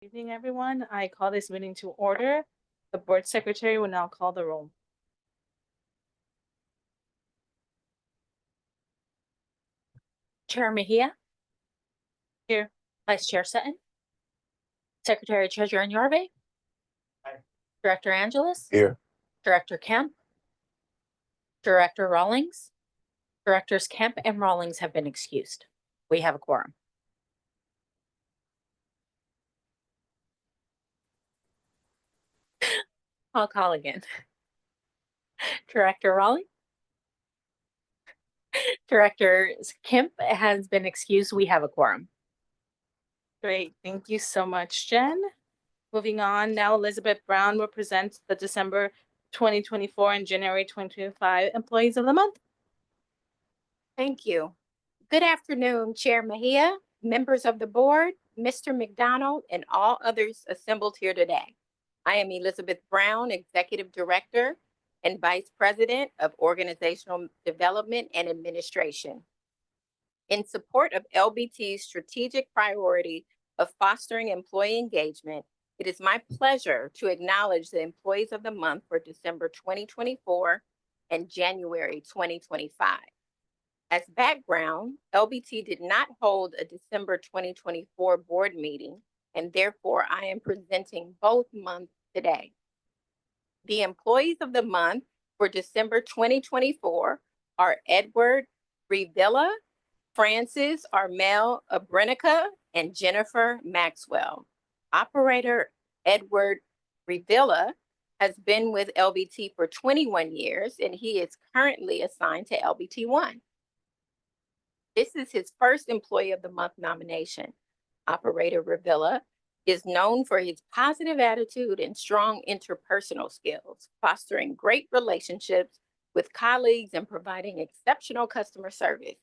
Good evening, everyone. I call this meeting to order. The board secretary will now call the roll. Chair Mejia, Here. Vice Chair Sutton, Secretary Treasurer Nyorve, Aye. Director Angeles, Here. Director Kemp, Director Rawlings. Directors Kemp and Rawlings have been excused. We have a quorum. I'll call again. Director Rawlings. Director Kemp has been excused. We have a quorum. Great. Thank you so much, Jen. Moving on, now Elizabeth Brown will present the December 2024 and January 2025 Employees of the Month. Thank you. Good afternoon, Chair Mejia, members of the board, Mr. McDonald, and all others assembled here today. I am Elizabeth Brown, Executive Director and Vice President of Organizational Development and Administration. In support of LBT's strategic priority of fostering employee engagement, it is my pleasure to acknowledge the Employees of the Month for December 2024 and January 2025. As background, LBT did not hold a December 2024 board meeting, and therefore I am presenting both months today. The Employees of the Month for December 2024 are Edward Revilla, Francis Armel Abrenica, and Jennifer Maxwell. Operator Edward Revilla has been with LBT for 21 years, and he is currently assigned to LBT 1. This is his first Employee of the Month nomination. Operator Revilla is known for his positive attitude and strong interpersonal skills, fostering great relationships with colleagues and providing exceptional customer service.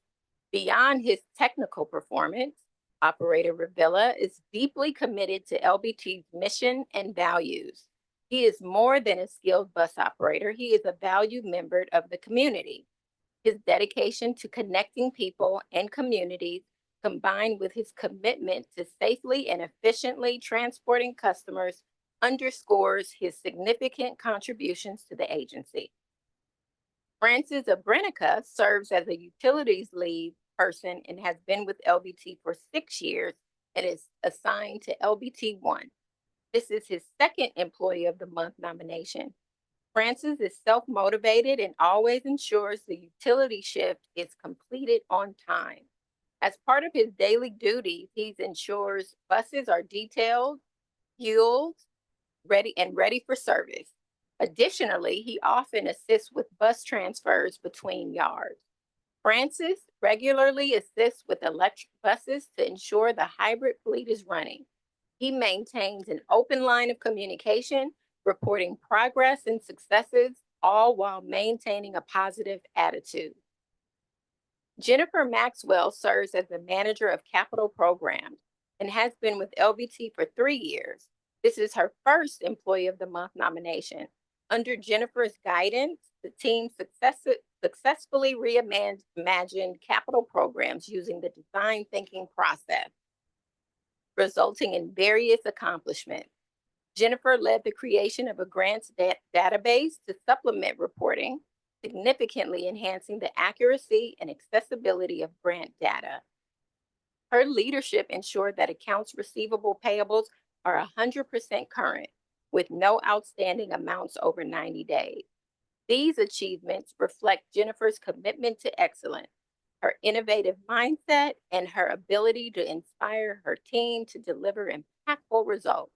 Beyond his technical performance, Operator Revilla is deeply committed to LBT's mission and values. He is more than a skilled bus operator. He is a valued member of the community. His dedication to connecting people and communities, combined with his commitment to safely and efficiently transporting customers, underscores his significant contributions to the agency. Francis Abrenica serves as a utilities lead person and has been with LBT for 6 years and is assigned to LBT 1. This is his second Employee of the Month nomination. Francis is self-motivated and always ensures the utility shift is completed on time. As part of his daily duties, he ensures buses are detailed, fueled, ready for service. Additionally, he often assists with bus transfers between yards. Francis regularly assists with electric buses to ensure the hybrid fleet is running. He maintains an open line of communication, reporting progress and successes, all while maintaining a positive attitude. Jennifer Maxwell serves as the manager of capital programs and has been with LBT for 3 years. This is her first Employee of the Month nomination. Under Jennifer's guidance, the team successfully reimagined capital programs using the design thinking process, resulting in various accomplishments. Jennifer led the creation of a grants database to supplement reporting, significantly enhancing the accuracy and accessibility of grant data. Her leadership ensured that accounts receivable payables are 100% current, with no outstanding amounts over 90 days. These achievements reflect Jennifer's commitment to excellence, her innovative mindset, and her ability to inspire her team to deliver impactful results.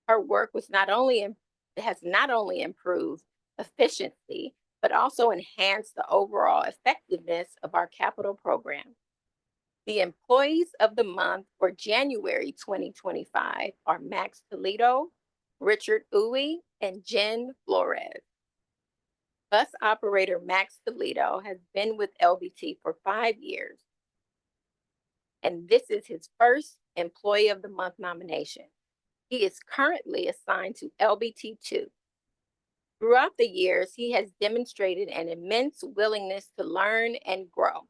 Her work has not only improved efficiency, but also enhanced the overall effectiveness of our capital program. The Employees of the Month for January 2025 are Max Toledo, Richard Uwe, and Jen Flores. Bus operator Max Toledo has been with LBT for 5 years, and this is his first Employee of the Month nomination. He is currently assigned to LBT 2. Throughout the years, he has demonstrated an immense willingness to learn and grow.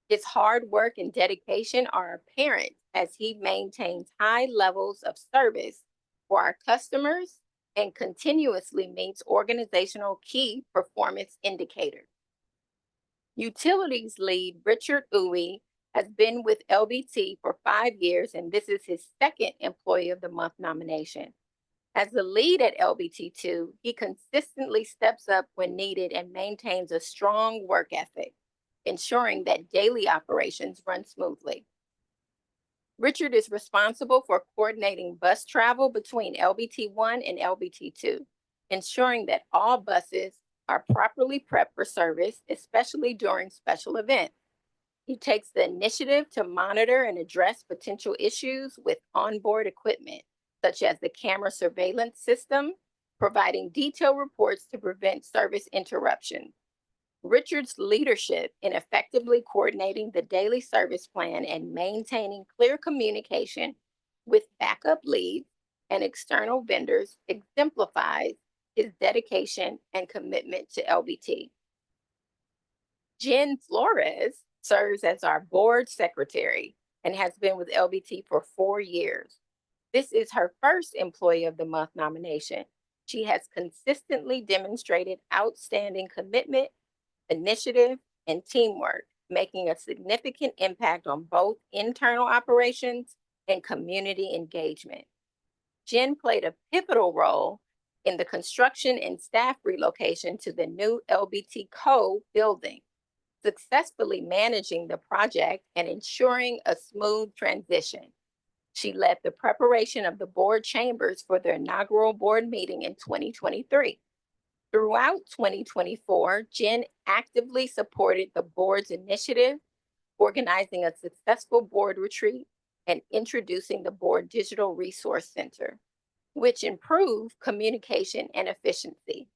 His hard work and dedication are apparent as he maintains high levels of service for our customers and continuously meets organizational key performance indicators. Utilities lead Richard Uwe has been with LBT for 5 years, and this is his second Employee of the Month nomination. As the lead at LBT2, he consistently steps up when needed and maintains a strong work ethic, ensuring that daily operations run smoothly. Richard is responsible for coordinating bus travel between LBT1 and LBT2, ensuring that all buses are properly prepped for service, especially during special events. He takes the initiative to monitor and address potential issues with onboard equipment, such as the camera surveillance system, providing detailed reports to prevent service interruptions. Richard's leadership in effectively coordinating the daily service plan and maintaining clear communication with backup leads and external vendors exemplifies his dedication and commitment to LBT. Jen Flores serves as our board secretary and has been with LBT for 4 years. This is her first Employee of the Month nomination. She has consistently demonstrated outstanding commitment, initiative, and teamwork, making a significant impact on both internal operations and community engagement. Jen played a pivotal role in the construction and staff relocation to the new LBT Co building, successfully managing the project and ensuring a smooth transition. She led the preparation of the board chambers for their inaugural board meeting in 2023. Throughout 2024, Jen actively supported the board's initiative, organizing a successful board retreat and introducing the board digital resource center, which improved communication and efficiency.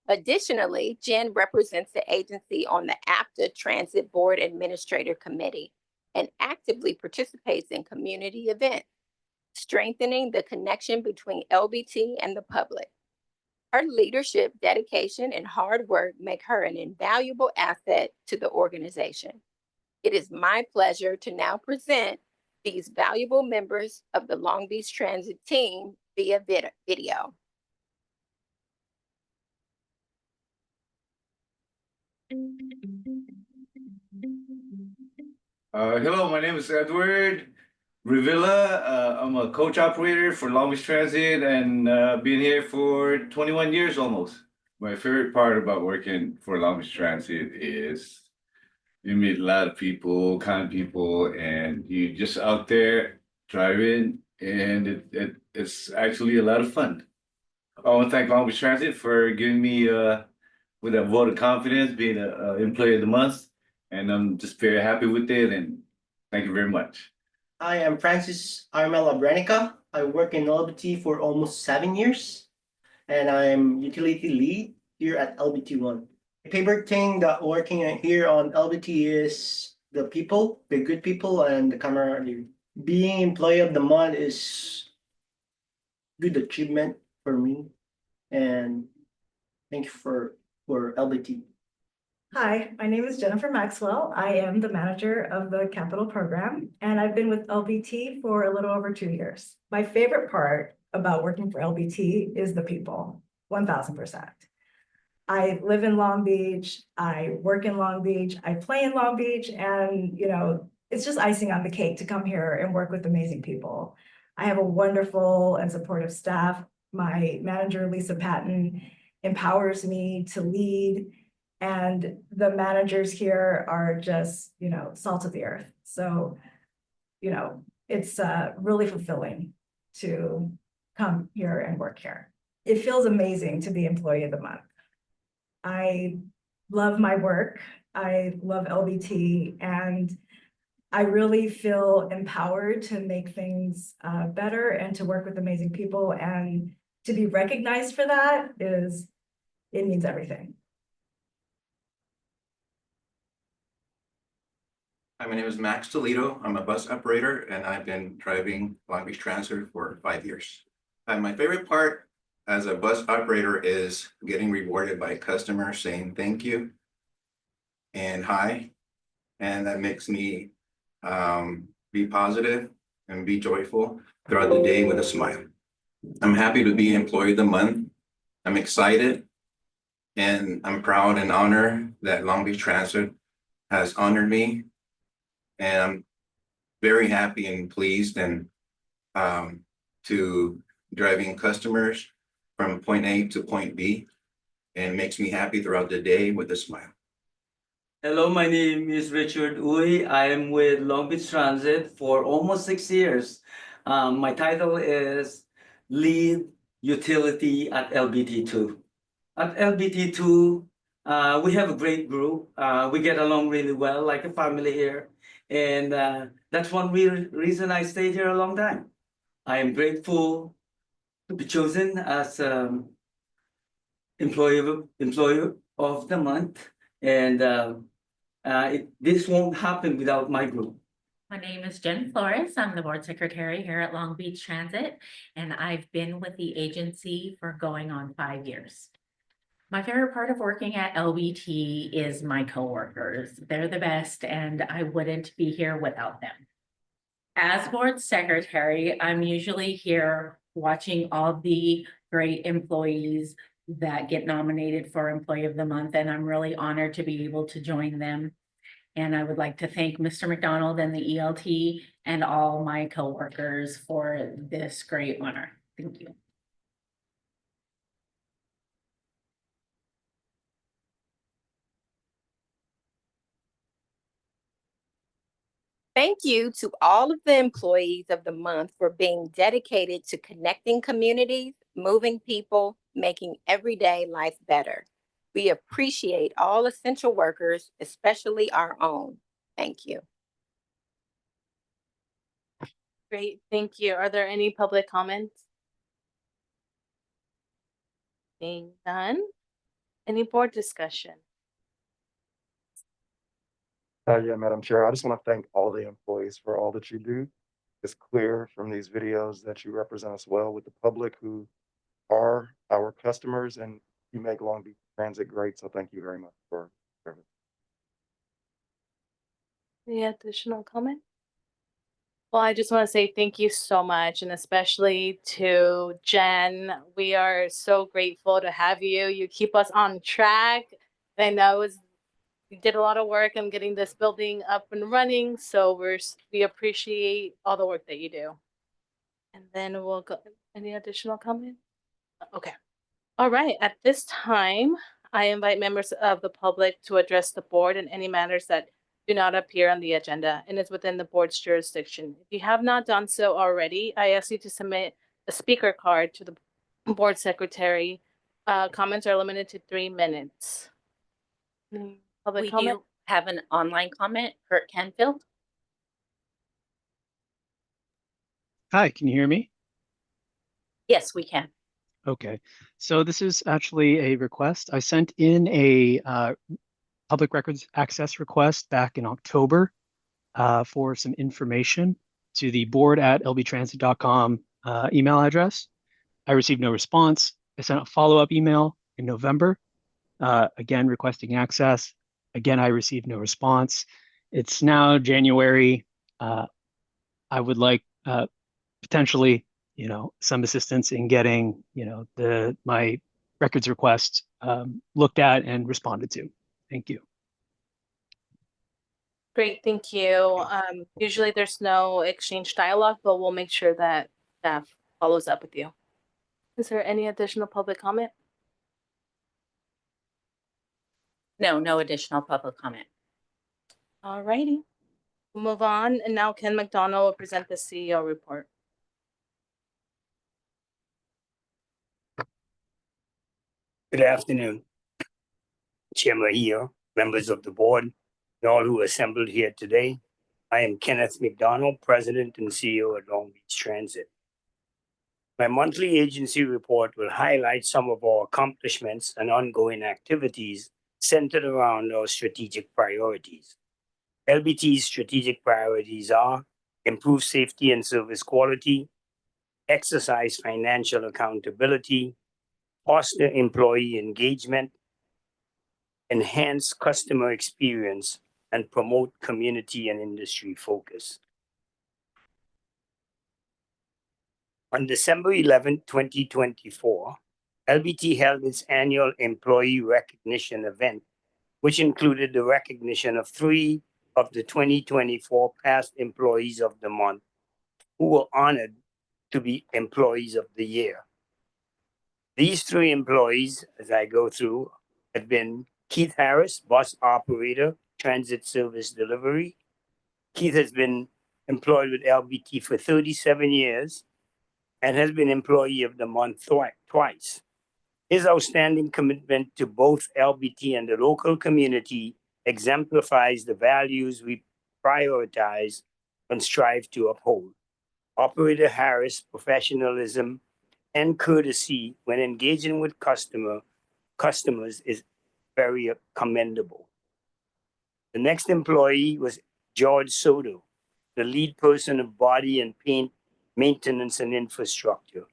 Additionally, Jen represents the agency on the APTA Transit Board Administrator Committee and actively participates in community events, strengthening the connection between LBT and the public. Her leadership, dedication, and hard work make her an invaluable asset to the organization. It is my pleasure to now present these valuable members of the Long Beach Transit team via video. Hello, my name is Edward Rivilla. I'm a coach operator for Long Beach Transit and been here for 21 years almost. My favorite part about working for Long Beach Transit is you meet a lot of people, kind people, and you just out there driving, and it's actually a lot of fun. I want to thank Long Beach Transit for giving me with a vote of confidence, being an Employee of the Month, and I'm just very happy with it. And thank you very much. I am Francis Armela Brenica. I work in LBT for almost 7 years, and I'm utility lead here at LBT1. My favorite thing that working here on LBT is the people, the good people, and the camaraderie. Being Employee of the Month is good achievement for me, and thank you for LBT. Hi, my name is Jennifer Maxwell. I am the manager of the capital program, and I've been with LBT for a little over 2 years. My favorite part about working for LBT is the people, 1000%. I live in Long Beach, I work in Long Beach, I play in Long Beach, and it's just icing on the cake to come here and work with amazing people. I have a wonderful and supportive staff. My manager, Lisa Patton, empowers me to lead. And the managers here are just, salt of the earth. So, it's really fulfilling to come here and work here. It feels amazing to be Employee of the Month. I love my work. I love LBT, and I really feel empowered to make things better and to work with amazing people. And to be recognized for that it means everything. Hi, my name is Max Toledo. I'm a bus operator and I've been driving Long Beach Transit for 5 years. And my favorite part as a bus operator is getting rewarded by customers saying thank you and hi. And that makes me be positive, and be joyful throughout the day with a smile. I'm happy to be Employee of the Month. I'm excited and I'm proud and honored that Long Beach Transit has honored me. And I'm very happy and pleased and to driving customers from point A to point B, and makes me happy throughout the day with a smile. Hello, my name is Richard Uy. I am with Long Beach Transit for almost 6 years. My title is Lead Utility at LBT2. At LBT2, we have a great group. We get along really well, like a family here. And that's one reason I stayed here a long time. I am grateful to be chosen as employee of the month. And this won't happen without my group. My name is Jen Flores. I'm the board secretary here at Long Beach Transit, and I've been with the agency for going on 5 years. My favorite part of working at LBT is my coworkers. They're the best, and I wouldn't be here without them. As board secretary, I'm usually here watching all the great employees that get nominated for Employee of the Month, and I'm really honored to be able to join them. And I would like to thank Mr. McDonald and the ELT and all my coworkers for this great honor. Thank you. Thank you to all of the employees of the month for being dedicated to connecting communities, moving people, making everyday life better. We appreciate all essential workers, especially our own. Thank you. Great, thank you. Are there any public comments? Being none. Any board discussion? Yeah, Madam Chair, I just want to thank all the employees for all that you do. It's clear from these videos that you represent us well with the public who are our customers, and you make Long Beach Transit great. So thank you very much for service. Any additional comment? Well, I just want to say thank you so much, and especially to Jen. We are so grateful to have you. You keep us on track. I know you did a lot of work on getting this building up and running, so we appreciate all the work that you do. And then we'll go. Any additional comment? Okay. All right. At this time, I invite members of the public to address the board in any matters that do not appear on the agenda and is within the board's jurisdiction. If you have not done so already, I ask you to submit a speaker card to the board secretary. Comments are limited to 3 minutes. Public We comment? do have an online comment, Kurt Canfield. Hi, can you hear me? Yes, we can. Okay, so this is actually a request. I sent in a public records access request back in October for some information to the board@lbtransit.com email address. I received no response. I sent a follow-up email in November, again requesting access. Again, I received no response. It's now January. I would like potentially, some assistance in getting, my records request looked at and responded to. Thank you. Great, thank you. Usually there's no exchange dialogue, but we'll make sure that staff follows up with you. Is there any additional public comment? No additional public comment. All righty. We'll move on. And now Ken McDonald will present the CEO report. Good afternoon, Chair Mejia, members of the board, and all who assembled here today. I am Kenneth McDonald, President and CEO at Long Beach Transit. My monthly agency report will highlight some of our accomplishments and ongoing activities centered around our strategic priorities. LBT's strategic priorities are improve safety and service quality, exercise financial accountability, foster employee engagement, enhance customer experience, and promote community and industry focus. On December 11, 2024, LBT held its annual employee recognition event, which included the recognition of 3 of the 2024 past employees of the month who were honored to be employees of the year. These 3 employees, as I go through, have been Keith Harris, bus operator, transit service delivery. Keith has been employed with LBT for 37 years and has been Employee of the Month twice. His outstanding commitment to both LBT and the local community exemplifies the values we prioritize and strive to uphold. Operator Harris' professionalism and courtesy when engaging with customers is very commendable. The next employee was George Soto, the lead person of body and paint maintenance and infrastructure.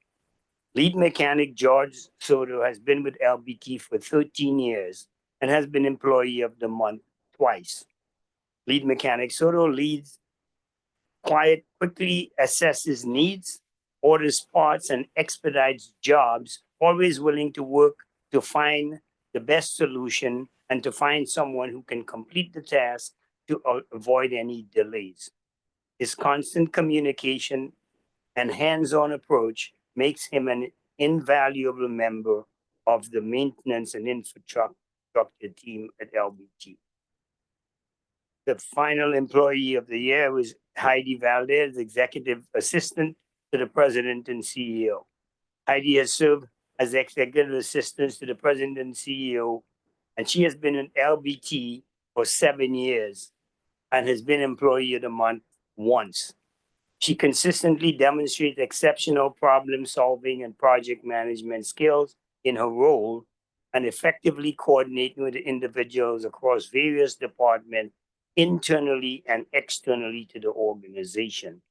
Lead mechanic George Soto has been with LBT for 13 years and has been Employee of the Month twice. Lead mechanic Soto leads quickly assesses needs, orders parts, and expedites jobs, always willing to work to find the best solution and to find someone who can complete the task to avoid any delays. His constant communication and hands-on approach makes him an invaluable member of the maintenance and infrastructure team at LBT. The final employee of the year was Heidi Valdez, executive assistant to the president and CEO. Heidi has served as executive assistant to the president and CEO, and she has been in LBT for 7 years and has been Employee of the Month once. She consistently demonstrates exceptional problem solving and project management skills in her role and effectively coordinating with individuals across various departments internally and externally to the organization.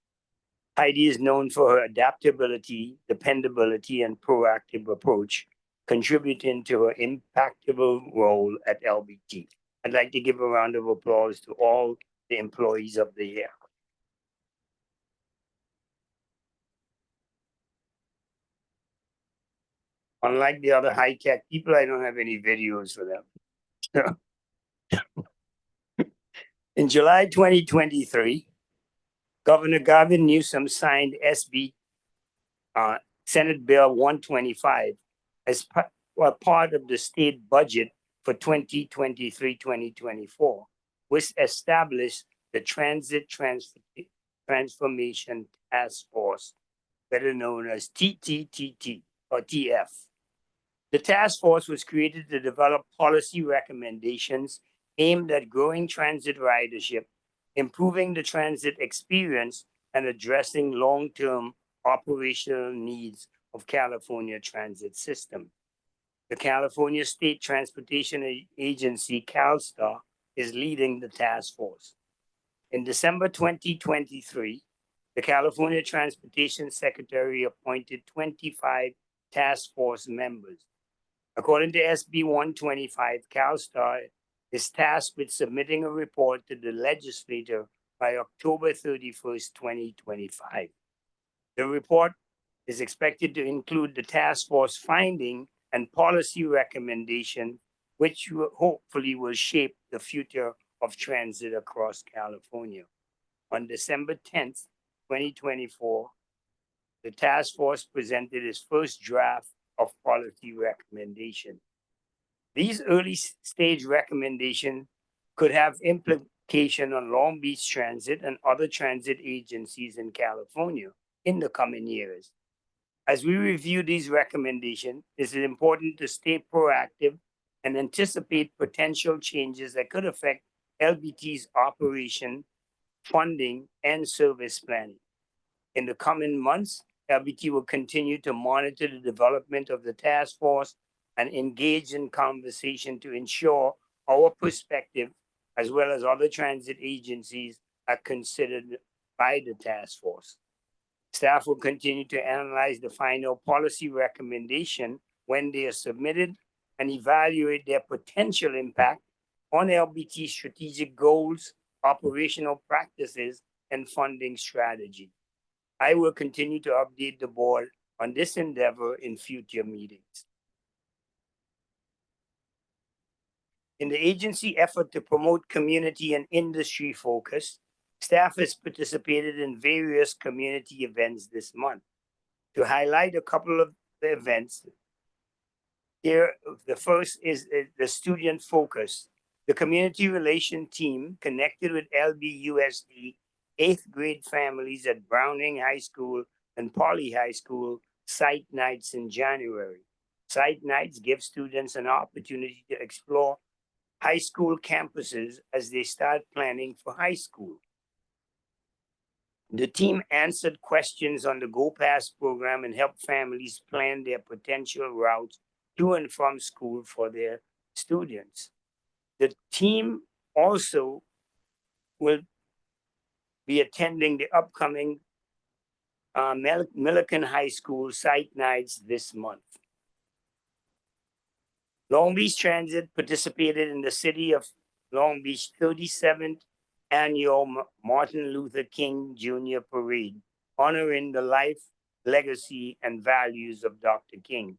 Heidi is known for her adaptability, dependability, and proactive approach, contributing to her impactful role at LBT. I'd like to give a round of applause to all the employees of the year. Unlike the other high-tech people, I don't have any videos for them. In July 2023, Governor Gavin Newsom signed SB Senate Bill 125 as part of the state budget for 2023-2024, which established the Transit Transformation Task Force, better known as TTTT or TF. The task force was created to develop policy recommendations aimed at growing transit ridership, improving the transit experience, and addressing long-term operational needs of California transit system. The California State Transportation Agency, CalStar, is leading the task force. In December 2023, the California Transportation Secretary appointed 25 task force members. According to SB 125, CalStar is tasked with submitting a report to the legislature by October 31st, 2025. The report is expected to include the task force finding and policy recommendation, which hopefully will shape the future of transit across California. On December 10th, 2024, the task force presented its first draft of policy recommendation. These early stage recommendations could have implication on Long Beach Transit and other transit agencies in California in the coming years. As we review these recommendations, it is important to stay proactive and anticipate potential changes that could affect LBT's operation, funding, and service planning. In the coming months, LBT will continue to monitor the development of the task force and engage in conversation to ensure our perspective, as well as other transit agencies, are considered by the task force. Staff will continue to analyze the final policy recommendation when they are submitted and evaluate their potential impact on LBT strategic goals, operational practices, and funding strategy. I will continue to update the board on this endeavor in future meetings. In the agency effort to promote community and industry focus, staff has participated in various community events this month. To highlight a couple of the events, here, the first is the student focus. The community relation team connected with LBUSD 8th grade families at Browning High School and Poly High School site nights in January. Site nights give students an opportunity to explore high school campuses as they start planning for high school. The team answered questions on the Go Pass program and helped families plan their potential routes to and from school for their students. The team also will be attending the upcoming Millikan High School site nights this month. Long Beach Transit participated in the City of Long Beach 37th Annual Martin Luther King Jr. Parade, honoring the life, legacy, and values of Dr. King.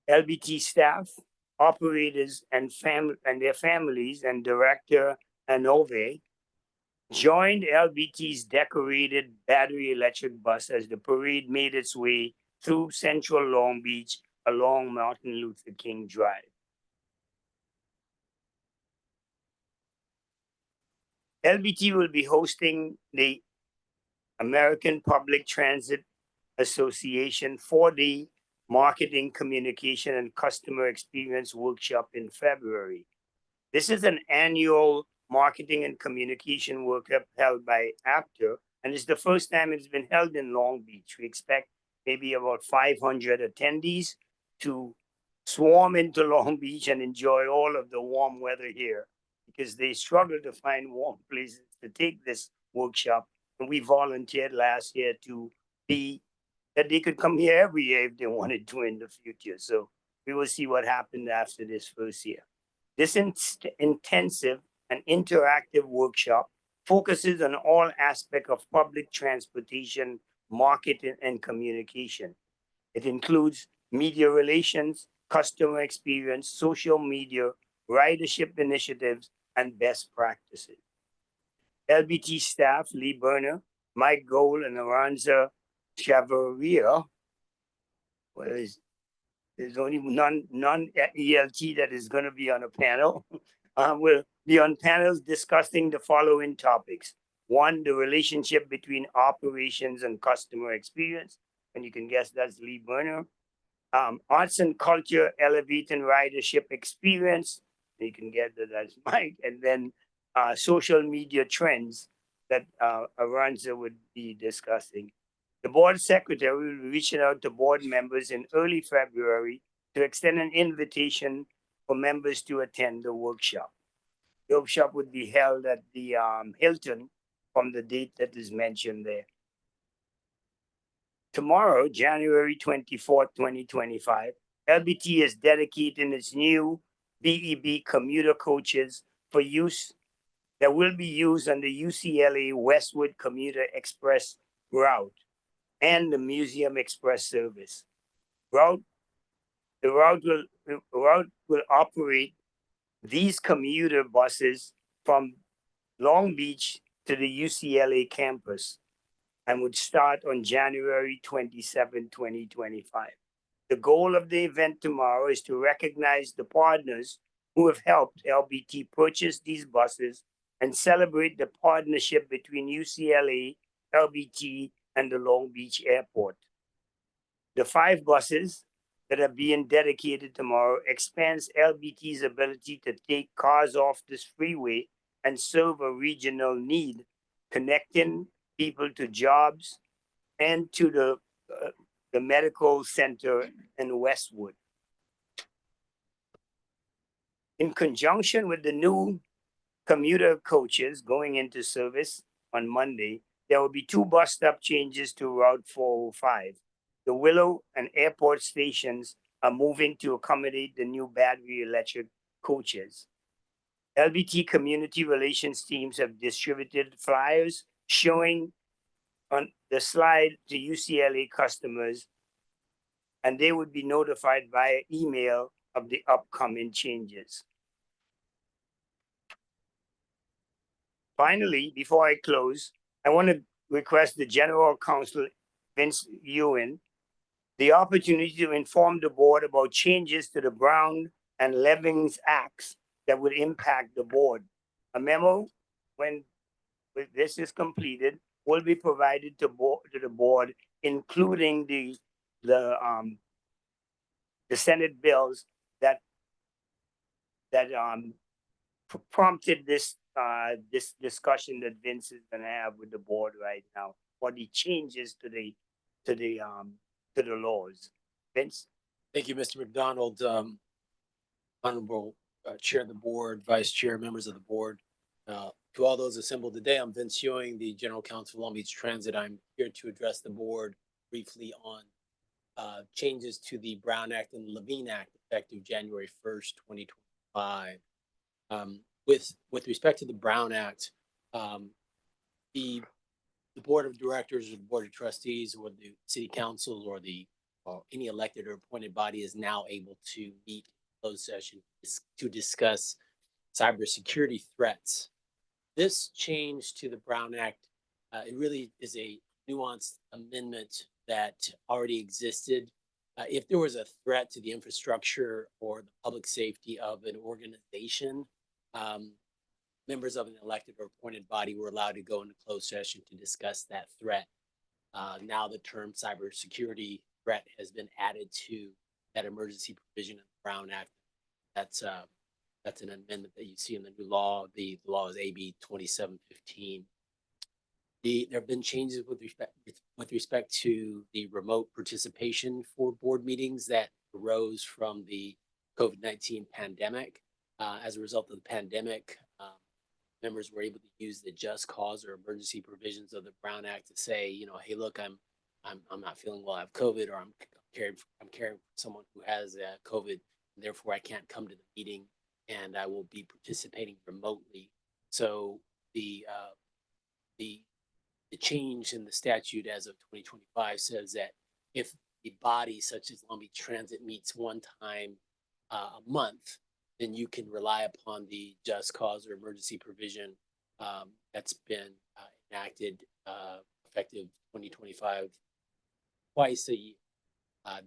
LBT staff, operators, and their families, and Director Anove joined LBT's decorated battery electric bus as the parade made its way through central Long Beach along Martin Luther King Drive. LBT will be hosting the American Public Transit Association 4-day Marketing, Communication, and Customer Experience Workshop in February. This is an annual marketing and communication workshop held by APTA, and it's the first time it's been held in Long Beach. We expect maybe about 500 attendees to swarm into Long Beach and enjoy all of the warm weather here, because they struggle to find warm places to take this workshop. And we volunteered last year to be that they could come here every year if they wanted to in the future. So we will see what happened after this first year. This intensive and interactive workshop focuses on all aspects of public transportation, marketing, and communication. It includes media relations, customer experience, social media, ridership initiatives, and best practices. LBT staff, Lee Berner, Mike Gold, and Aranza Chavaria, well, there's only non-ELT that is going to be on a panel, will be on panels discussing the following topics. One, the relationship between operations and customer experience. And you can guess that's Lee Berner. Arts and culture, elevating ridership experience. You can get that that's Mike. And then social media trends that Aranza would be discussing. The board secretary will be reaching out to board members in early February to extend an invitation for members to attend the workshop. The workshop would be held at the Hilton from the date that is mentioned there. Tomorrow, January 24th, 2025, LBT is dedicating its new BEB commuter coaches for use that will be used on the UCLA Westwood Commuter Express route and the Museum Express service. The route will operate these commuter buses from Long Beach to the UCLA campus and would start on January 27, 2025. The goal of the event tomorrow is to recognize the partners who have helped LBT purchase these buses and celebrate the partnership between UCLA, LBT, and the Long Beach Airport. The 5 buses that are being dedicated tomorrow expands LBT's ability to take cars off this freeway and serve a regional need, connecting people to jobs and to the medical center in Westwood. In conjunction with the new commuter coaches going into service on Monday, there will be 2 bus stop changes to Route 405. The Willow and Airport stations are moving to accommodate the new battery electric coaches. LBT community relations teams have distributed flyers showing on the slide to UCLA customers, and they would be notified via email of the upcoming changes. Finally, before I close, I want to request the General Counsel, Vince Ewan, the opportunity to inform the board about changes to the Brown and Levings Acts that would impact the board. A memo, when this is completed, will be provided to the board, including the Senate bills that prompted this this discussion that Vince is gonna have with the board right now, for the changes to the laws. Vince? Thank you, Mr. McDonald. Honorable Chair of the Board, Vice Chair, members of the board. To all those assembled today, I'm Vince Ewing, the General Counsel of Long Beach Transit. I'm here to address the board briefly on changes to the Brown Act and Levine Act effective January 1st, 2025. With respect to the Brown Act, the board of directors or the board of trustees or the city council or any elected or appointed body is now able to meet in closed session to discuss cybersecurity threats. This change to the Brown Act, it really is a nuanced amendment that already existed. If there was a threat to the infrastructure or the public safety of an organization, members of an elected or appointed body were allowed to go into closed session to discuss that threat. Now the term cybersecurity threat has been added to that emergency provision of the Brown Act. That's an amendment that you see in the new law. The law is AB 2715. There have been changes with respect to the remote participation for board meetings that arose from the COVID-19 pandemic. As a result of the pandemic, members were able to use the just cause or emergency provisions of the Brown Act to say, you know, hey, look, I'm not feeling well, I have COVID, or I'm caring for someone who has COVID, and therefore I can't come to the meeting, and I will be participating remotely. So the change in the statute as of 2025 says that if the body such as Long Beach Transit meets one time a month, then you can rely upon the just cause or emergency provision that's been enacted effective 2025 twice a year.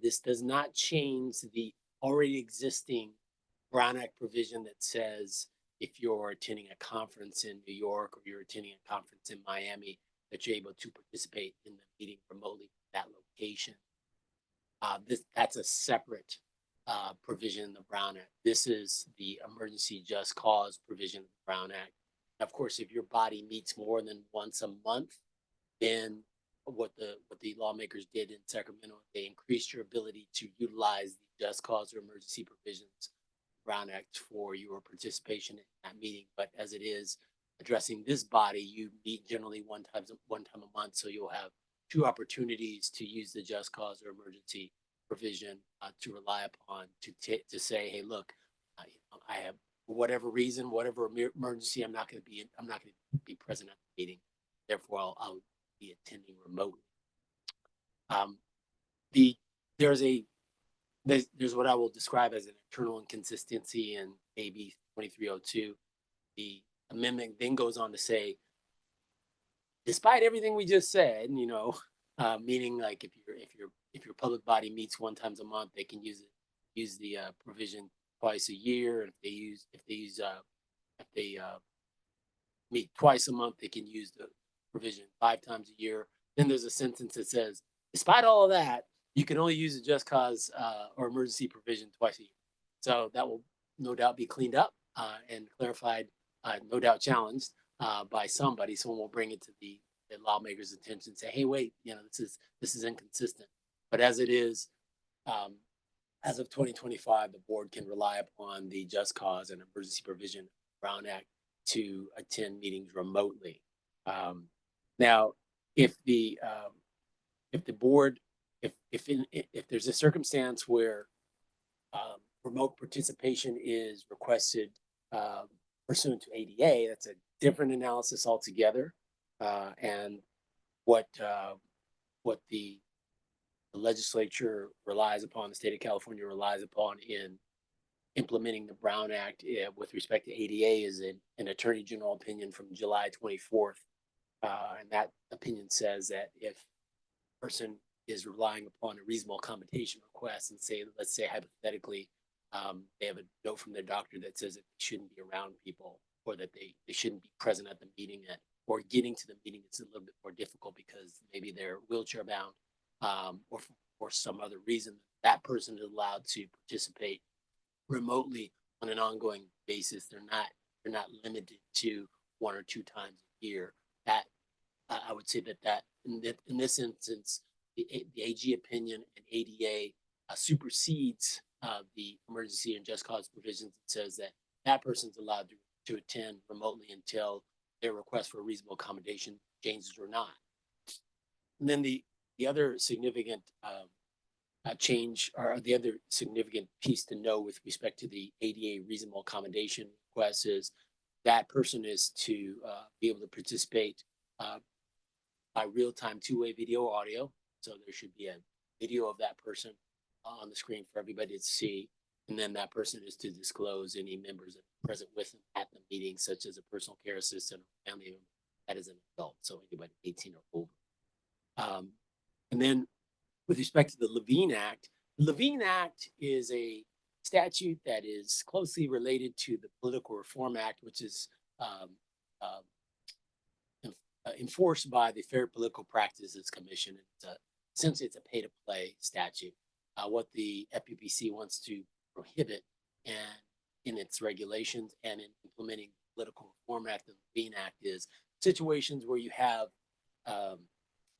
This does not change the already existing Brown Act provision that says if you're attending a conference in New York or you're attending a conference in Miami, that you're able to participate in the meeting remotely from that location. That's a separate provision in the Brown Act. This is the emergency just cause provision of the Brown Act. Of course, if your body meets more than once a month, then what the lawmakers did in Sacramento, they increased your ability to utilize the just cause or emergency provisions of the Brown Act for your participation in that meeting. But as it is addressing this body, you meet generally one time a month, so you'll have two opportunities to use the just cause or emergency provision to rely upon to say, hey, look, I have, for whatever reason, whatever emergency, I'm not going to be present at the meeting. Therefore, I'll be attending remotely. There's what I will describe as an internal inconsistency in AB 2302. The amendment then goes on to say, despite everything we just said, you know, meaning like if your public body meets one time a month, they can use the provision twice a year. If they meet twice a month, they can use the provision 5 times a year. Then there's a sentence that says, despite all of that, you can only use the just cause or emergency provision twice a year. So that will no doubt be cleaned up and clarified, no doubt challenged by somebody. Someone will bring it to the lawmakers' attention and say, hey, wait, you know, this is inconsistent. But as it is, as of 2025, the board can rely upon the just cause and emergency provision Brown Act to attend meetings remotely. Now, if the board, if there's a circumstance where remote participation is requested pursuant to ADA, that's a different analysis altogether. And what the legislature relies upon, the state of California relies upon in implementing the Brown Act with respect to ADA is an attorney general opinion from July 24th. And that opinion says that if a person is relying upon a reasonable accommodation request and let's say hypothetically, they have a note from their doctor that says that they shouldn't be around people or that they shouldn't be present at the meeting or getting to the meeting is a little bit more difficult because maybe they're wheelchair bound or for some other reason, that person is allowed to participate remotely on an ongoing basis. They're not limited to 1 or 2 times a year. That I would say that in this instance, the AG opinion and ADA supersedes the emergency and just cause provisions. It says that that person's allowed to attend remotely until their request for a reasonable accommodation changes or not. And then the other significant change or the other significant piece to know with respect to the ADA reasonable accommodation request is that person is to be able to participate by real-time two-way video audio. So there should be a video of that person on the screen for everybody to see. And then that person is to disclose any members that are present with them at the meeting, such as a personal care assistant or family member that is an adult. So anybody 18 or older. And then with respect to the Levine Act, the Levine Act is a statute that is closely related to the Political Reform Act, which is enforced by the Fair Political Practices Commission. Essentially, it's a pay-to-play statute. What the FPPC wants to prohibit and in its regulations and in implementing the Political Reform Act and the Levine Act is situations where you have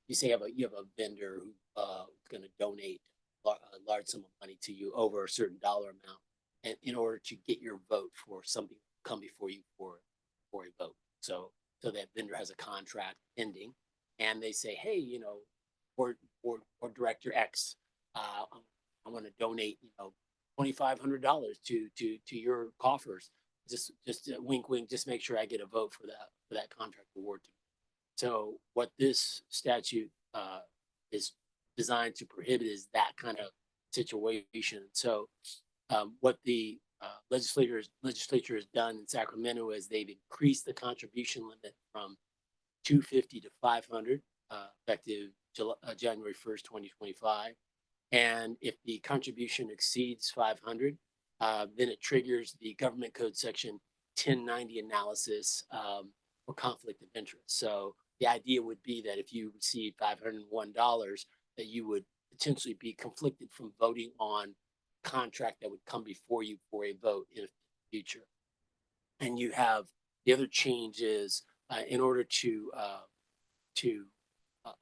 you have a vendor who is going to donate a large sum of money to you over a certain dollar amount, and in order to get your vote for something to come before you for a vote. So that vendor has a contract ending, and they say, hey, or director X, I want to donate, $2,500 to your coffers. Just wink, wink. Just make sure I get a vote for that contract award. So what this statute is designed to prohibit is that kind of situation. So what the legislature has done in Sacramento is they've increased the contribution limit from $250 to $500 effective January 1st, 2025. And if the contribution exceeds $500, then it triggers the government code section 1090 analysis for conflict of interest. So the idea would be that if you receive $501, that you would potentially be conflicted from voting on a contract that would come before you for a vote in the future. And you have the other change is in order to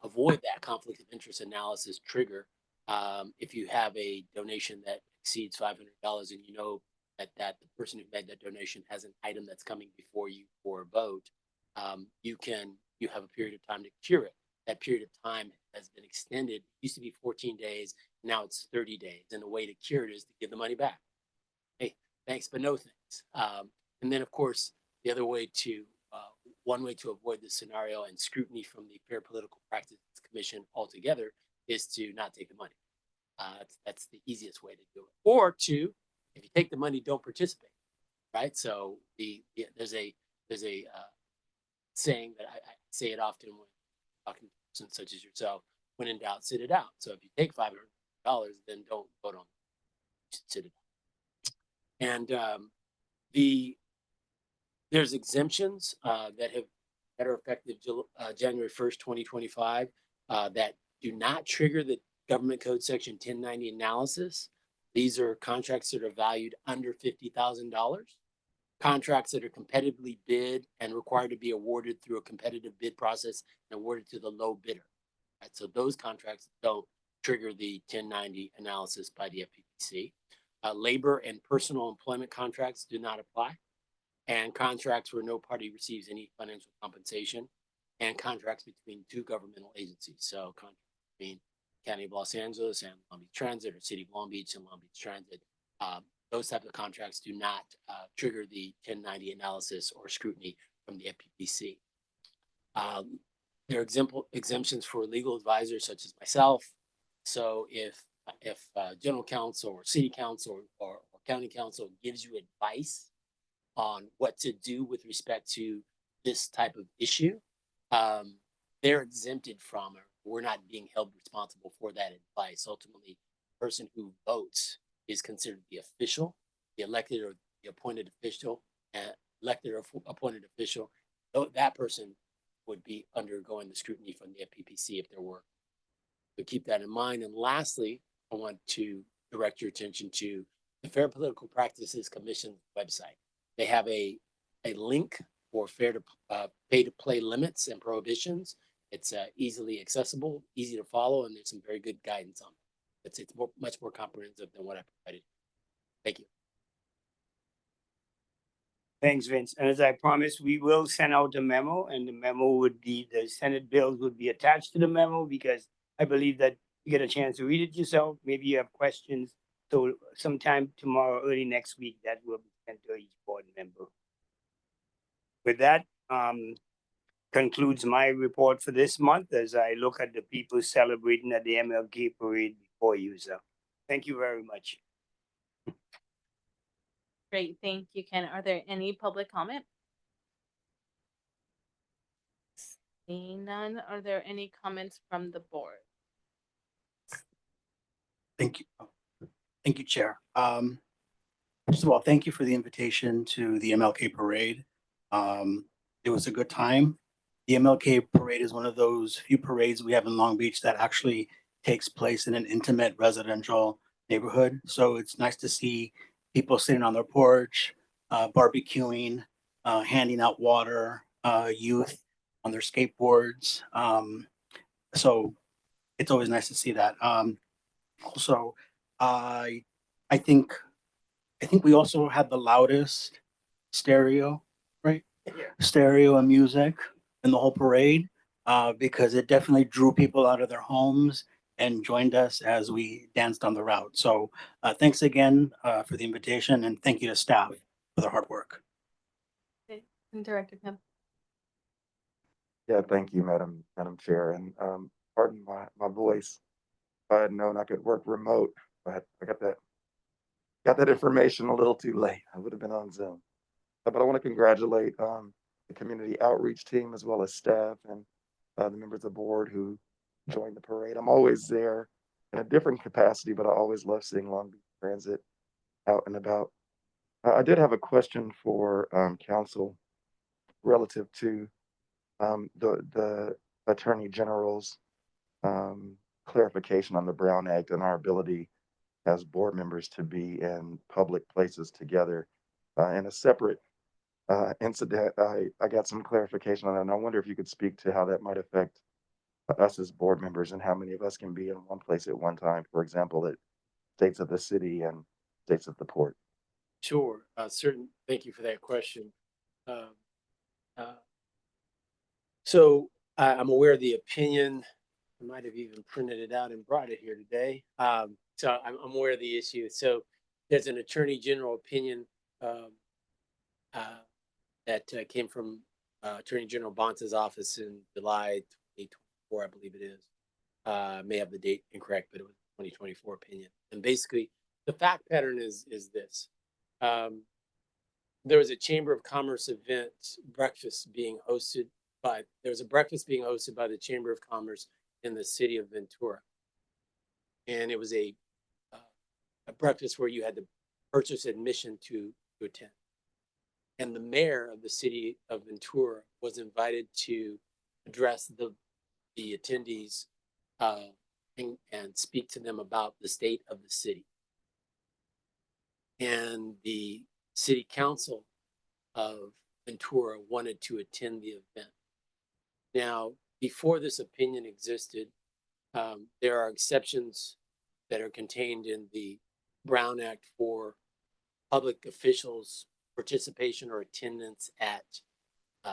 avoid that conflict of interest analysis trigger, if you have a donation that exceeds $500 and you know that the person who made that donation has an item that's coming before you for a vote, you have a period of time to cure it. That period of time has been extended. It used to be 14 days. Now it's 30 days. And the way to cure it is to give the money back. Hey, thanks, but no thanks. And then, of course, the other way one way to avoid this scenario and scrutiny from the Fair Political Practices Commission altogether is to not take the money. That's the easiest way to do it. Or two, if you take the money, don't participate, right? So there's a saying that I say it often when talking to persons such as yourself, when in doubt, sit it out. So if you take $500, then don't vote on it. Just sit it out. And there's exemptions that are effective January 1st, 2025 that do not trigger the government code section 1090 analysis. These are contracts that are valued under $50,000. Contracts that are competitively bid and required to be awarded through a competitive bid process and awarded to the low bidder. Right? So those contracts don't trigger the 1090 analysis by the FPPC. Labor and personal employment contracts do not apply, and contracts where no party receives any financial compensation, and contracts between two governmental agencies. So contracts between County of Los Angeles and Long Beach Transit, or City of Long Beach and Long Beach Transit. Those types of contracts do not trigger the 1090 analysis or scrutiny from the FPPC. There are exemptions for legal advisors such as myself. So if general counsel or city council or county council gives you advice on what to do with respect to this type of issue, they're exempted from it. We're not being held responsible for that advice. Ultimately, the person who votes is considered the official, the elected or the appointed official, elected or appointed official. That person would be undergoing the scrutiny from the FPPC if there were. So keep that in mind. And lastly, I want to direct your attention to the Fair Political Practices Commission website. They have a link for pay to play limits and prohibitions. It's easily accessible, easy to follow, and there's some very good guidance on it. It's much more comprehensive than what I provided. Thank you. Thanks, Vince. And as I promised, we will send out a memo, and the memo would be, the Senate bills would be attached to the memo, because I believe that you get a chance to read it yourself. Maybe you have questions. So sometime tomorrow, early next week, that will be sent to each board member. With that, concludes my report for this month as I look at the people celebrating at the MLK parade before you, sir. Thank you very much. Great, thank you, Ken. Are there any public comment? Seeing none, are there any comments from the board? Thank you. Thank you, Chair. First of all, thank you for the invitation to the MLK Parade. It was a good time. The MLK Parade is one of those few parades we have in Long Beach that actually takes place in an intimate residential neighborhood. So it's nice to see people sitting on their porch, barbecuing, handing out water, youth on their skateboards. So it's always nice to see that. Also, I think we also had the loudest stereo, right? Yeah. Stereo and music in the whole parade, because it definitely drew people out of their homes and joined us as we danced on the route. So thanks again for the invitation, and thank you to staff for their hard work. Okay. And Director Kemp. Yeah, thank you, Madam Chair, and pardon my voice. If I had known I could work remote, but I got that information a little too late. I would have been on Zoom. But I want to congratulate the community outreach team as well as staff and the members of the board who joined the parade. I'm always there in a different capacity, but I always love seeing Long Beach Transit out and about. I did have a question for council relative to the Attorney General's clarification on the Brown Act and our ability as board members to be in public places together. In a separate incident, I got some clarification on that, and I wonder if you could speak to how that might affect us as board members and how many of us can be in one place at one time, for example, at States of the City and States of the Port. Sure. Thank you for that question. So I'm aware of the opinion. I might have even printed it out and brought it here today. So I'm aware of the issue. So there's an Attorney General opinion that came from Attorney General Bonta's office in July 2024, I believe it is. May have the date incorrect, but it was 2024 opinion. And basically, the fact pattern is this. There was a Chamber of Commerce event breakfast being hosted by, there was a breakfast being hosted by the Chamber of Commerce in the city of Ventura. And it was a breakfast where you had to purchase admission to attend. And the mayor of the city of Ventura was invited to address the attendees and speak to them about the state of the city. And the city council of Ventura wanted to attend the event. Now, before this opinion existed, there are exceptions that are contained in the Brown Act for public officials' participation or attendance at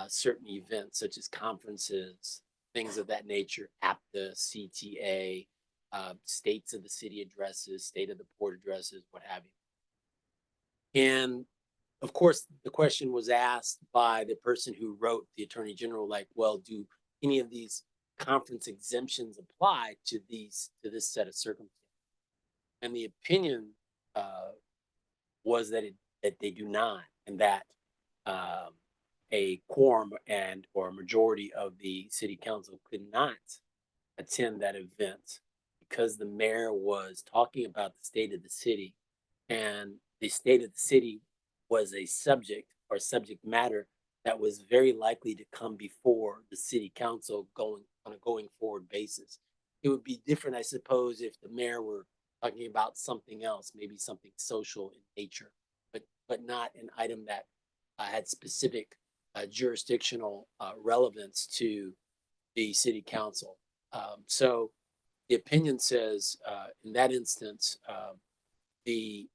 certain events, such as conferences, things of that nature, APTA, CTA, states of the city addresses, state of the port addresses, what have you. And of course, the question was asked by the person who wrote the Attorney General, like, well, do any of these conference exemptions apply to this set of circumstances. And the opinion was that they do not, and that a quorum and or a majority of the city council could not attend that event because the mayor was talking about the state of the city, and the state of the city was a subject or subject matter that was very likely to come before the city council on a going forward basis. It would be different, I suppose, if the mayor were talking about something else, maybe something social in nature, but not an item that had specific jurisdictional relevance to the city council. So the opinion says, in that instance, the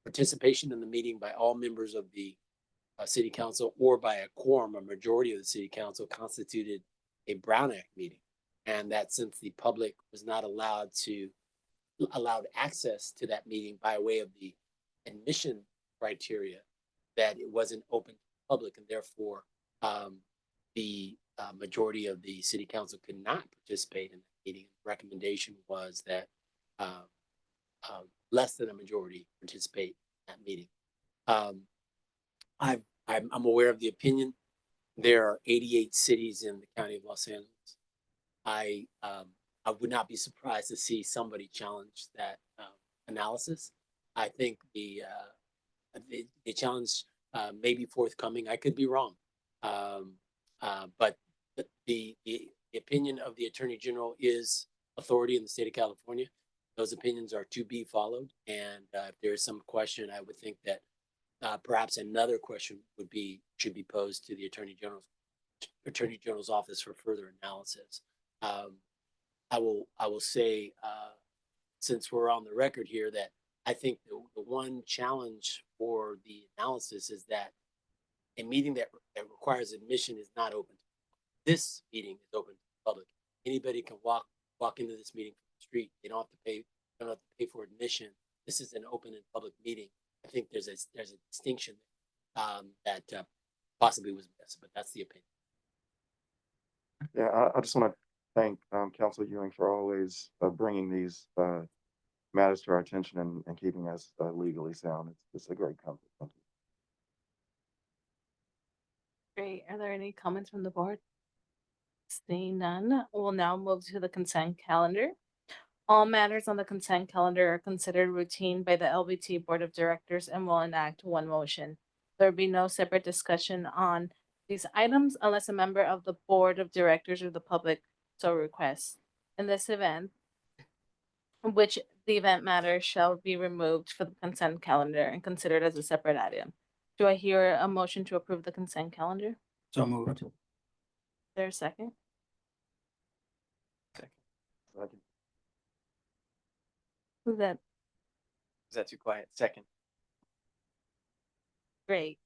participation in the meeting by all members of the city council or by a quorum, a majority of the city council, constituted a Brown Act meeting. And that since the public was not allowed access to that meeting by way of the admission criteria, that it wasn't open to the public, and therefore the majority of the city council could not participate in the meeting. The recommendation was that less than a majority participate in that meeting. I'm aware of the opinion. There are 88 cities in the county of Los Angeles. I would not be surprised to see somebody challenge that analysis. I think the challenge may be forthcoming. I could be wrong, but the opinion of the Attorney General is authority in the state of California. Those opinions are to be followed, and if there is some question, I would think that perhaps another question should be posed to the Attorney General's office for further analysis. I will say, since we're on the record here, that I think the one challenge for the analysis is that a meeting that requires admission is not open. This meeting is open to the public. Anybody can walk into this meeting from the street. They don't have to pay for admission. This is an open and public meeting. I think there's a distinction that possibly was missed, but that's the opinion. Yeah, I just want to thank Council Ewing for always bringing these matters to our attention and keeping us legally sound. It's a great comfort. Thank you. Great. Are there any comments from the board? Seeing none, we'll now move to the consent calendar. All matters on the consent calendar are considered routine by the LBT Board of Directors and will enact one motion. There will be no separate discussion on these items unless a member of the Board of Directors or the public so requests. In this event, which the event matter shall be removed from the consent calendar and considered as a separate item. Do I hear a motion to approve the consent calendar? So moved. Is there a second? Second. Who's that? Is that too quiet? Second. Great.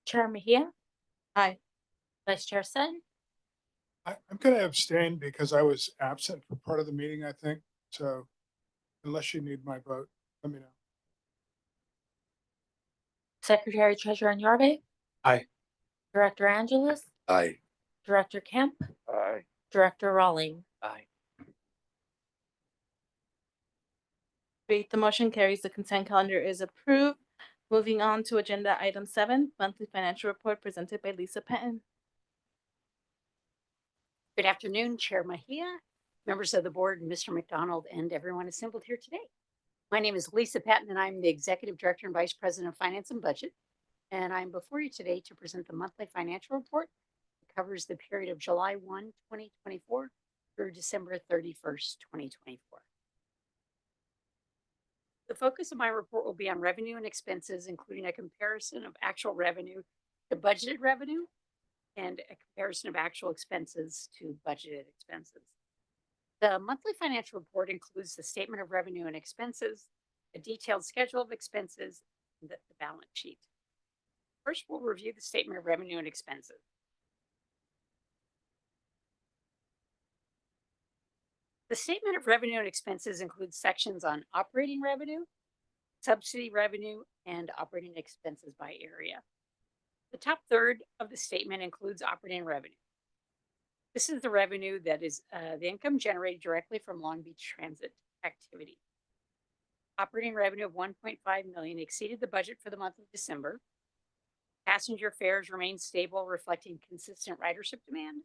Chair Mejia, Aye. Vice Chair Sun, I'm going to abstain because I was absent for part of the meeting, I think. So unless you need my vote, let me know. Secretary Treasurer Nyarbe. Aye. Director Angeles, Aye. Director Kemp, Aye. Director Rawlings. Aye. Great. The motion carries. The consent calendar is approved. Moving on to agenda item 7, monthly financial report presented by Lisa Patton. Good afternoon, Chair Mejia, members of the board, Mr. McDonald, and everyone assembled here today. My name is Lisa Patton, and I'm the Executive Director and Vice President of Finance and Budget. And I'm before you today to present the monthly financial report. It covers the period of July 1, 2024 through December 31st, 2024. The focus of my report will be on revenue and expenses, including a comparison of actual revenue to budgeted revenue and a comparison of actual expenses to budgeted expenses. The monthly financial report includes the statement of revenue and expenses, a detailed schedule of expenses, and the balance sheet. First, we'll review the statement of revenue and expenses. The statement of revenue and expenses includes sections on operating revenue, subsidy revenue, and operating expenses by area. The top third of the statement includes operating revenue. This is the revenue that is the income generated directly from Long Beach Transit activity. Operating revenue of 1.5 million exceeded the budget for the month of December. Passenger fares remained stable, reflecting consistent ridership demand.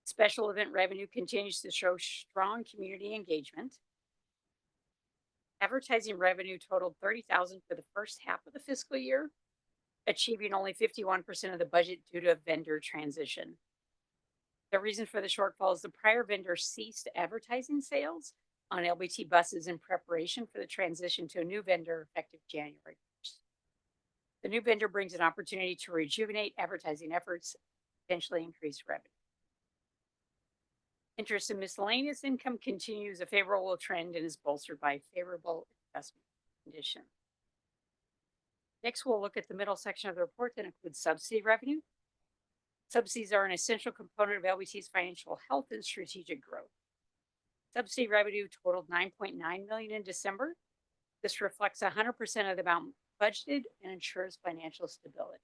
Special event revenue continues to show strong community engagement. Advertising revenue totaled 30,000 for the first half of the fiscal year, achieving only 51% of the budget due to a vendor transition. The reason for the shortfall is the prior vendor ceased advertising sales on LBT buses in preparation for the transition to a new vendor effective January 1st. The new vendor brings an opportunity to rejuvenate advertising efforts, potentially increase revenue. Interest in miscellaneous income continues a favorable trend and is bolstered by favorable investment conditions. Next, we'll look at the middle section of the report that includes subsidy revenue. Subsidies are an essential component of LBT's financial health and strategic growth. Subsidy revenue totaled 9.9 million in December. This reflects 100% of the amount budgeted and ensures financial stability.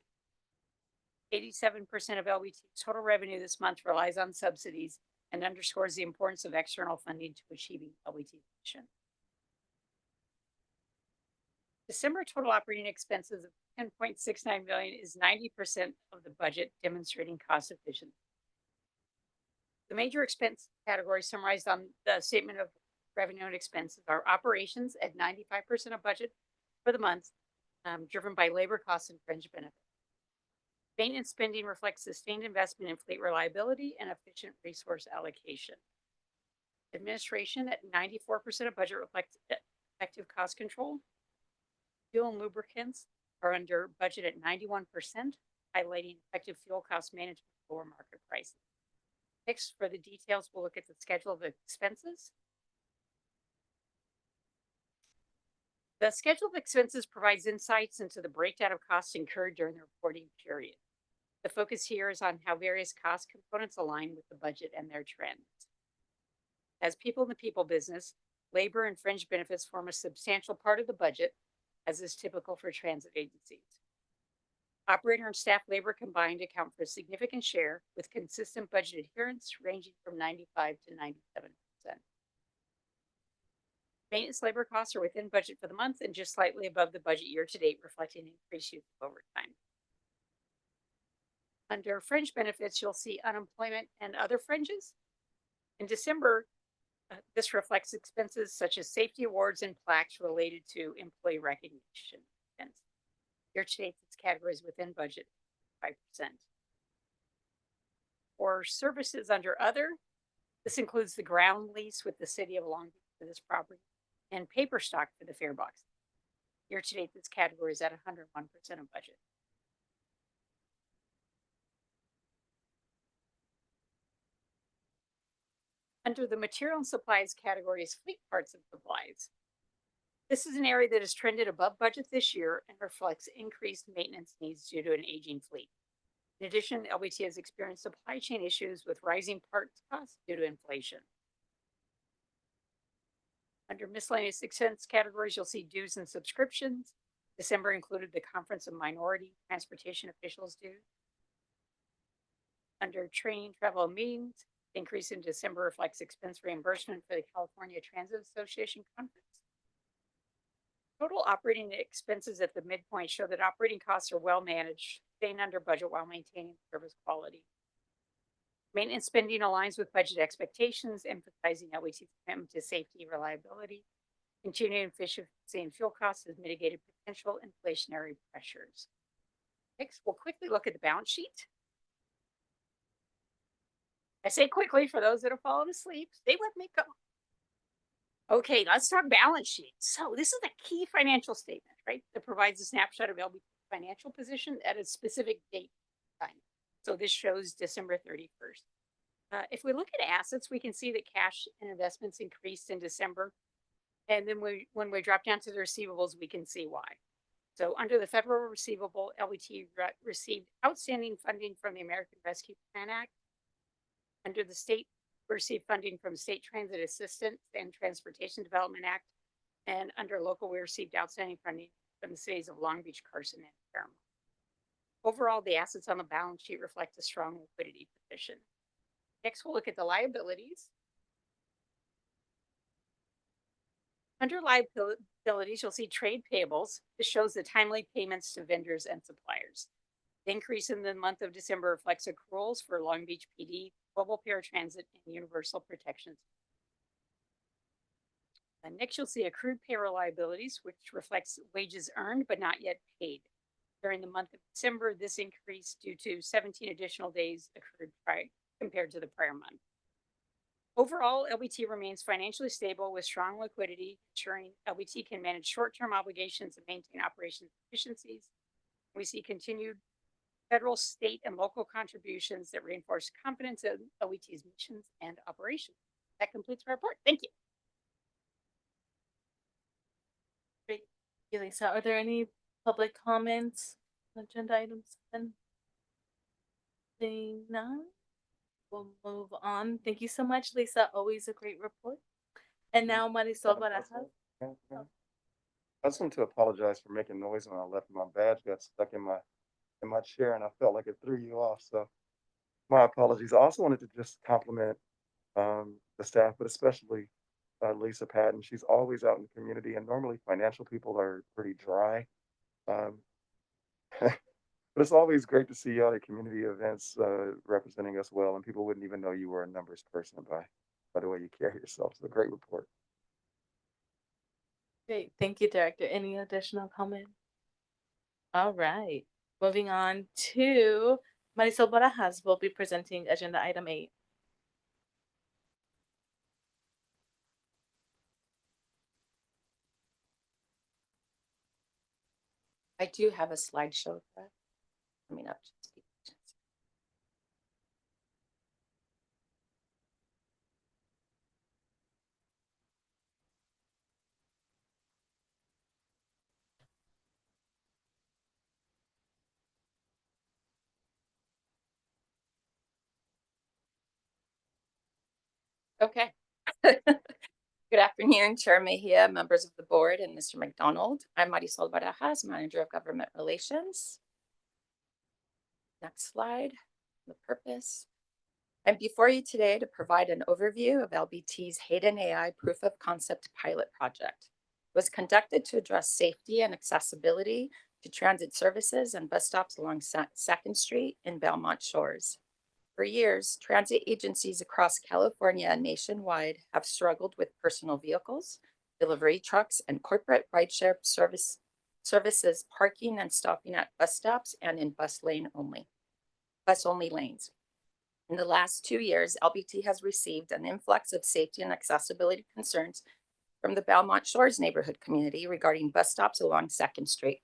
87% of LBT's total revenue this month relies on subsidies and underscores the importance of external funding to achieving LBT's mission. December total operating expenses of 10.69 million is 90% of the budget, demonstrating cost efficiency. The major expense categories summarized on the statement of revenue and expenses are operations at 95% of budget for the month, driven by labor costs and fringe benefits. Maintenance spending reflects sustained investment in fleet reliability and efficient resource allocation. Administration at 94% of budget reflects effective cost control. Fuel and lubricants are under budget at 91%, highlighting effective fuel cost management for market prices. Next, for the details, we'll look at the schedule of expenses. The schedule of expenses provides insights into the breakdown of costs incurred during the reporting period. The focus here is on how various cost components align with the budget and their trends. As people in the people business, labor and fringe benefits form a substantial part of the budget, as is typical for transit agencies. Operator and staff labor combined account for a significant share, with consistent budget adherence ranging from 95 to 97%. Maintenance labor costs are within budget for the month and just slightly above the budget year to date, reflecting increased use of overtime. Under fringe benefits, you'll see unemployment and other fringes. In December, this reflects expenses such as safety awards and plaques related to employee recognition events. Year to date, this category is within budget 5%. For services under other, this includes the ground lease with the city of Long Beach for this property and paper stock for the fare box. Year to date, this category is at 101% of budget. Under the material and supplies category is fleet parts and supplies. This is an area that has trended above budget this year and reflects increased maintenance needs due to an aging fleet. In addition, LBT has experienced supply chain issues with rising parts costs due to inflation. Under miscellaneous expense categories, you'll see dues and subscriptions. December included the Conference of Minority Transportation Officials dues. Under training, travel, and meetings, the increase in December reflects expense reimbursement for the California Transit Association conference. Total operating expenses at the midpoint show that operating costs are well managed, staying under budget while maintaining service quality. Maintenance spending aligns with budget expectations, emphasizing LBT's commitment to safety, reliability. Continuing efficiency and fuel costs has mitigated potential inflationary pressures. Next, we'll quickly look at the balance sheet. I say quickly for those that have fallen asleep. Stay with me. Go. Okay, let's talk balance sheet. So this is a key financial statement, right? That provides a snapshot of LBT's financial position at a specific date time. So this shows December 31st. If we look at assets, we can see that cash and investments increased in December. And then when we drop down to the receivables, we can see why. So under the federal receivable, LBT received outstanding funding from the American Rescue Plan Act. Under the state, we received funding from State Transit Assistance and Transportation Development Act. And under local, we received outstanding funding from the cities of Long Beach, Carson, and Paramount. Overall, the assets on the balance sheet reflect a strong liquidity position. Next, we'll look at the liabilities. Under liabilities, you'll see trade payables. This shows the timely payments to vendors and suppliers. The increase in the month of December reflects accruals for Long Beach PD, Global Paratransit, and Universal Protections. And next, you'll see accrued payroll liabilities, which reflects wages earned but not yet paid. During the month of December, this increased due to 17 additional days accrued compared to the prior month. Overall, LBT remains financially stable with strong liquidity, ensuring LBT can manage short-term obligations and maintain operations efficiencies. We see continued federal, state, and local contributions that reinforce confidence in LBT's missions and operations. That completes my report. Thank you. Great. Thank you, Lisa. Are there any public comments on agenda item 7? Seeing none, we'll move on. Thank you so much, Lisa. Always a great report. And now Marisol Barajas. I just want to apologize for making noise when I left. My badge got stuck in my chair and I felt like it threw you off. So my apologies. I also wanted to just compliment the staff, but especially Lisa Patton. She's always out in the community, and normally financial people are pretty dry. But it's always great to see you at community events representing us well, and people wouldn't even know you were a numbers person by the way you carry yourself. So great report. Great. Thank you, Director. Any additional comment? All right. Moving on to Marisol Barajas will be presenting agenda item 8. I do have a slideshow for that coming up. Okay. Good afternoon, Chair Mejia, members of the board, and Mr. McDonald. I'm Marisol Barajas, Manager of Government Relations. Next slide, the purpose. I'm before you today to provide an overview of LBT's Hayden AI Proof of Concept Pilot Project. It was conducted to address safety and accessibility to transit services and bus stops along 2nd Street in Belmont Shores. For years, transit agencies across California and nationwide have struggled with personal vehicles, delivery trucks, and corporate rideshare services parking and stopping at bus stops and in bus-only lanes. In the last 2 years, LBT has received an influx of safety and accessibility concerns from the Belmont Shores neighborhood community regarding bus stops along 2nd Street.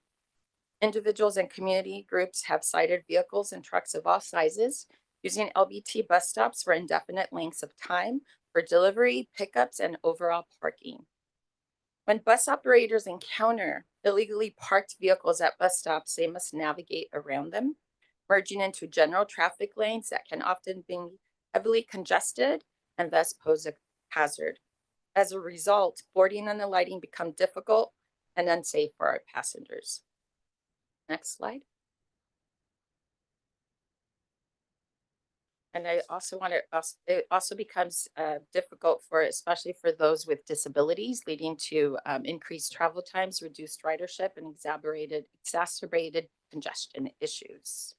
Individuals and community groups have cited vehicles and trucks of all sizes using LBT bus stops for indefinite lengths of time for delivery, pickups, and overall parking. When bus operators encounter illegally parked vehicles at bus stops, they must navigate around them, merging into general traffic lanes that can often be heavily congested and thus pose a hazard. As a result, boarding and alighting become difficult and unsafe for our passengers. Next slide. And I also want to, it also becomes difficult for, especially for those with disabilities, leading to increased travel times, reduced ridership, and exacerbated congestion issues.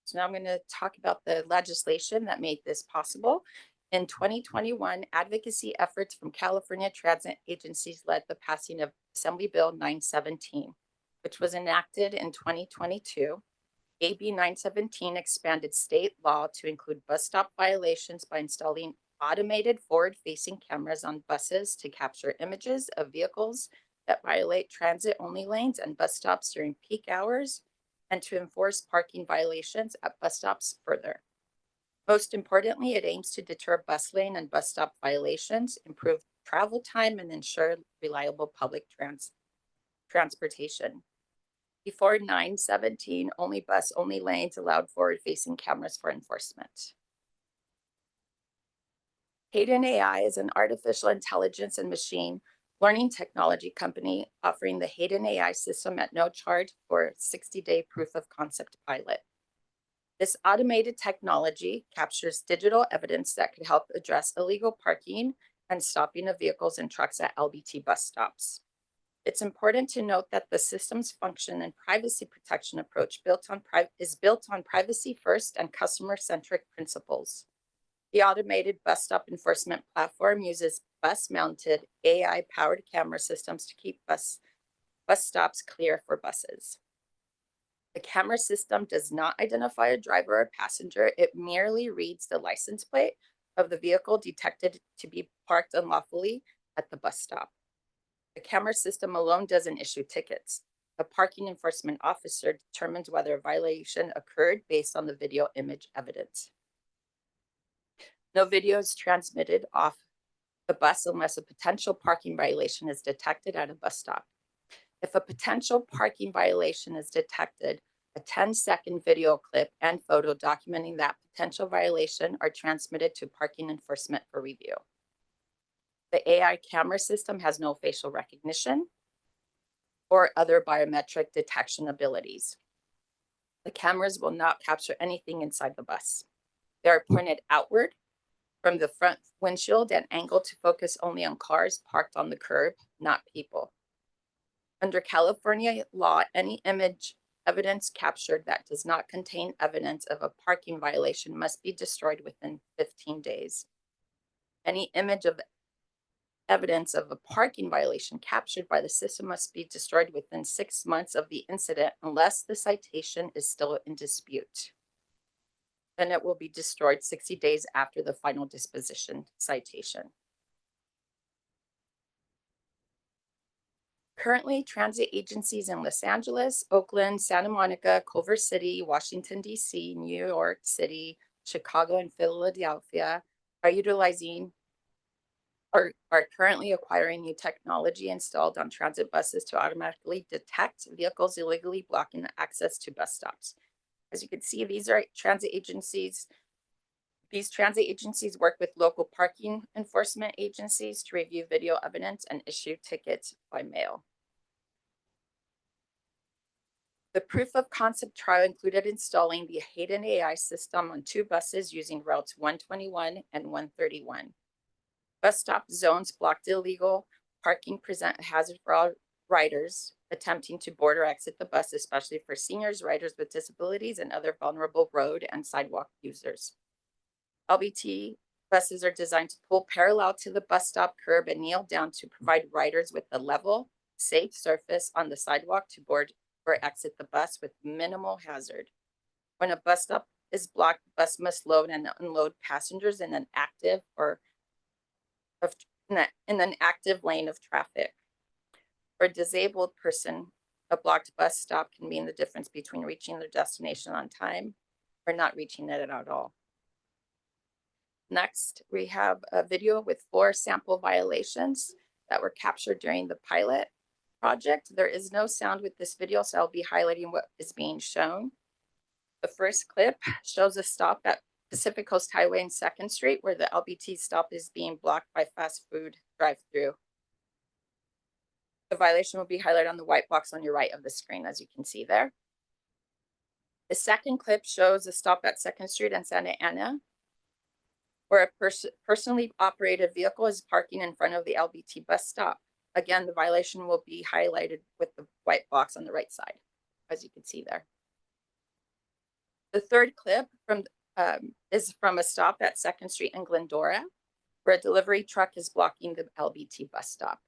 So now I'm going to talk about the legislation that made this possible. In 2021, advocacy efforts from California transit agencies led the passing of Assembly Bill 917, which was enacted in 2022. AB 917 expanded state law to include bus stop violations by installing automated forward-facing cameras on buses to capture images of vehicles that violate transit-only lanes and bus stops during peak hours, and to enforce parking violations at bus stops further. Most importantly, it aims to deter bus lane and bus stop violations, improve travel time, and ensure reliable public transportation. Before 917, only bus-only lanes allowed forward-facing cameras for enforcement. Hayden AI is an artificial intelligence and machine learning technology company offering the Hayden AI system at no charge for a 60-day proof of concept pilot. This automated technology captures digital evidence that could help address illegal parking and stopping of vehicles and trucks at LBT bus stops. It's important to note that the system's function and privacy protection approach is built on privacy first and customer-centric principles. The automated bus stop enforcement platform uses bus-mounted AI-powered camera systems to keep bus stops clear for buses. The camera system does not identify a driver or passenger. It merely reads the license plate of the vehicle detected to be parked unlawfully at the bus stop. The camera system alone doesn't issue tickets. A parking enforcement officer determines whether a violation occurred based on the video image evidence. No video is transmitted off the bus unless a potential parking violation is detected at a bus stop. If a potential parking violation is detected, a 10-second video clip and photo documenting that potential violation are transmitted to parking enforcement for review. The AI camera system has no facial recognition or other biometric detection abilities. The cameras will not capture anything inside the bus. They are pointed outward from the front windshield and angled to focus only on cars parked on the curb, not people. Under California law, any image evidence captured that does not contain evidence of a parking violation must be destroyed within 15 days. Any image of evidence of a parking violation captured by the system must be destroyed within 6 months of the incident unless the citation is still in dispute. Then it will be destroyed 60 days after the final disposition citation. Currently, transit agencies in Los Angeles, Oakland, Santa Monica, Culver City, Washington, D.C., New York City, Chicago, and Philadelphia are currently acquiring new technology installed on transit buses to automatically detect vehicles illegally blocking access to bus stops. As you can see, these are transit agencies. These transit agencies work with local parking enforcement agencies to review video evidence and issue tickets by mail. The proof of concept trial included installing the Hayden AI system on 2 buses using routes 121 and 131. Bus stop zones blocked illegal parking present a hazard for all riders attempting to board or exit the bus, especially for seniors, riders with disabilities, and other vulnerable road and sidewalk users. LBT buses are designed to pull parallel to the bus stop curb and kneel down to provide riders with a level, safe surface on the sidewalk to board or exit the bus with minimal hazard. When a bus stop is blocked, the bus must load and unload passengers in an active lane of traffic. For a disabled person, a blocked bus stop can mean the difference between reaching their destination on time or not reaching it at all. Next, we have a video with 4 sample violations that were captured during the pilot project. There is no sound with this video, so I'll be highlighting what is being shown. The first clip shows a stop at Pacific Coast Highway and 2nd Street where the LBT stop is being blocked by fast food drive-through. The violation will be highlighted on the white box on your right of the screen, as you can see there. The second clip shows a stop at 2nd Street and Santa Ana where a personally operated vehicle is parking in front of the LBT bus stop. Again, the violation will be highlighted with the white box on the right side, as you can see there. The third clip is from a stop at 2nd Street in Glendora, where a delivery truck is blocking the LBT bus stop.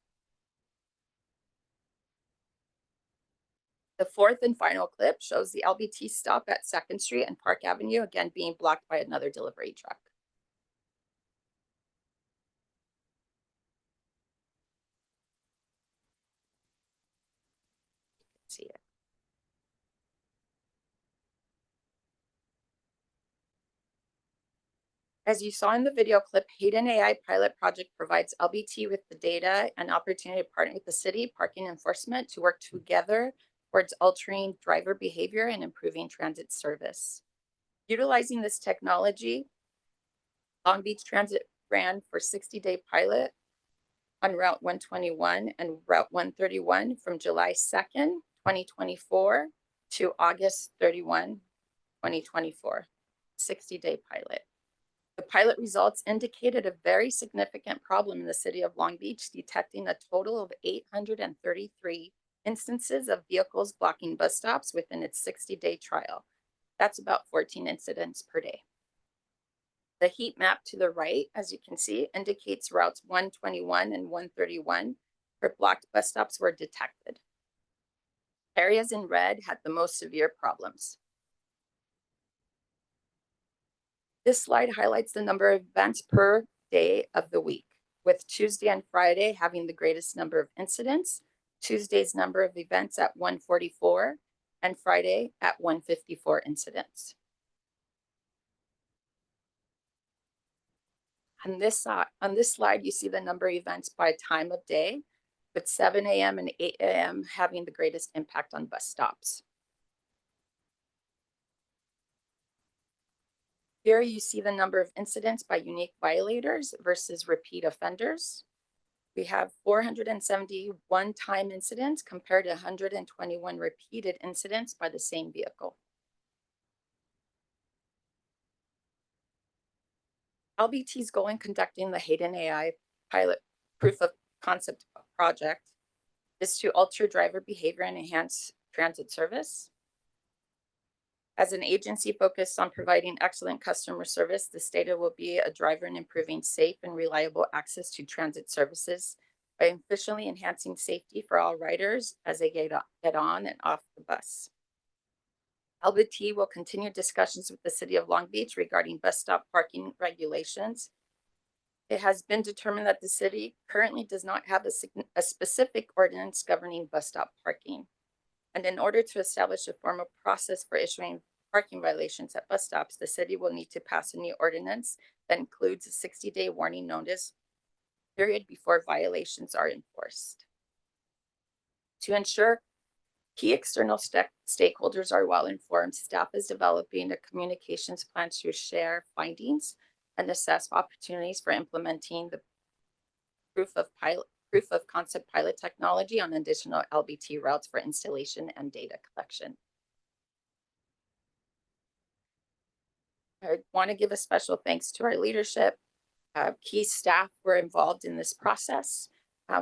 The fourth and final clip shows the LBT stop at 2nd Street and Park Avenue, again being blocked by another delivery truck. See it. As you saw in the video clip, Hayden AI pilot project provides LBT with the data and opportunity to partner with the city parking enforcement to work together towards altering driver behavior and improving transit service. Utilizing this technology, Long Beach Transit ran for 60-day pilot on Route 121 and Route 131 from July 2nd, 2024 to August 31, 2024, 60-day pilot. The pilot results indicated a very significant problem in the city of Long Beach, detecting a total of 833 instances of vehicles blocking bus stops within its 60-day trial. That's about 14 incidents per day. The heat map to the right, as you can see, indicates routes 121 and 131 where blocked bus stops were detected. Areas in red had the most severe problems. This slide highlights the number of events per day of the week, with Tuesday and Friday having the greatest number of incidents, Tuesday's number of events at 144, and Friday at 154 incidents. On this slide, you see the number of events by time of day, with 7 a.m. and 8 a.m. having the greatest impact on bus stops. Here you see the number of incidents by unique violators versus repeat offenders. We have 471 time incidents compared to 121 repeated incidents by the same vehicle. LBT's goal in conducting the Hayden AI pilot proof of concept project is to alter driver behavior and enhance transit service. As an agency focused on providing excellent customer service, this data will be a driver in improving safe and reliable access to transit services by efficiently enhancing safety for all riders as they get on and off the bus. LBT will continue discussions with the City of Long Beach regarding bus stop parking regulations. It has been determined that the city currently does not have a specific ordinance governing bus stop parking. And in order to establish a formal process for issuing parking violations at bus stops, the city will need to pass a new ordinance that includes a 60-day warning notice period before violations are enforced. To ensure key external stakeholders are well informed, staff is developing a communications plan to share findings and assess opportunities for implementing the proof of concept pilot technology on additional LBT routes for installation and data collection. I want to give a special thanks to our leadership. Key staff were involved in this process,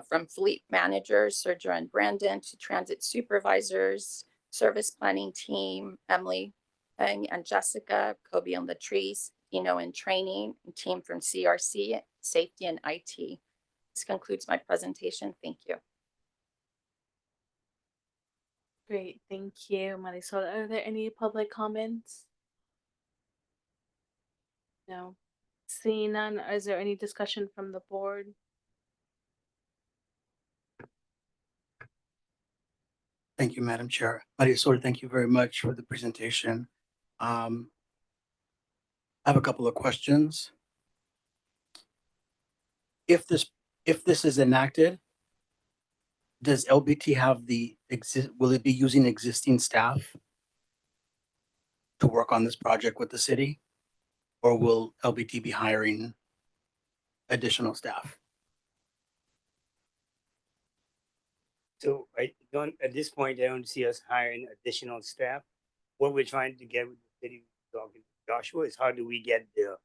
from fleet managers, Sergio and Brandon, to transit supervisors, service planning team, Emily and Jessica, Kobe and Latrice, Dino in training, and team from CRC, safety and IT. This concludes my presentation. Thank you. Great, thank you, Marisol. Are there any public comments? No. Seeing none, is there any discussion from the board? Thank you, Madam Chair. Marisol, thank you very much for the presentation. I have a couple of questions. If this is enacted, does LBT have will it be using existing staff to work on this project with the city? Or will LBT be hiring additional staff? So at this point, I don't see us hiring additional staff. What we're trying to get with the city, talking to Joshua, is how do we get to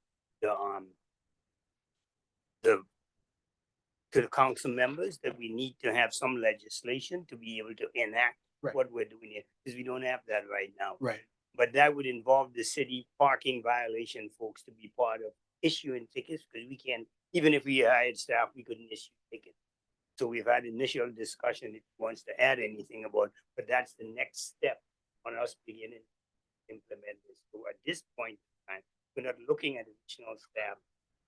the council members that we need to have some legislation to be able to enact what we're doing here, because we don't have that right now. Right. But that would involve the city parking violation folks to be part of issuing tickets, because we can't, even if we hired staff, we couldn't issue tickets. So we've had initial discussion if he wants to add anything about, but that's the next step on us beginning to implement this. So at this point in time, we're not looking at additional staff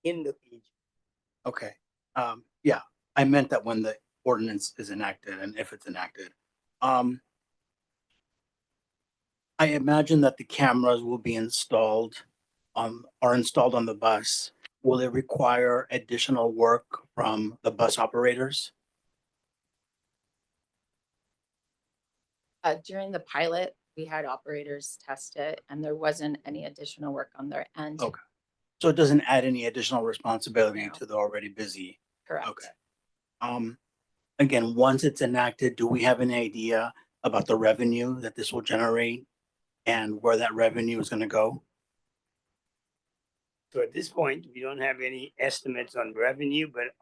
in the region. Okay. Yeah, I meant that when the ordinance is enacted and if it's enacted. I imagine that the cameras will be installed on the bus. Will it require additional work from the bus operators? During the pilot, we had operators test it and there wasn't any additional work on their end. Okay. So it doesn't add any additional responsibility to the already busy. Correct. Okay. Again, once it's enacted, do we have any idea about the revenue that this will generate and where that revenue is gonna go? So at this point, we don't have any estimates on revenue, but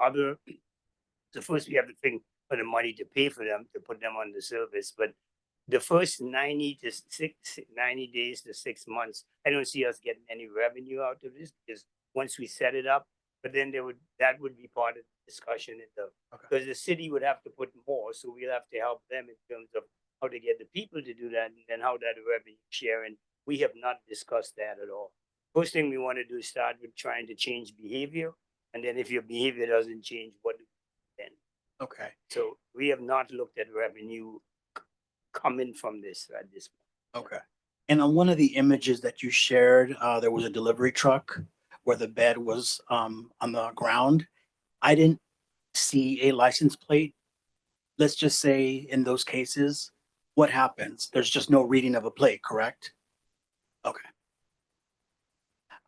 so first we have to think for the money to pay for them, to put them on the service, but the first 90 days to 6 months, I don't see us getting any revenue out of this, because once we set it up, but then that would be part of the discussion because the city would have to put more, so we'll have to help them in terms of how to get the people to do that, and then how that revenue share, and we have not discussed that at all. First thing we want to do is start with trying to change behavior, and then if your behavior doesn't change, what do we then? Okay. So we have not looked at revenue coming from this at this point. Okay. And on one of the images that you shared, there was a delivery truck where the bed was on the ground. I didn't see a license plate. Let's just say in those cases, what happens? There's just no reading of a plate, correct? Okay.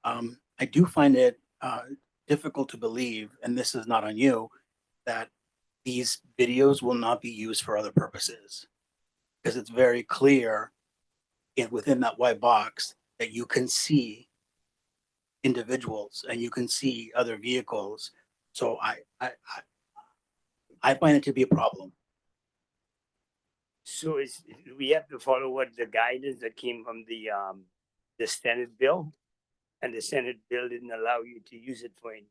I do find it difficult to believe, and this is not on you, that these videos will not be used for other purposes. Because it's very clear within that white box that you can see individuals and you can see other vehicles. So I find it to be a problem. So we have to follow what the guidance that came from the Senate bill, and the Senate bill didn't allow you to use it for any.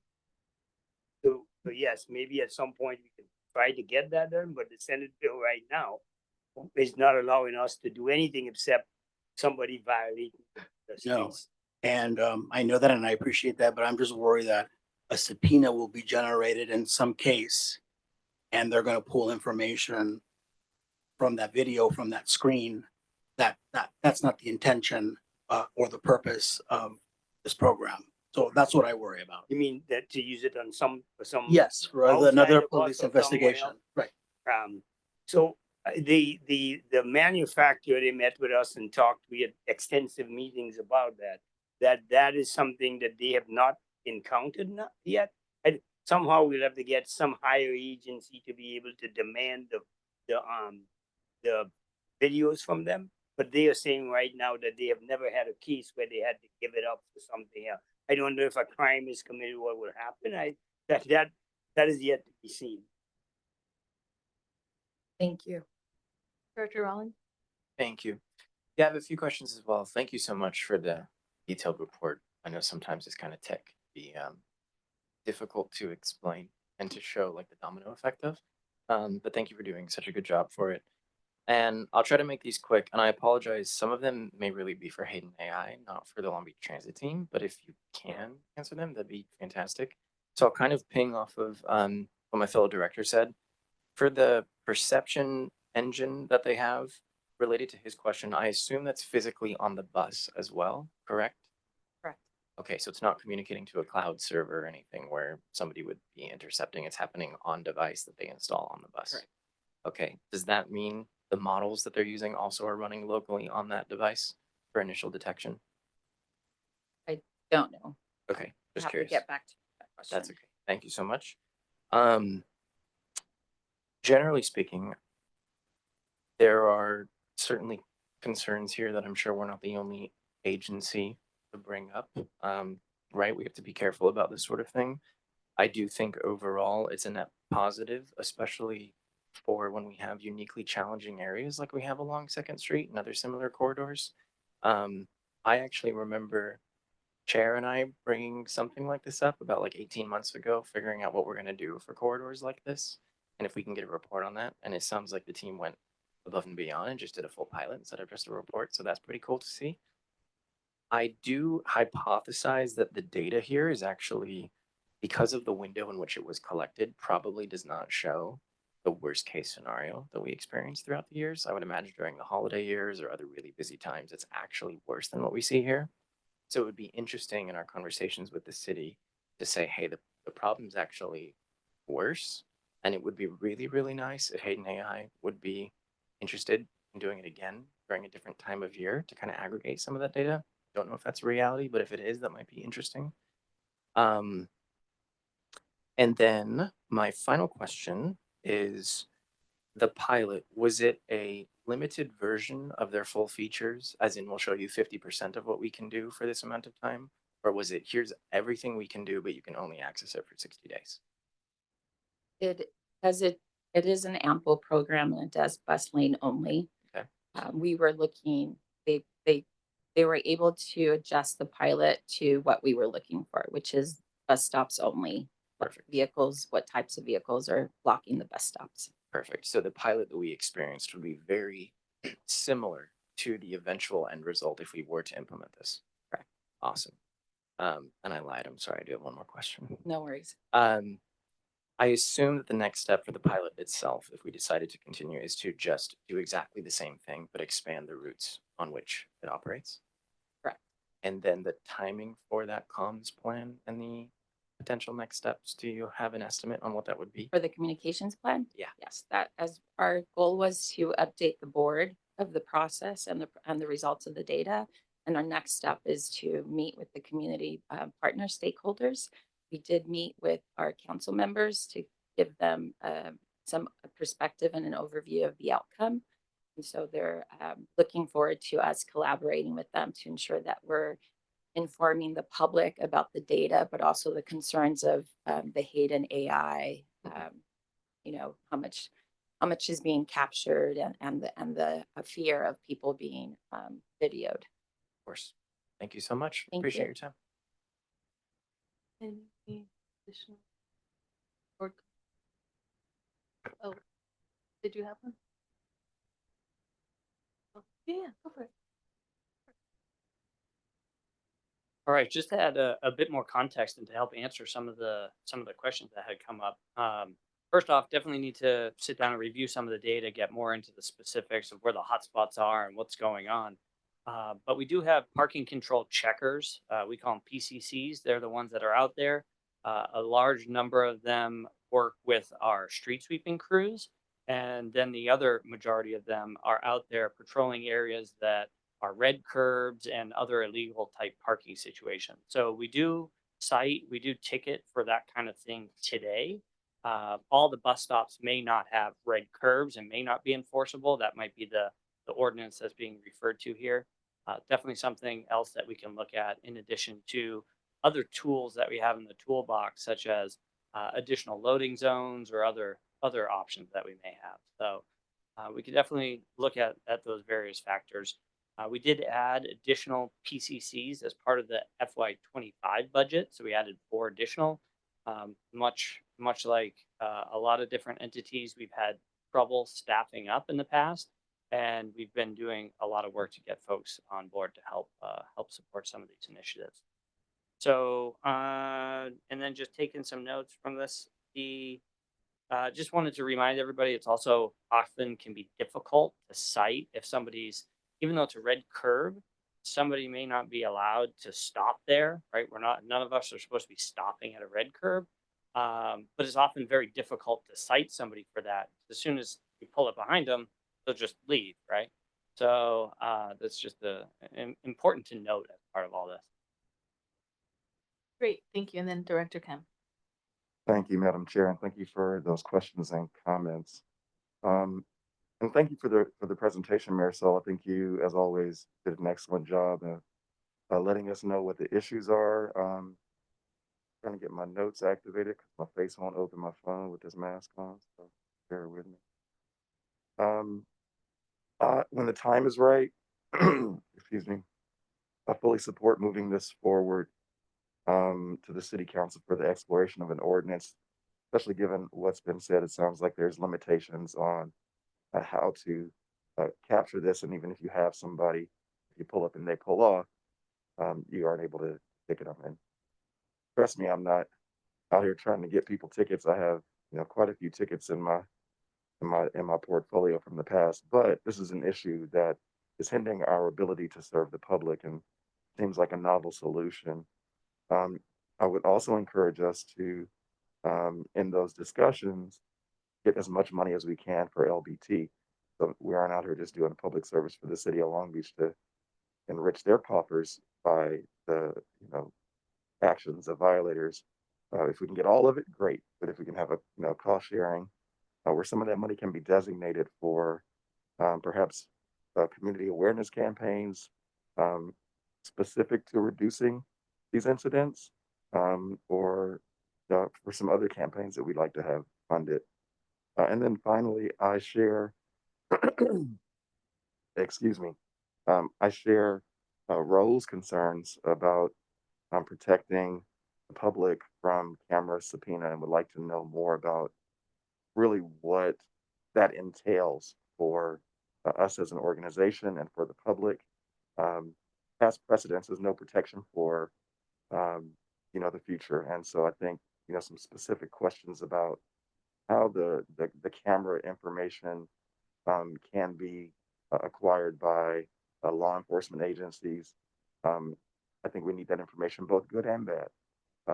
So yes, maybe at some point we can try to get that done, but the Senate bill right now is not allowing us to do anything except somebody violating the No. streets. And I know that and I appreciate that, but I'm just worried that a subpoena will be generated in some case and they're going to pull information from that video, from that screen. That's not the intention or the purpose of this program. So that's what I worry about. You mean that to use it on for some? Yes, for outside another of us police or someone investigation. else? Right. So the manufacturer, they met with us and talked. We had extensive meetings about that. That is something that they have not encountered yet. And somehow we'll have to get some higher agency to be able to demand the videos from them. But they are saying right now that they have never had a case where they had to give it up for something else. I don't know if a crime is committed, what will happen. That is yet to be seen. Thank you. Director Rollins? Thank you. Yeah, I have a few questions as well. Thank you so much for the detailed report. I know sometimes it's kind of be difficult to explain and to show like the domino effect of. But thank you for doing such a good job for it. And I'll try to make these quick. And I apologize. Some of them may really be for Hayden AI, not for the Long Beach Transit team. But if you can answer them, that'd be fantastic. So I'll kind of ping off of what my fellow director said. For the perception engine that they have related to his question, I assume that's physically on the bus as well, correct? Correct. Okay, so it's not communicating to a cloud server or anything where somebody would be intercepting. It's happening on device that they install on the bus. Correct. Okay, does that mean the models that they're using also are running locally on that device for initial detection? I don't know. Okay, just Have to curious. get back to that question. That's okay. Thank you so much. Generally speaking, there are certainly concerns here that I'm sure we're not the only agency to bring up. Right? We have to be careful about this sort of thing. I do think overall it's a net positive, especially for when we have uniquely challenging areas like we have along 2nd Street and other similar corridors. I actually remember Chair and I bringing something like this up about like 18 months ago, figuring out what we're going to do for corridors like this. And if we can get a report on that. And it sounds like the team went above and beyond and just did a full pilot instead of just a report. So that's pretty cool to see. I do hypothesize that the data here is actually, because of the window in which it was collected, probably does not show the worst case scenario that we experienced throughout the years. I would imagine during the holiday years or other really busy times, it's actually worse than what we see here. So it would be interesting in our conversations with the city to say, hey, the problem's actually worse. And it would be really, really nice if Hayden AI would be interested in doing it again during a different time of year to kind of aggregate some of that data. Don't know if that's a reality, but if it is, that might be interesting. And then My final question is the pilot, was it a limited version of their full features, as in we'll show you 50% of what we can do for this amount of time? Or was it here's everything we can do, but you can only access it for 60 days? It is an ample program and it does bus lane only. Okay. We were looking, they were able to adjust the pilot to what we were looking for, which is bus stops only. Perfect. Vehicles, what types of vehicles are blocking the bus stops? Perfect. So the pilot that we experienced would be very similar to the eventual end result if we were to implement this. Correct. Awesome. And I lied. I'm sorry. I do have one more question. No worries. I assume that the next step for the pilot itself, if we decided to continue, is to just do exactly the same thing, but expand the routes on which it operates. Correct. And then the timing for that comms plan and the potential next steps, do you have an estimate on what that would be? For the communications plan? Yeah. Yes, that as our goal was to update the board of the process and the results of the data. And our next step is to meet with the community partner stakeholders. We did meet with our council members to give them some perspective and an overview of the outcome. And so they're looking forward to us collaborating with them to ensure that we're informing the public about the data, but also the concerns of the hate and AI, you know, how much is being captured and the fear of people being videoed. Of course. Thank you so much. Thank Appreciate you. your time. Any additional? Or, oh, did you have one? Oh, yeah, go for it. All right, just to add a bit more context and to help answer some of the questions that had come up. First off, definitely need to sit down and review some of the data, get more into the specifics of where the hotspots are and what's going on. But we do have parking control checkers. We call them PCCs. They're the ones that are out there. A large number of them work with our street sweeping crews. And then the other majority of them are out there patrolling areas that are red curbs and other illegal type parking situations. So we do ticket for that kind of thing today. All the bus stops may not have red curbs and may not be enforceable. That might be the ordinance that's being referred to here. Definitely something else that we can look at in addition to other tools that we have in the toolbox, such as additional loading zones or other options that we may have. So we could definitely look at those various factors. We did add additional PCCs as part of the FY25 budget. So we added 4 additional, much like a lot of different entities, we've had trouble staffing up in the past, and we've been doing a lot of work to get folks on board to help support some of these initiatives. So, and then just taking some notes from this, just wanted to remind everybody, it's also often can be difficult to cite if somebody's, even though it's a red curb, somebody may not be allowed to stop there, right? None of us are supposed to be stopping at a red curb. But it's often very difficult to cite somebody for that. As soon as you pull it behind them, they'll just leave, right? So that's just important to note as part of all this. Great, thank you. And then Director Kemp. Thank you, Madam Chair, and thank you for those questions and comments. And thank you for the presentation, Marisol. I think you, as always, did an excellent job of letting us know what the issues are. Trying to get my notes activated because my face won't open my phone with this mask on, so bear with me. When the time is right, excuse me, I fully support moving this forward to the City Council for the exploration of an ordinance, especially given what's been said. It sounds like there's limitations on how to capture this, and even if you have somebody, if you pull up and they pull off, you aren't able to ticket them. And trust me, I'm not out here trying to get people tickets. I have, quite a few tickets in my portfolio from the past, but this is an issue that is hindering our ability to serve the public and seems like a novel solution. I would also encourage us to, in those discussions, get as much money as we can for LBT. So we aren't out here just doing public service for the city of Long Beach to enrich their coffers by the, actions of violators. If we can get all of it, great. But if we can have a, cost sharing, where some of that money can be designated for perhaps community awareness campaigns specific to reducing these incidents, or for some other campaigns that we'd like to have funded. And then finally, I share, excuse me, I share Rose's concerns about protecting the public from camera subpoena and would like to know more about really what that entails for us as an organization and for the public. Past precedence is no protection for the future, and so I think some specific questions about how the camera information can be acquired by law enforcement agencies. Um, I think we need that information, both good and bad.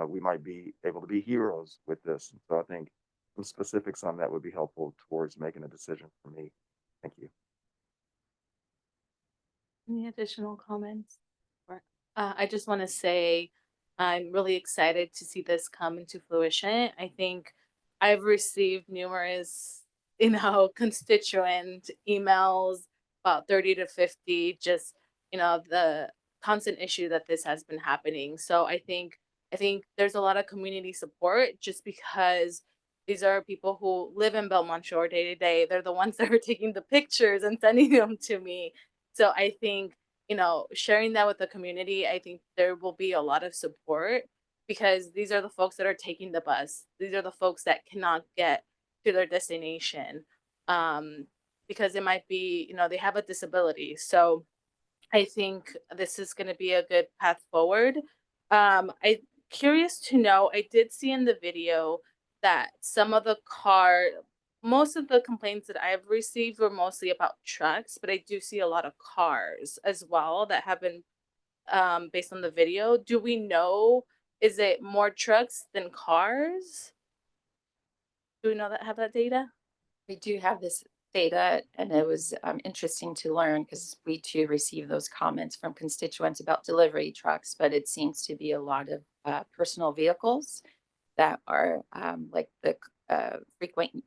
We might be able to be heroes with this. So I think some specifics on that would be helpful towards making a decision for me. Thank you. Any additional comments? I just want to say I'm really excited to see this come into fruition. I think I've received numerous, constituent emails, about 30 to 50, just, the constant issue that this has been happening. So I think there's a lot of community support just because these are people who live in Belmont Shore day to day. They're the ones that are taking the pictures and sending them to me. So I think sharing that with the community, I think there will be a lot of support because these are the folks that are taking the bus. These are the folks that cannot get to their destination because it might be, they have a disability. So I think this is going to be a good path forward. I curious to know, I did see in the video that most of the complaints that I've received were mostly about trucks, but I do see a lot of cars as well that have been based on the video. Do we know, is it more trucks than cars? Do we know that have that data? We do have this data, and it was interesting to learn because we too receive those comments from constituents about delivery trucks, but it seems to be a lot of personal vehicles that are like the frequent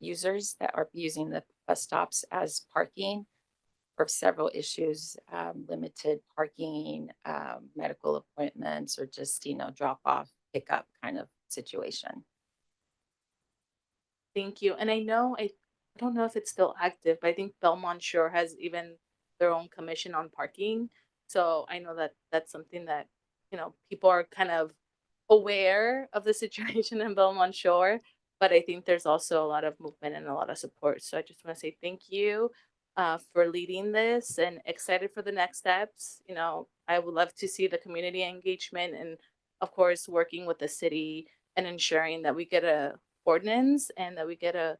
users that are using the bus stops as parking for several issues, limited parking, medical appointments, or just, drop off, pick up kind of situation. Thank you. And I don't know if it's still active, but I think Belmont Shore has even their own commission on parking. So I know that that's something that, people are kind of aware of the situation in Belmont Shore, but I think there's also a lot of movement and a lot of support. So I just want to say thank you for leading this and excited for the next steps. I would love to see the community engagement and of course working with the city and ensuring that we get a ordinance and that we get a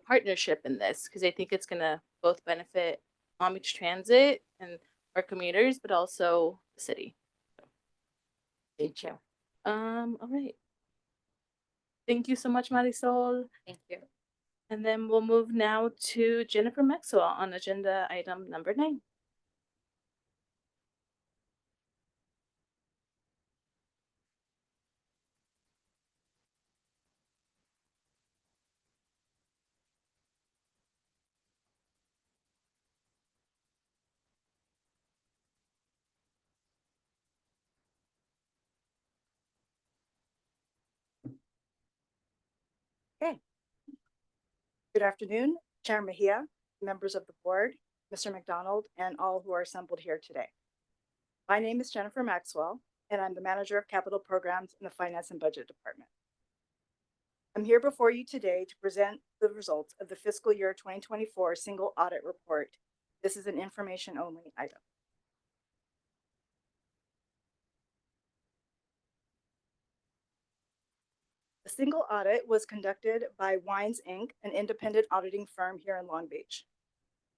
partnership in this because I think it's gonna both benefit Long Beach Transit and our commuters, but also the city. Thank you. All right. Thank you so much, Marisol. Thank you. And then we'll move now to Jennifer Maxwell on agenda item number 9. Okay. Good afternoon, Chair Mejia, members of the board, Mr. McDonald, and all who are assembled here today. My name is Jennifer Maxwell, and I'm the Manager of Capital Programs in the Finance and Budget Department. I'm here before you today to present the results of the fiscal year 2024 single audit report. This is an information-only item. The single audit was conducted by Wines Inc., an independent auditing firm here in Long Beach.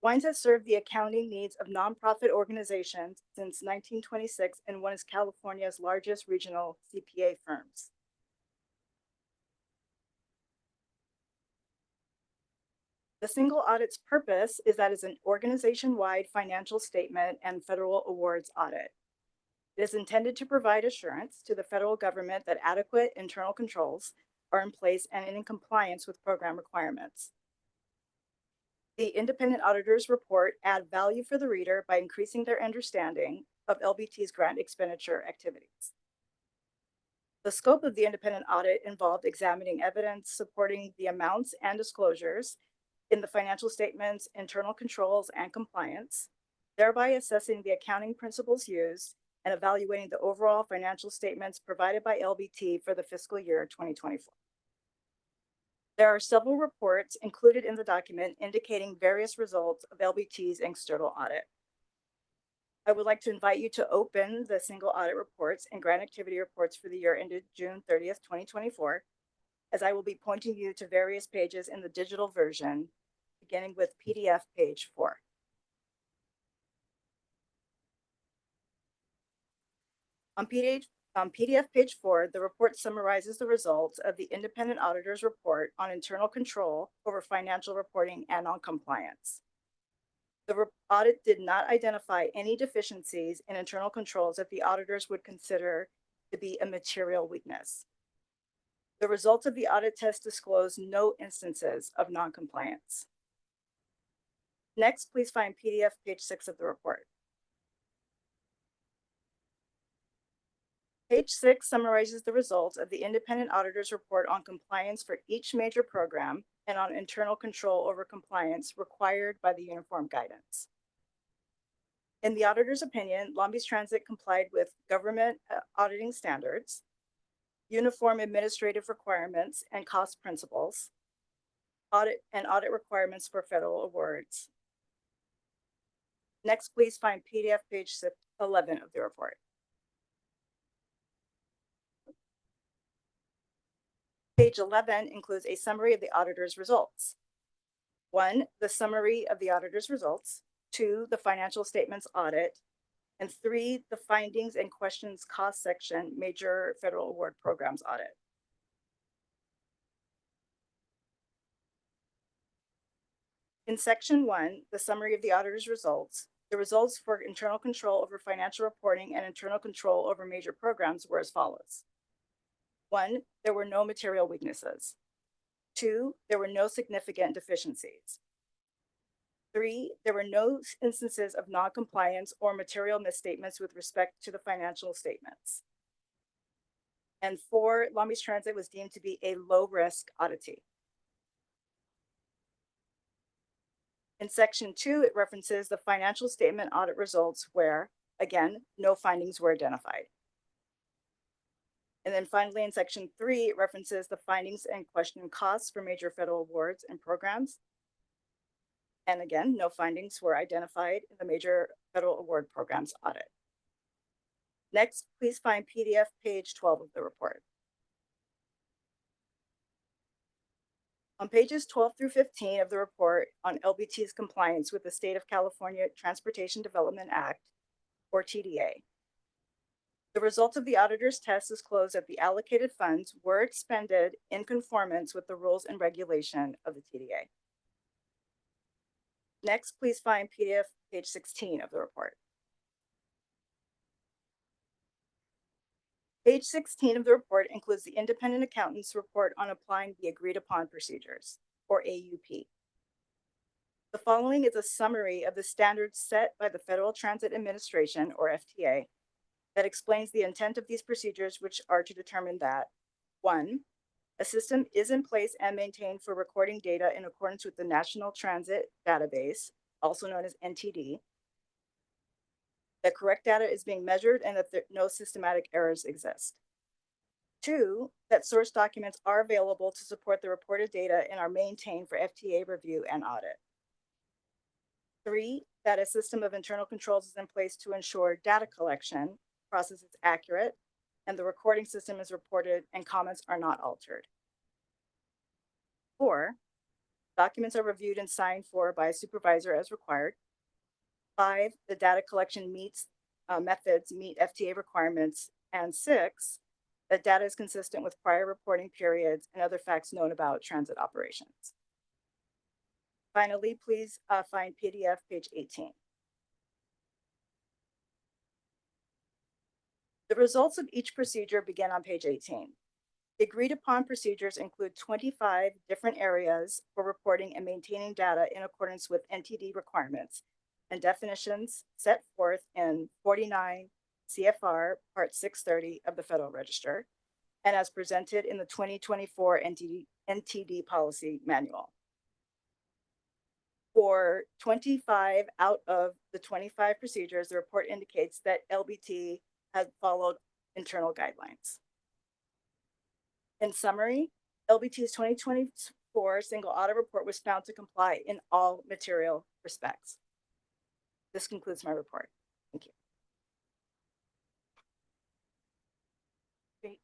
Wines has served the accounting needs of nonprofit organizations since 1926 and one is California's largest regional CPA firms. The single audit's purpose is that it's an organization-wide financial statement and federal awards audit. It is intended to provide assurance to the federal government that adequate internal controls are in place and in compliance with program requirements. The independent auditor's report add value for the reader by increasing their understanding of LBT's grant expenditure activities. The scope of the independent audit involved examining evidence supporting the amounts and disclosures in the financial statements, internal controls, and compliance, thereby assessing the accounting principles used and evaluating the overall financial statements provided by LBT for the fiscal year 2024. There are several reports included in the document indicating various results of LBT's external audit. I would like to invite you to open the single audit reports and grant activity reports for the year ended June 30th, 2024, as I will be pointing you to various pages in the digital version, beginning with PDF page 4. On PDF page 4, the report summarizes the results of the independent auditor's report on internal control over financial reporting and on compliance. The audit did not identify any deficiencies in internal controls that the auditors would consider to be a material weakness. The results of the audit test disclose no instances of non-compliance. Next, please find PDF page 6 of the report. Page 6 summarizes the results of the independent auditor's report on compliance for each major program and on internal control over compliance required by the uniform guidance. In the auditor's opinion, Long Beach Transit complied with government auditing standards, uniform administrative requirements and cost principles, audit requirements for federal awards. Next, please find PDF page 11 of the report. Page 11 includes a summary of the auditor's results. 1, the summary of the auditor's results. 2, the financial statements audit. And 3, the findings and questions cost section, major federal award programs audit. In section 1, the summary of the auditor's results, the results for internal control over financial reporting and internal control over major programs were as follows. 1, there were no material weaknesses. 2, there were no significant deficiencies. 3, there were no instances of non-compliance or material misstatements with respect to the financial statements. And 4, Long Beach Transit was deemed to be a low-risk auditee. In section 2, it references the financial statement audit results where, again, no findings were identified. And then finally, in section 3, it references the findings and question costs for major federal awards and programs. And again, no findings were identified in the major federal award programs audit. Next, please find PDF page 12 of the report. On pages 12 through 15 of the report on LBT's compliance with the State of California Transportation Development Act, or TDA, the results of the auditor's test disclose that the allocated funds were expended in conformance with the rules and regulation of the TDA. Next, please find PDF page 16 of the report. Page 16 of the report includes the independent accountant's report on applying the agreed upon procedures, or AUP. The following is a summary of the standards set by the Federal Transit Administration, or FTA, that explains the intent of these procedures, which are to determine that 1, a system is in place and maintained for recording data in accordance with the National Transit Database, also known as NTD, that correct data is being measured and that no systematic errors exist. 2, that source documents are available to support the reported data and are maintained for FTA review and audit. 3, that a system of internal controls is in place to ensure data collection process is accurate and the recording system is reported and comments are not altered. 4, documents are reviewed and signed for by a supervisor as required. 5, the data collection methods meet FTA requirements. And 6, that data is consistent with prior reporting periods and other facts known about transit operations. Finally, please find PDF page 18. The results of each procedure begin on page 18. The agreed upon procedures include 25 different areas for reporting and maintaining data in accordance with NTD requirements and definitions set forth in 49 CFR Part 630 of the Federal Register and as presented in the 2024 NTD Policy Manual. For 25 out of the 25 procedures, the report indicates that LBT has followed internal guidelines. In summary, LBT's 2024 single audit report was found to comply in all material respects. This concludes my report. Thank you. Great.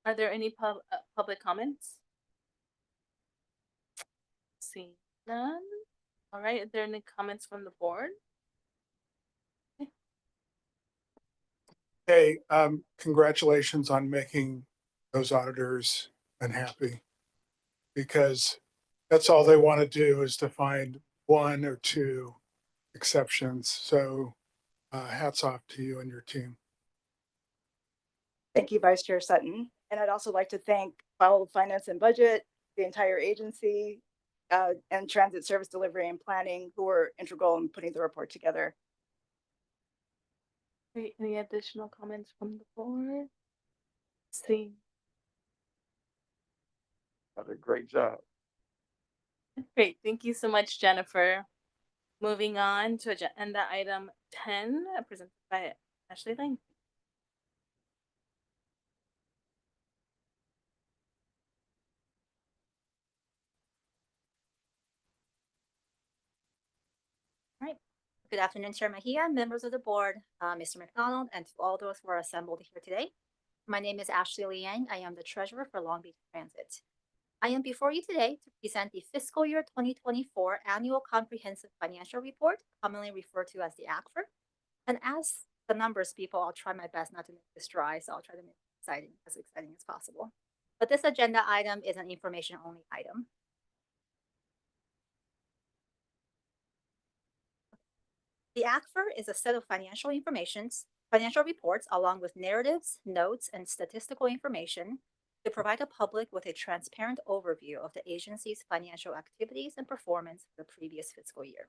Are there any public comments? See none. All right. Are there any comments from the board? Hey, congratulations on making those auditors unhappy, because that's all they want to do is to find one or two exceptions. So hats off to you and your team. Thank you, Vice Chair Sutton. And I'd also like to thank Follow Finance and Budget, the entire agency, and Transit Service Delivery and Planning, who were integral in putting the report together. Great. Any additional comments from the board? See. Did a great job. Great. Thank you so much, Jennifer. Moving on to agenda item 10, presented by Ashley Lang. All right. Good afternoon, Chair Mejia, members of the board, Mr. McDonald, and to all those who are assembled here today. My name is Ashley Liang. I am the treasurer for Long Beach Transit. I am before you today to present the fiscal year 2024 annual comprehensive financial report, commonly referred to as the ACFR. And as the numbers people, I'll try my best not to make this dry, so I'll try to make it as exciting as possible. But this agenda item is an information only item. The ACFR is a set of financial reports along with narratives, notes, and statistical information to provide the public with a transparent overview of the agency's financial activities and performance for the previous fiscal year.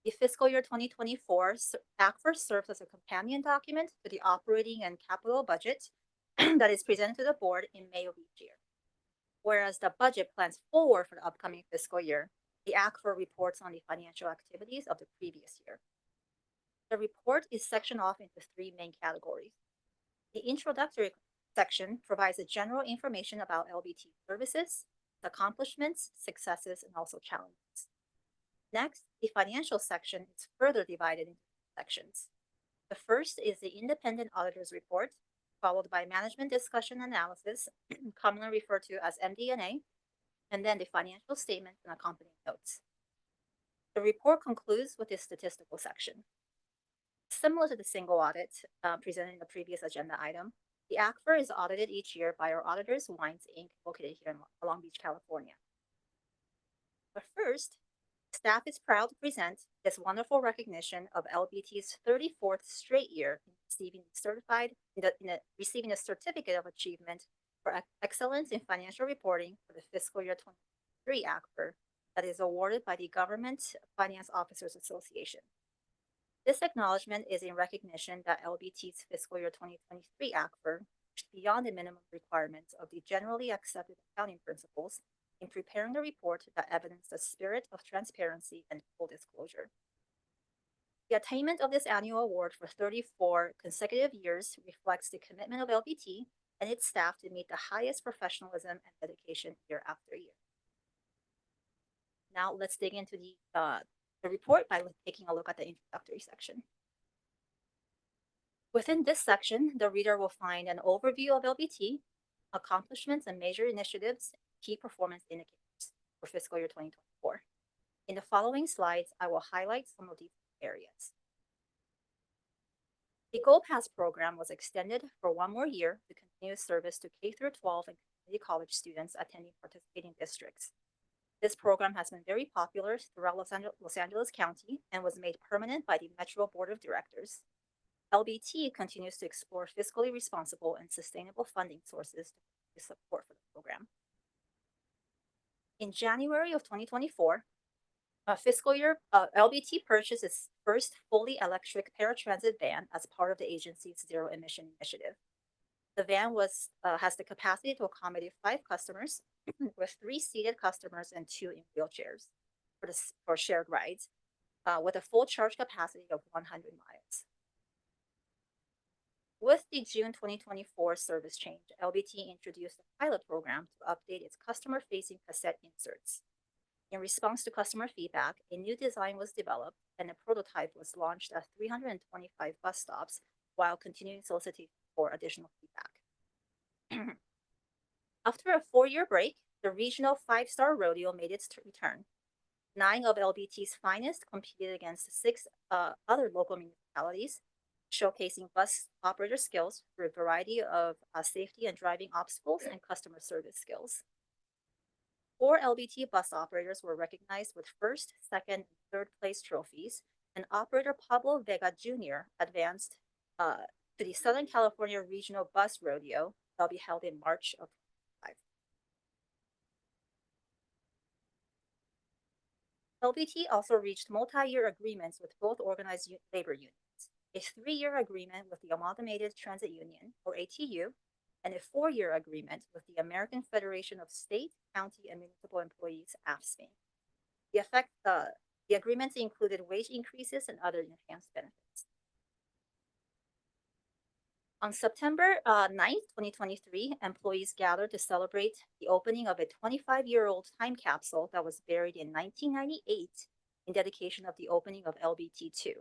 The fiscal year 2024 ACFR serves as a companion document to the operating and capital budget that is presented to the board in May of each year. Whereas the budget plans forward for the upcoming fiscal year, the ACFR reports on the financial activities of the previous year. The report is sectioned off into three main categories. The introductory section provides the general information about LBT services, accomplishments, successes, and also challenges. Next, the financial section is further divided into sections. The first is the independent auditor's report, followed by management discussion analysis, commonly referred to as MD&A, and then the financial statement and accompanying notes. The report concludes with the statistical section. Similar to the single audit presented in the previous agenda item, the ACFR is audited each year by our auditors, Wines Inc., located here in Long Beach, California. But first, staff is proud to present this wonderful recognition of LBT's 34th straight year in receiving a certificate of achievement for excellence in financial reporting for the fiscal year 2023 ACFR that is awarded by the Government Finance Officers Association. This acknowledgement is in recognition that LBT's fiscal year 2023 ACFR pushed beyond the minimum requirements of the generally accepted accounting principles in preparing the report that evidenced the spirit of transparency and full disclosure. The attainment of this annual award for 34 consecutive years reflects the commitment of LBT and its staff to meet the highest professionalism and dedication year after year. Now let's dig into the report by taking a look at the introductory section. Within this section, the reader will find an overview of LBT, accomplishments and major initiatives, key performance indicators for fiscal year 2024. In the following slides, I will highlight some of these areas. The Gold Pass program was extended for one more year to continue service to K-12 and community college students attending participating districts. This program has been very popular throughout Los Angeles County and was made permanent by the Metro Board of Directors. LBT continues to explore fiscally responsible and sustainable funding sources to support for the program. In January of 2024, LBT purchased its first fully electric paratransit van as part of the agency's zero emission initiative. The van has the capacity to accommodate 5 customers, with 3 seated customers and 2 in wheelchairs for shared rides, with a full charge capacity of 100 miles. With the June 2024 service change, LBT introduced a pilot program to update its customer-facing cassette inserts. In response to customer feedback, a new design was developed and a prototype was launched at 325 bus stops while continuing soliciting for additional feedback. After a 4-year break, the regional 5-star rodeo made its return. 9 of LBT's finest competed against 6 other local municipalities, showcasing bus operator skills through a variety of safety and driving obstacles and customer service skills. 4 LBT bus operators were recognized with 1st, 2nd, and 3rd place trophies, and operator Pablo Vega Jr. advanced to the Southern California Regional Bus Rodeo that will be held in March of 2025. LBT also reached multi-year agreements with both organized labor unions, a 3-year agreement with the Amalgamated Transit Union, or ATU, and a 4-year agreement with the American Federation of State, County, and Municipal Employees, AFSCME. The agreements included wage increases and other enhanced benefits. On September 9th, 2023, employees gathered to celebrate the opening of a 25-year-old time capsule that was buried in 1998 in dedication of the opening of LBT2.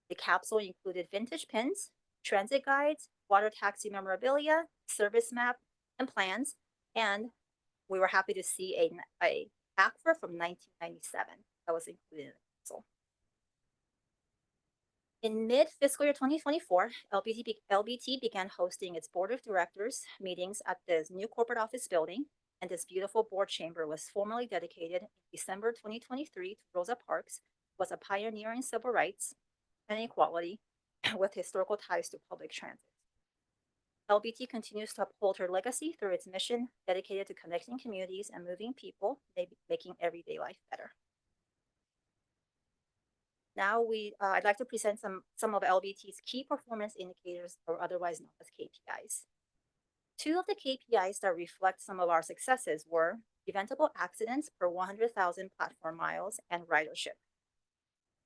The capsule included vintage pins, transit guides, water taxi memorabilia, service map, and plans, and we were happy to see a ACFR from 1997 that was included in the capsule. In mid-fiscal year 2024, LBT began hosting its board of directors meetings at the new corporate office building, and this beautiful board chamber was formally dedicated in December 2023 to Rosa Parks, who was a pioneer in civil rights and equality with historical ties to public transit. LBT continues to uphold her legacy through its mission dedicated to connecting communities and moving people, making everyday life better. Now I'd like to present some of LBT's key performance indicators, or otherwise known as KPIs. 2 of the KPIs that reflect some of our successes were preventable accidents per 100,000 platform miles and ridership.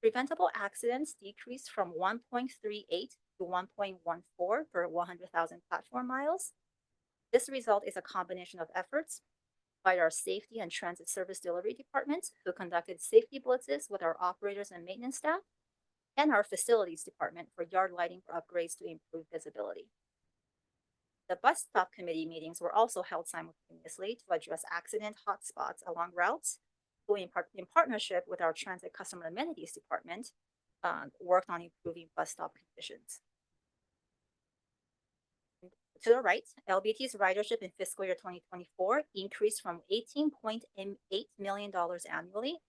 Preventable accidents decreased from 1.38 to 1.14 per 100,000 platform miles. This result is a combination of efforts by our safety and transit service delivery departments, who conducted safety blitzes with our operators and maintenance staff, and our facilities department for yard lighting upgrades to improve visibility. The bus stop committee meetings were also held simultaneously to address accident hotspots along routes, who in partnership with our transit customer amenities department worked on improving bus stop conditions. To the right, LBT's ridership in fiscal year 2024 increased from $18.8 million annually,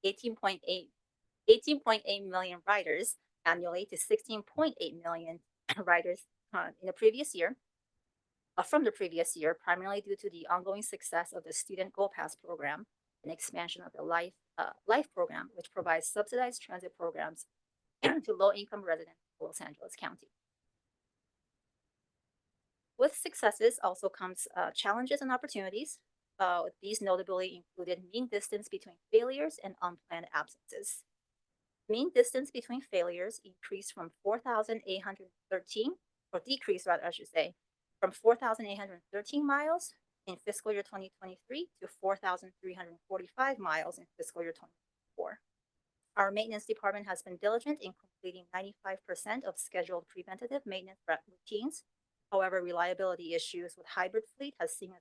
18.8 million riders annually to 16.8 million riders in the previous year, from the previous year, primarily due to the ongoing success of the Student Gold Pass program and expansion of the Life program, which provides subsidized transit programs to low-income residents of Los Angeles County. With successes also comes challenges and opportunities. These notably included mean distance between failures and unplanned absences. Mean distance between failures increased from 4,813, or decreased rather, I should say, from 4,813 miles in fiscal year 2023 to 4,345 miles in fiscal year 2024. Our maintenance department has been diligent in completing 95% of scheduled preventative maintenance routines. However, reliability issues with hybrid fleet has seen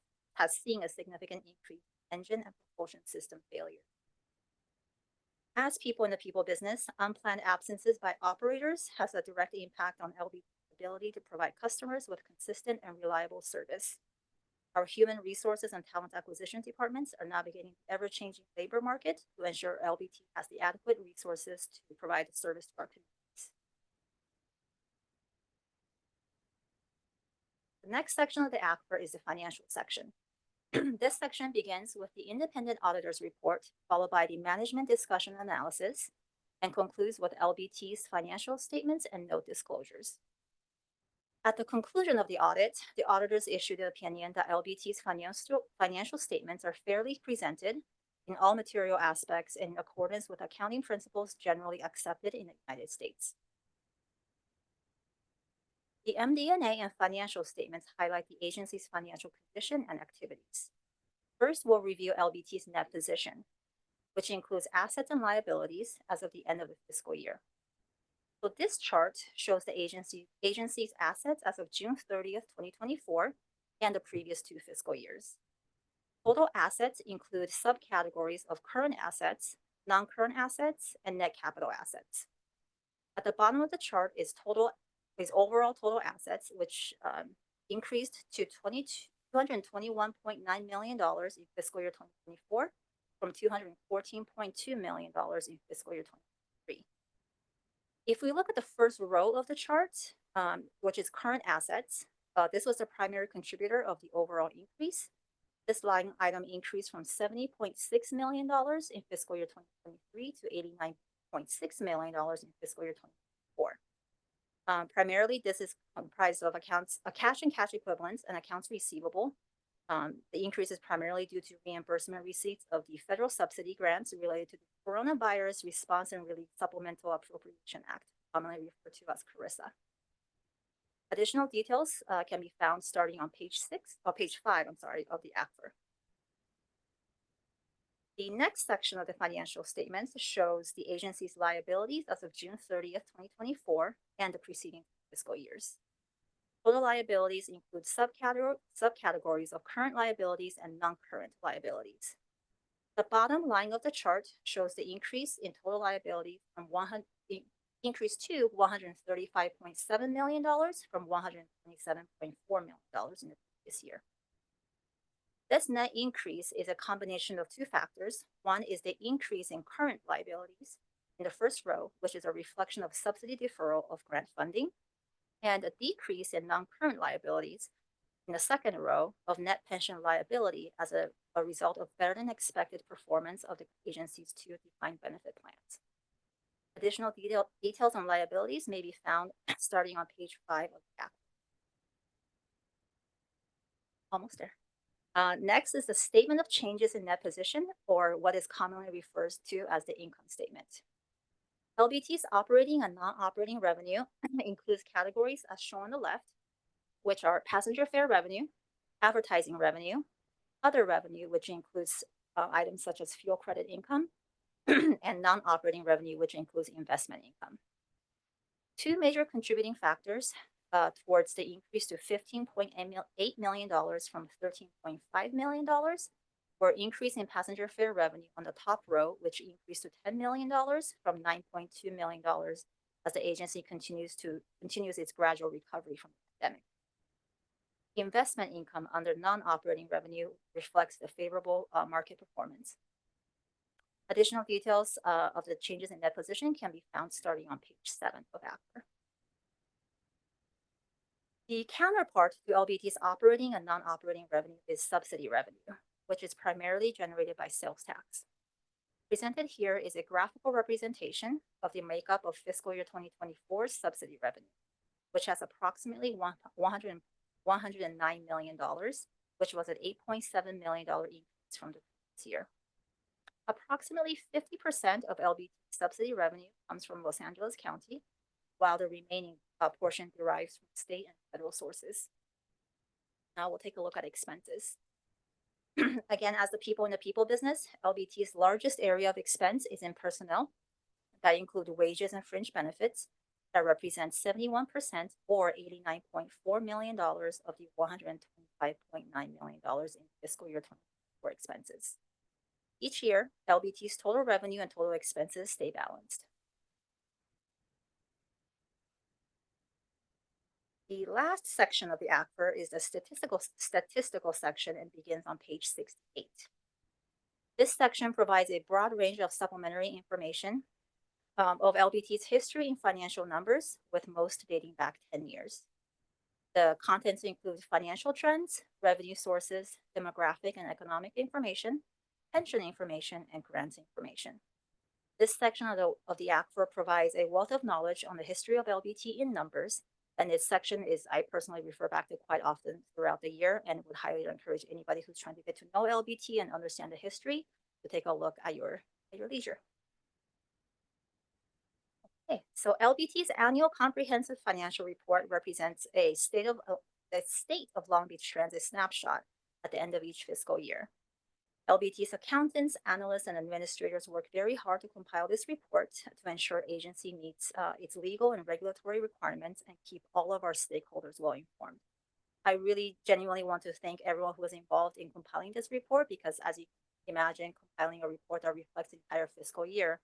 a significant increase in engine and propulsion system failure. As people in the people business, unplanned absences by operators has a direct impact on LBT's ability to provide customers with consistent and reliable service. Our human resources and talent acquisition departments are navigating the ever-changing labor market to ensure LBT has the adequate resources to provide service to our communities. The next section of the ACFR is the financial section. This section begins with the independent auditor's report, followed by the management discussion analysis, and concludes with LBT's financial statements and note disclosures. At the conclusion of the audit, the auditors issued the opinion that LBT's financial statements are fairly presented in all material aspects in accordance with accounting principles generally accepted in the United States. The MD&A and financial statements highlight the agency's financial condition and activities. First, we'll review LBT's net position, which includes assets and liabilities as of the end of the fiscal year. So this chart shows the agency's assets as of June 30th, 2024, and the previous 2 fiscal years. Total assets include subcategories of current assets, non-current assets, and net capital assets. At the bottom of the chart is overall total assets, which increased to $221.9 million in fiscal year 2024 from $214.2 million in fiscal year 2023. If we look at the first row of the chart, which is current assets, this was the primary contributor of the overall increase. This line item increased from $70.6 million in fiscal year 2023 to $89.6 million in fiscal year 2024. Primarily, this is comprised of cash and cash equivalents and accounts receivable. The increase is primarily due to reimbursement receipts of the federal subsidy grants related to the Coronavirus Response and Relief Supplemental Appropriation Act, commonly referred to as CRRSA. Additional details can be found starting on page 5, of the ACFR. The next section of the financial statements shows the agency's liabilities as of June 30th, 2024, and the preceding fiscal years. Total liabilities include subcategories of current liabilities and non-current liabilities. The bottom line of the chart shows the increase in total liabilities from increased to $135.7 million from $127.4 million in the previous year. This net increase is a combination of 2 factors. One is the increase in current liabilities in the first row, which is a reflection of subsidy deferral of grant funding, and a decrease in non-current liabilities in the second row of net pension liability as a result of better than expected performance of the agency's 2 defined benefit plans. Additional details on liabilities may be found starting on page 5 of the ACFR. Almost there. Next is the statement of changes in net position, or what is commonly referred to as the income statement. LBT's operating and non-operating revenue includes categories as shown on the left, which are passenger fare revenue, advertising revenue, other revenue, which includes items such as fuel credit income, and non-operating revenue, which includes investment income. 2 major contributing factors towards the increase to $15.8 million from $13.5 million were increase in passenger fare revenue on the top row, which increased to $10 million from $9.2 million as the agency continues its gradual recovery from the pandemic. Investment income under non-operating revenue reflects the favorable market performance. Additional details of the changes in net position can be found starting on page 7 of ACFR. The counterpart to LBT's operating and non-operating revenue is subsidy revenue, which is primarily generated by sales tax. Presented here is a graphical representation of the makeup of fiscal year 2024 subsidy revenue, which has approximately $109 million, which was an $8.7 million increase from the previous year. Approximately 50% of LBT subsidy revenue comes from Los Angeles County, while the remaining portion derives from state and federal sources. Now we'll take a look at expenses. Again, as the people in the people business, LBT's largest area of expense is in personnel. That include wages and fringe benefits that represent 71% or $89.4 million of the $125.9 million in fiscal year 2024 expenses. Each year, LBT's total revenue and total expenses stay balanced. The last section of the ACFR is the statistical section and begins on page 68. This section provides a broad range of supplementary information of LBT's history in financial numbers, with most dating back 10 years. The contents include financial trends, revenue sources, demographic and economic information, pension information, and grants information. This section of the ACFR provides a wealth of knowledge on the history of LBT in numbers, and this section is I personally refer back to quite often throughout the year and would highly encourage anybody who's trying to get to know LBT and understand the history to take a look at your leisure. Okay, so LBT's annual comprehensive financial report represents a state of Long Beach Transit snapshot at the end of each fiscal year. LBT's accountants, analysts, and administrators work very hard to compile this report to ensure agency meets its legal and regulatory requirements and keep all of our stakeholders well informed. I really genuinely want to thank everyone who was involved in compiling this report because, as you can imagine, compiling a report that reflects the entire fiscal year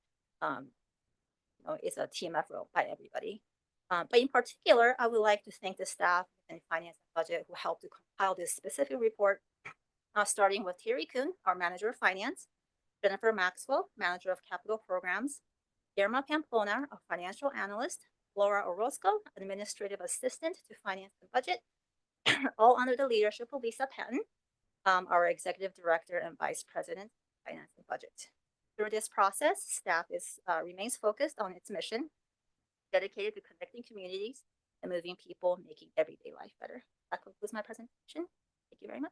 it's a team effort by everybody. But in particular, I would like to thank the staff and finance and budget who helped to compile this specific report, starting with Terry Kuhn, our manager of finance, Jennifer Maxwell, manager of capital programs, Irma Pamplona, a financial analyst, Laura Orozco, administrative assistant to finance and budget, all under the leadership of Lisa Patton, our executive director and vice president of finance and budget. Through this process, staff remains focused on its mission, dedicated to connecting communities and moving people, making everyday life better. That concludes my presentation. Thank you very much.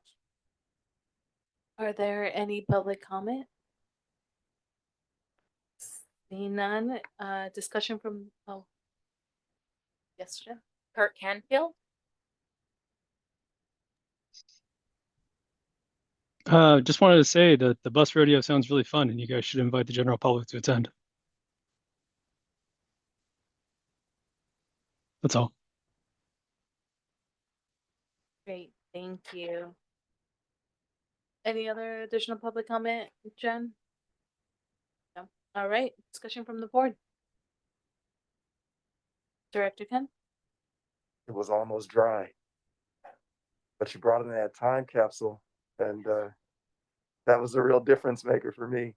Are there any public comment? Seeing none, discussion from, yes, Jeff. Kurt Canfield. Just wanted to say that the bus rodeo sounds really fun and you guys should invite the general public to attend. That's all. Great, thank you. Any other additional public comment, Jen? No. All right, discussion from the board. Director Ken? It was almost dry, but you brought in that time capsule, and that was a real difference maker for me.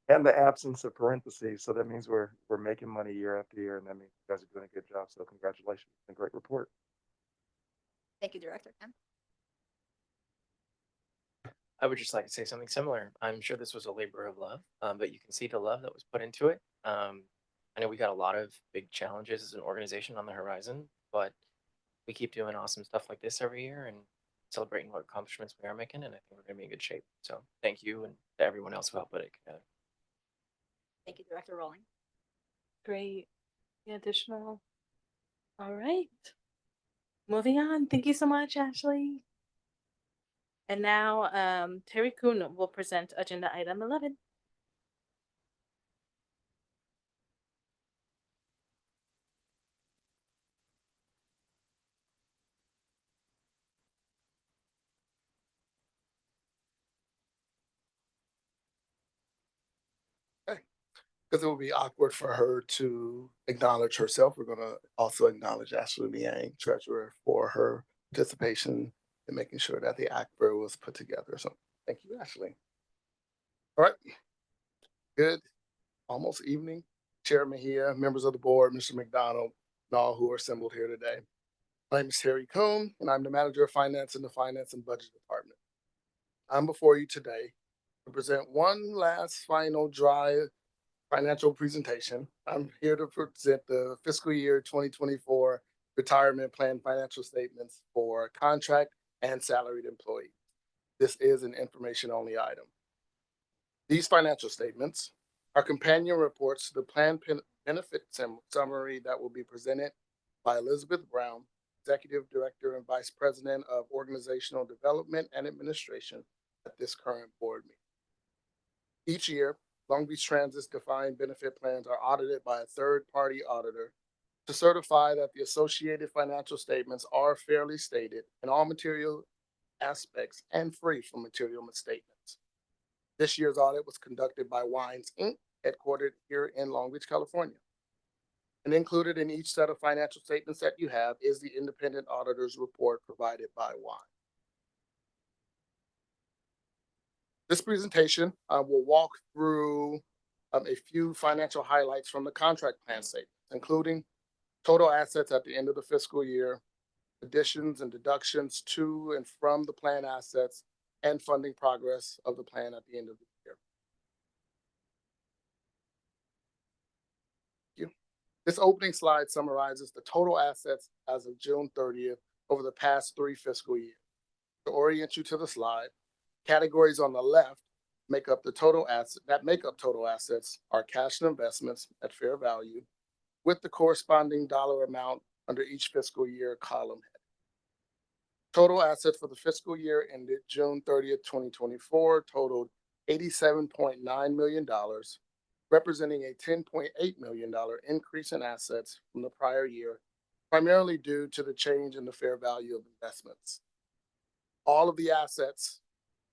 And the absence of parentheses, so that means we're making money year after year, and that means you guys are doing a good job. So congratulations and great report. Thank you, Director Ken. I would just like to say something similar. I'm sure this was a labor of love, but you can see the love that was put into it. I know we got a lot of big challenges as an organization on the horizon, but we keep doing awesome stuff like this every year and celebrating what accomplishments we are making, and I think we're going to be in good shape. So thank you and to everyone else who helped put it together. Thank you, Director Rowling. Great. Any additional? All right. Moving on. Thank you so much, Ashley. And now Terry Kuhn will present agenda item 11. Because it would be awkward for her to acknowledge herself. We're going to also acknowledge Ashley Liang, treasurer, for her participation in making sure that the ACFR was put together. So thank you, Ashley. All right. Good. Almost evening. Chair Mejia, members of the board, Mr. McDonald, and all who are assembled here today. My name is Terry Cohn, and I'm the manager of finance in the finance and budget department. I'm before you today to present one last final dry financial presentation. I'm here to present the fiscal year 2024 retirement plan financial statements for contract and salaried employees. This is an information only item. These financial statements are companion reports to the plan benefit summary that will be presented by Elizabeth Brown, Executive Director and Vice President of Organizational Development and Administration at this current board meeting. Each year, Long Beach Transit's defined benefit plans are audited by a third-party auditor to certify that the associated financial statements are fairly stated in all material aspects and free from material misstatements. This year's audit was conducted by Wines, Inc., headquartered here in Long Beach, California. And included in each set of financial statements that you have is the independent auditor's report provided by Wines. This presentation will walk through a few financial highlights from the contract plan statement, including total assets at the end of the fiscal year, additions and deductions to and from the plan assets, and funding progress of the plan at the end of the year. Thank you. This opening slide summarizes the total assets as of June 30th over the past 3 fiscal years. To orient you to the slide, categories on the left make up total assets are cash and investments at fair value, with the corresponding dollar amount under each fiscal year column head. Total assets for the fiscal year ended June 30th, 2024 totaled $87.9 million, representing a $10.8 million increase in assets from the prior year, primarily due to the change in the fair value of investments. All of the assets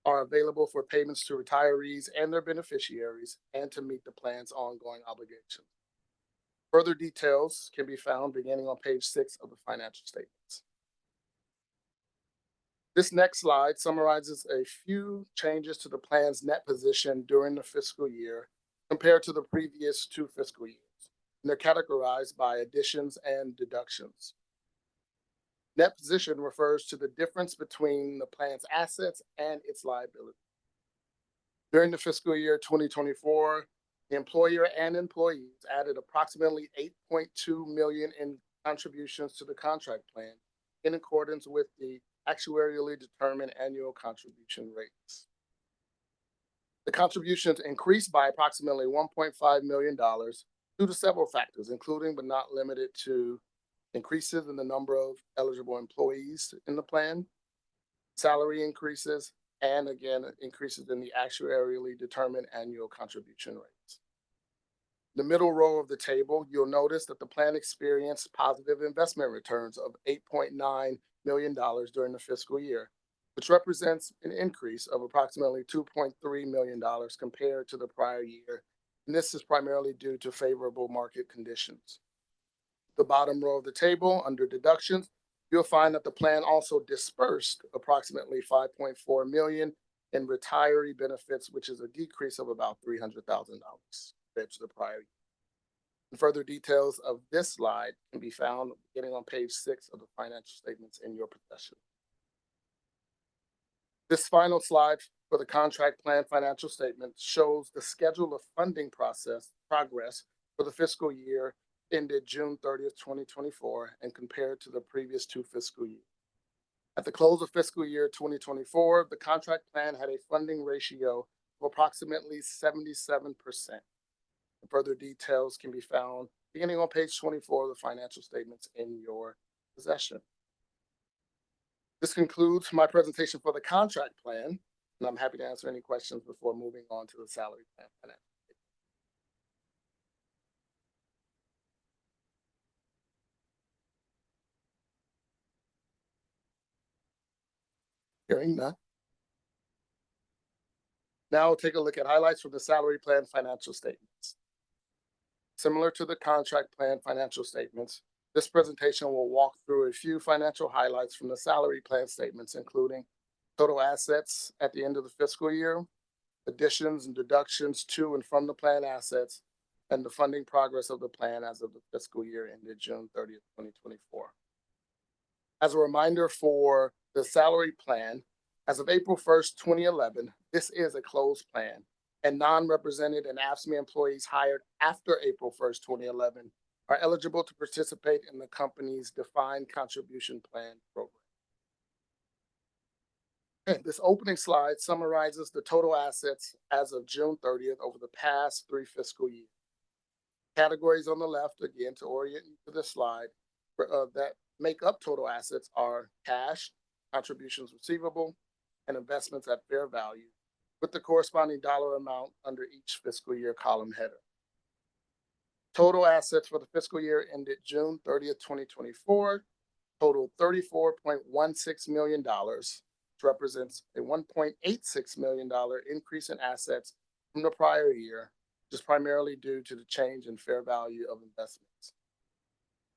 are available for payments to retirees and their beneficiaries and to meet the plan's ongoing obligations. Further details can be found beginning on page 6 of the financial statements. This next slide summarizes a few changes to the plan's net position during the fiscal year compared to the previous 2 fiscal years, and they're categorized by additions and deductions. Net position refers to the difference between the plan's assets and its liability. During the fiscal year 2024, the employer and employees added approximately $8.2 million in contributions to the contract plan in accordance with the actuarially determined annual contribution rates. The contributions increased by approximately $1.5 million due to several factors, including but not limited to increases in the number of eligible employees in the plan, salary increases, and again, increases in the actuarially determined annual contribution rates. The middle row of the table, you'll notice that the plan experienced positive investment returns of $8.9 million during the fiscal year, which represents an increase of approximately $2.3 million compared to the prior year. And this is primarily due to favorable market conditions. The bottom row of the table, under deductions, you'll find that the plan also dispersed approximately $5.4 million in retiree benefits, which is a decrease of about $300,000 compared to the prior year. And further details of this slide can be found beginning on page 6 of the financial statements in your possession. This final slide for the contract plan financial statement shows the schedule of funding progress for the fiscal year ended June 30th, 2024, and compared to the previous 2 fiscal years. At the close of fiscal year 2024, the contract plan had a funding ratio of approximately 77%. And further details can be found beginning on page 24 of the financial statements in your possession. This concludes my presentation for the contract plan, and I'm happy to answer any questions before moving on to the salary plan. Hearing none. Now we'll take a look at highlights from the salary plan financial statements. Similar to the contract plan financial statements, this presentation will walk through a few financial highlights from the salary plan statements, including total assets at the end of the fiscal year, additions and deductions to and from the plan assets, and the funding progress of the plan as of the fiscal year ended June 30th, 2024. As a reminder for the salary plan, as of April 1st, 2011, this is a closed plan, and non-represented and AFSCME employees hired after April 1st, 2011 are eligible to participate in the company's defined contribution plan program. Okay, this opening slide summarizes the total assets as of June 30th over the past 3 fiscal years. Categories on the left, again, to orient you to the slide, that make up total assets are cash, contributions receivable, and investments at fair value, with the corresponding dollar amount under each fiscal year column header. Total assets for the fiscal year ended June 30th, 2024, totaled $34.16 million, which represents a $1.86 million increase in assets from the prior year, which is primarily due to the change in fair value of investments.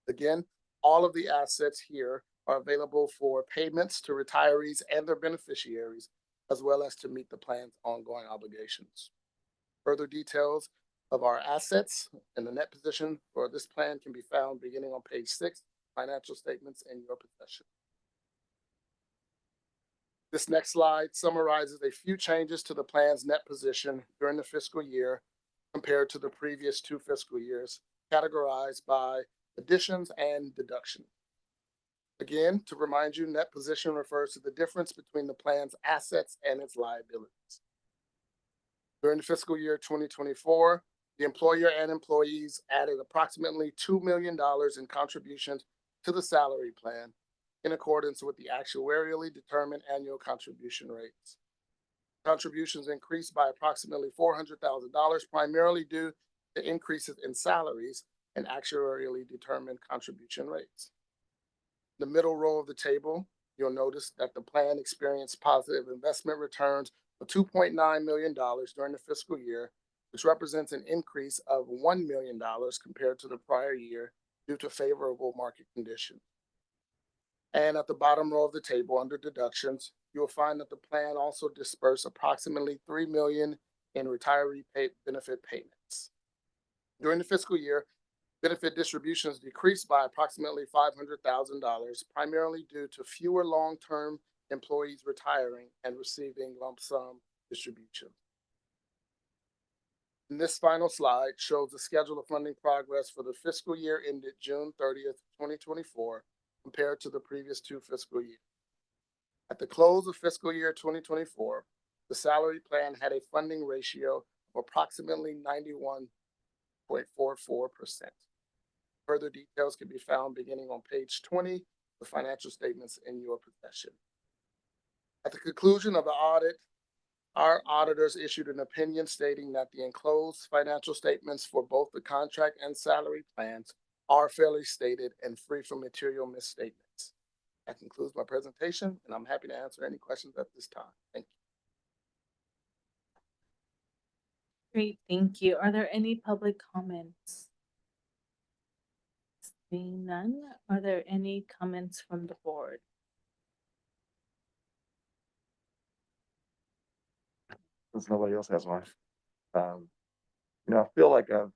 Again, all of the assets here are available for payments to retirees and their beneficiaries, as well as to meet the plan's ongoing obligations. Further details of our assets and the net position for this plan can be found beginning on page 6, financial statements in your possession. This next slide summarizes a few changes to the plan's net position during the fiscal year compared to the previous 2 fiscal years, categorized by additions and deductions. Again, to remind you, net position refers to the difference between the plan's assets and its liabilities. During the fiscal year 2024, the employer and employees added approximately $2 million in contributions to the salary plan in accordance with the actuarially determined annual contribution rates. Contributions increased by approximately $400,000, primarily due to increases in salaries and actuarially determined contribution rates. In the middle row of the table, you'll notice that the plan experienced positive investment returns of $2.9 million during the fiscal year, which represents an increase of $1 million compared to the prior year due to favorable market conditions. And at the bottom row of the table under deductions, you will find that the plan also dispersed approximately $3 million in retiree benefit payments. During the fiscal year, benefit distributions decreased by approximately $500,000, primarily due to fewer long-term employees retiring and receiving lump sum distributions. And this final slide shows the schedule of funding progress for the fiscal year ended June 30th, 2024, compared to the previous 2 fiscal years. At the close of fiscal year 2024, the salary plan had a funding ratio of approximately 91.44%. Further details can be found beginning on page 20 of the financial statements in your possession. At the conclusion of the audit, our auditors issued an opinion stating that the enclosed financial statements for both the contract and salary plans are fairly stated and free from material misstatements. That concludes my presentation, and I'm happy to answer any questions at this time. Thank you. Great, thank you. Are there any public comments? Seeing none, are there any comments from the board? Since nobody else has one. I feel like I've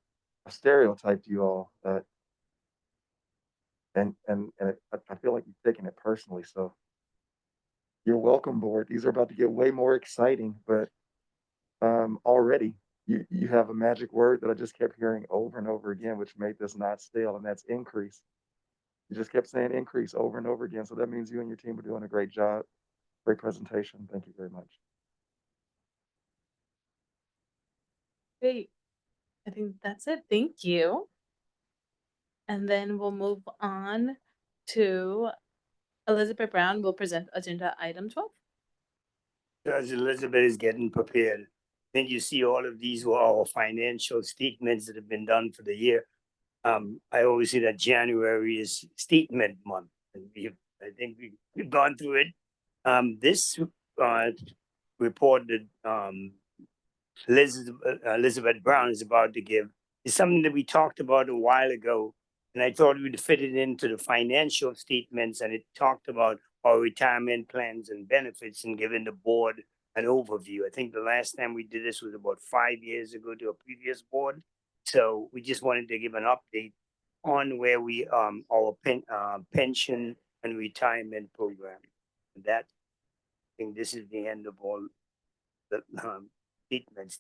stereotyped you all that, and I feel like you've taken it personally. So you're welcome, board. These are about to get way more exciting, but already you have a magic word that I just kept hearing over and over again, which made this not stale, and that's increase. You just kept saying increase over and over again. So that means you and your team are doing a great job. Great presentation. Thank you very much. Great. I think that's it. Thank you. And then we'll move on to Elizabeth Brown will present agenda item 12. As Elizabeth is getting prepared, then you see all of these were all financial statements that have been done for the year. I always say that January is statement month, and I think we've gone through it. This report that Elizabeth Brown is about to give is something that we talked about a while ago, and I thought we'd fit it into the financial statements, and it talked about our retirement plans and benefits and giving the board an overview. I think the last time we did this was about 5 years ago to a previous board. So we just wanted to give an update on where we our pension and retirement program. And that, I think this is the end of all the statements.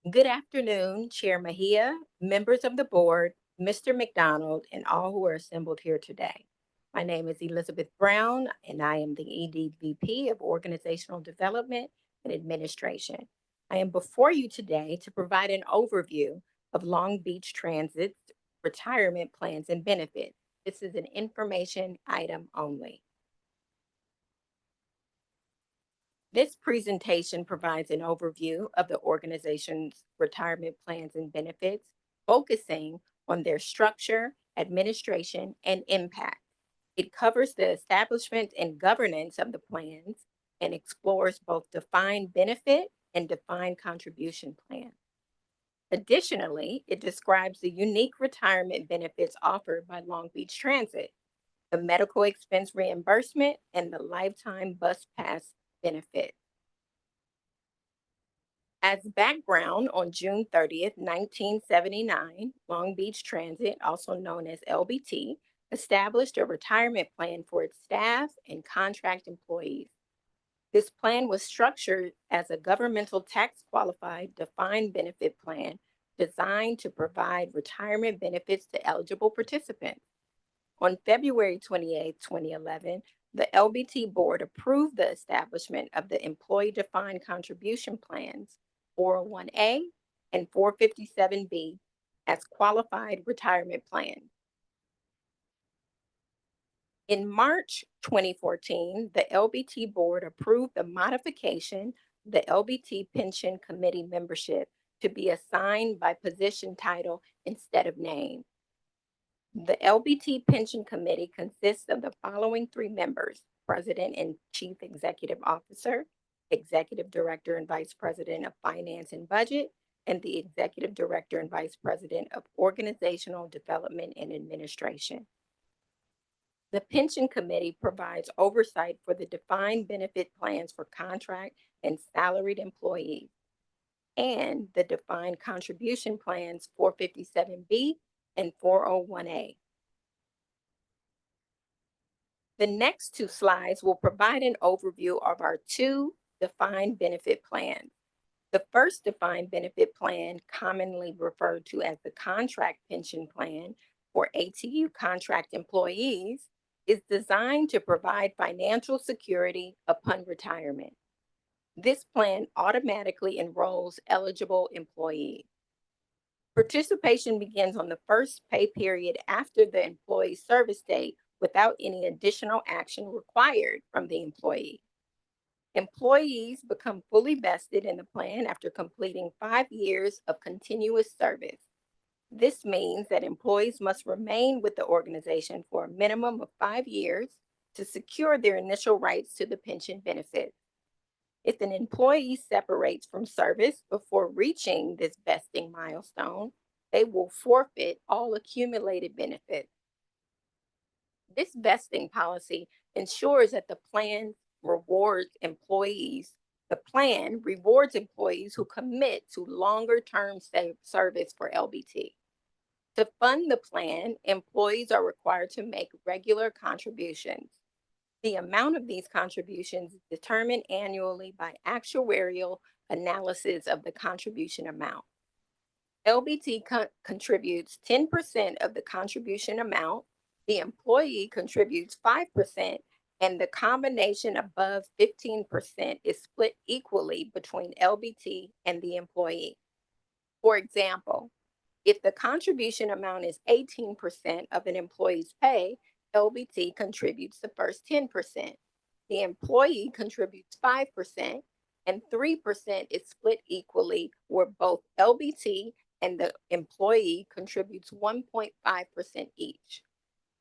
Good afternoon, Chair Mejia, members of the board, Mr. McDonald, and all who are assembled here today. My name is Elizabeth Brown, and I am the EDVP of Organizational Development and Administration. I am before you today to provide an overview of Long Beach Transit's retirement plans and benefits. This is an information item only. This presentation provides an overview of the organization's retirement plans and benefits, focusing on their structure, administration, and impact. It covers the establishment and governance of the plans and explores both defined benefit and defined contribution plans. Additionally, it describes the unique retirement benefits offered by Long Beach Transit, the medical expense reimbursement, and the lifetime bus pass benefit. As background, on June 30th, 1979, Long Beach Transit, also known as LBT, established a retirement plan for its staff and contract employees. This plan was structured as a governmental tax qualified defined benefit plan designed to provide retirement benefits to eligible participants. On February 28, 2011, the LBT board approved the establishment of the employee defined contribution plans 401A and 457B as qualified retirement plans. In March 2014, the LBT board approved the modification of the LBT pension committee membership to be assigned by position title instead of name. The LBT pension committee consists of the following three members: President and Chief Executive Officer, Executive Director and Vice President of Finance and Budget, and the Executive Director and Vice President of Organizational Development and Administration. The pension committee provides oversight for the defined benefit plans for contract and salaried employees and the defined contribution plans 457B and 401A. The next two slides will provide an overview of our two defined benefit plans. The first defined benefit plan, commonly referred to as the contract pension plan for ATU contract employees, is designed to provide financial security upon retirement. This plan automatically enrolls eligible employees. Participation begins on the first pay period after the employee's service date without any additional action required from the employee. Employees become fully vested in the plan after completing 5 years of continuous service. This means that employees must remain with the organization for a minimum of 5 years to secure their initial rights to the pension benefit. If an employee separates from service before reaching this vesting milestone, they will forfeit all accumulated benefits. This vesting policy ensures that the plan rewards employees who commit to longer-term service for LBT. To fund the plan, employees are required to make regular contributions. The amount of these contributions is determined annually by actuarial analysis of the contribution amount. LBT contributes 10% of the contribution amount, the employee contributes 5%, and the combination above 15% is split equally between LBT and the employee. For example, if the contribution amount is 18% of an employee's pay, LBT contributes the first 10%. The employee contributes 5%, and 3% is split equally where both LBT and the employee contributes 1.5% each.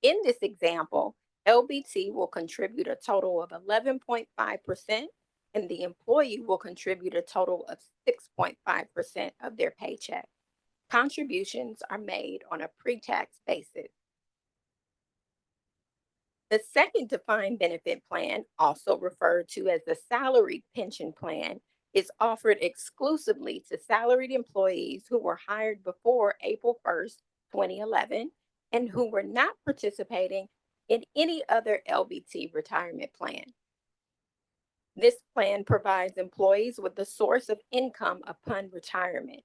In this example, LBT will contribute a total of 11.5%, and the employee will contribute a total of 6.5% of their paycheck. Contributions are made on a pre-tax basis. The second defined benefit plan, also referred to as the salaried pension plan, is offered exclusively to salaried employees who were hired before April 1st, 2011, and who were not participating in any other LBT retirement plan. This plan provides employees with a source of income upon retirement.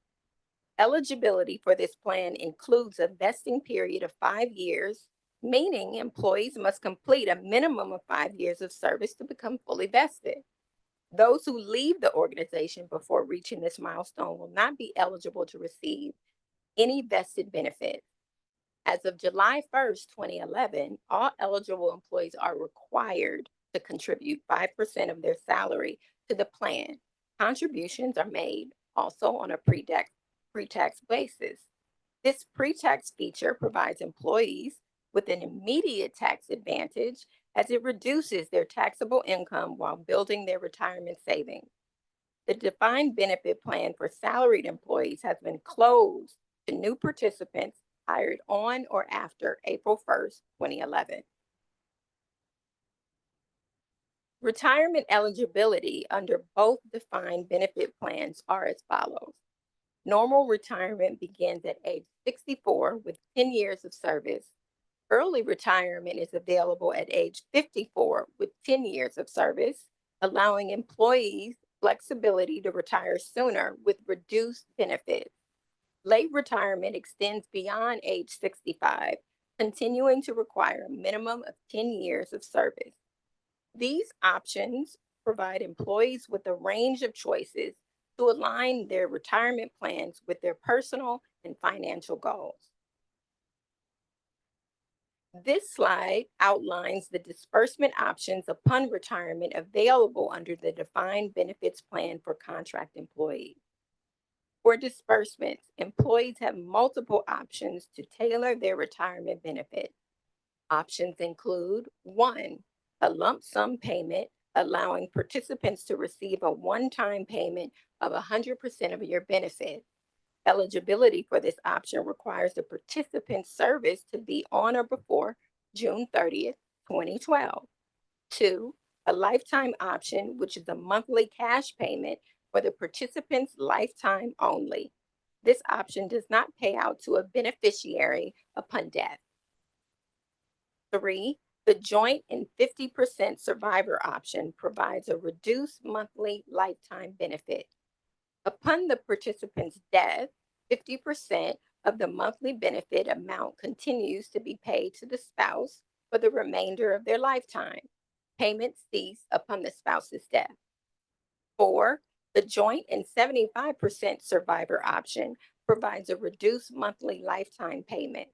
Eligibility for this plan includes a vesting period of 5 years, meaning employees must complete a minimum of 5 years of service to become fully vested. Those who leave the organization before reaching this milestone will not be eligible to receive any vested benefits. As of July 1st, 2011, all eligible employees are required to contribute 5% of their salary to the plan. Contributions are made also on a pre-tax basis. This pre-tax feature provides employees with an immediate tax advantage as it reduces their taxable income while building their retirement savings. The defined benefit plan for salaried employees has been closed to new participants hired on or after April 1st, 2011. Retirement eligibility under both defined benefit plans are as follows. Normal retirement begins at age 64 with 10 years of service. Early retirement is available at age 54 with 10 years of service, allowing employees flexibility to retire sooner with reduced benefits. Late retirement extends beyond age 65, continuing to require a minimum of 10 years of service. These options provide employees with a range of choices to align their retirement plans with their personal and financial goals. This slide outlines the disbursement options upon retirement available under the defined benefits plan for contract employees. For disbursements, employees have multiple options to tailor their retirement benefit. Options include 1, a lump sum payment, allowing participants to receive a one-time payment of 100% of your benefit. Eligibility for this option requires the participant's service to be on or before June 30th, 2012. 2, a lifetime option, which is a monthly cash payment for the participant's lifetime only. This option does not pay out to a beneficiary upon death. 3, the joint and 50% survivor option provides a reduced monthly lifetime benefit. Upon the participant's death, 50% of the monthly benefit amount continues to be paid to the spouse for the remainder of their lifetime. Payments cease upon the spouse's death. 4, the joint and 75% survivor option provides a reduced monthly lifetime payment.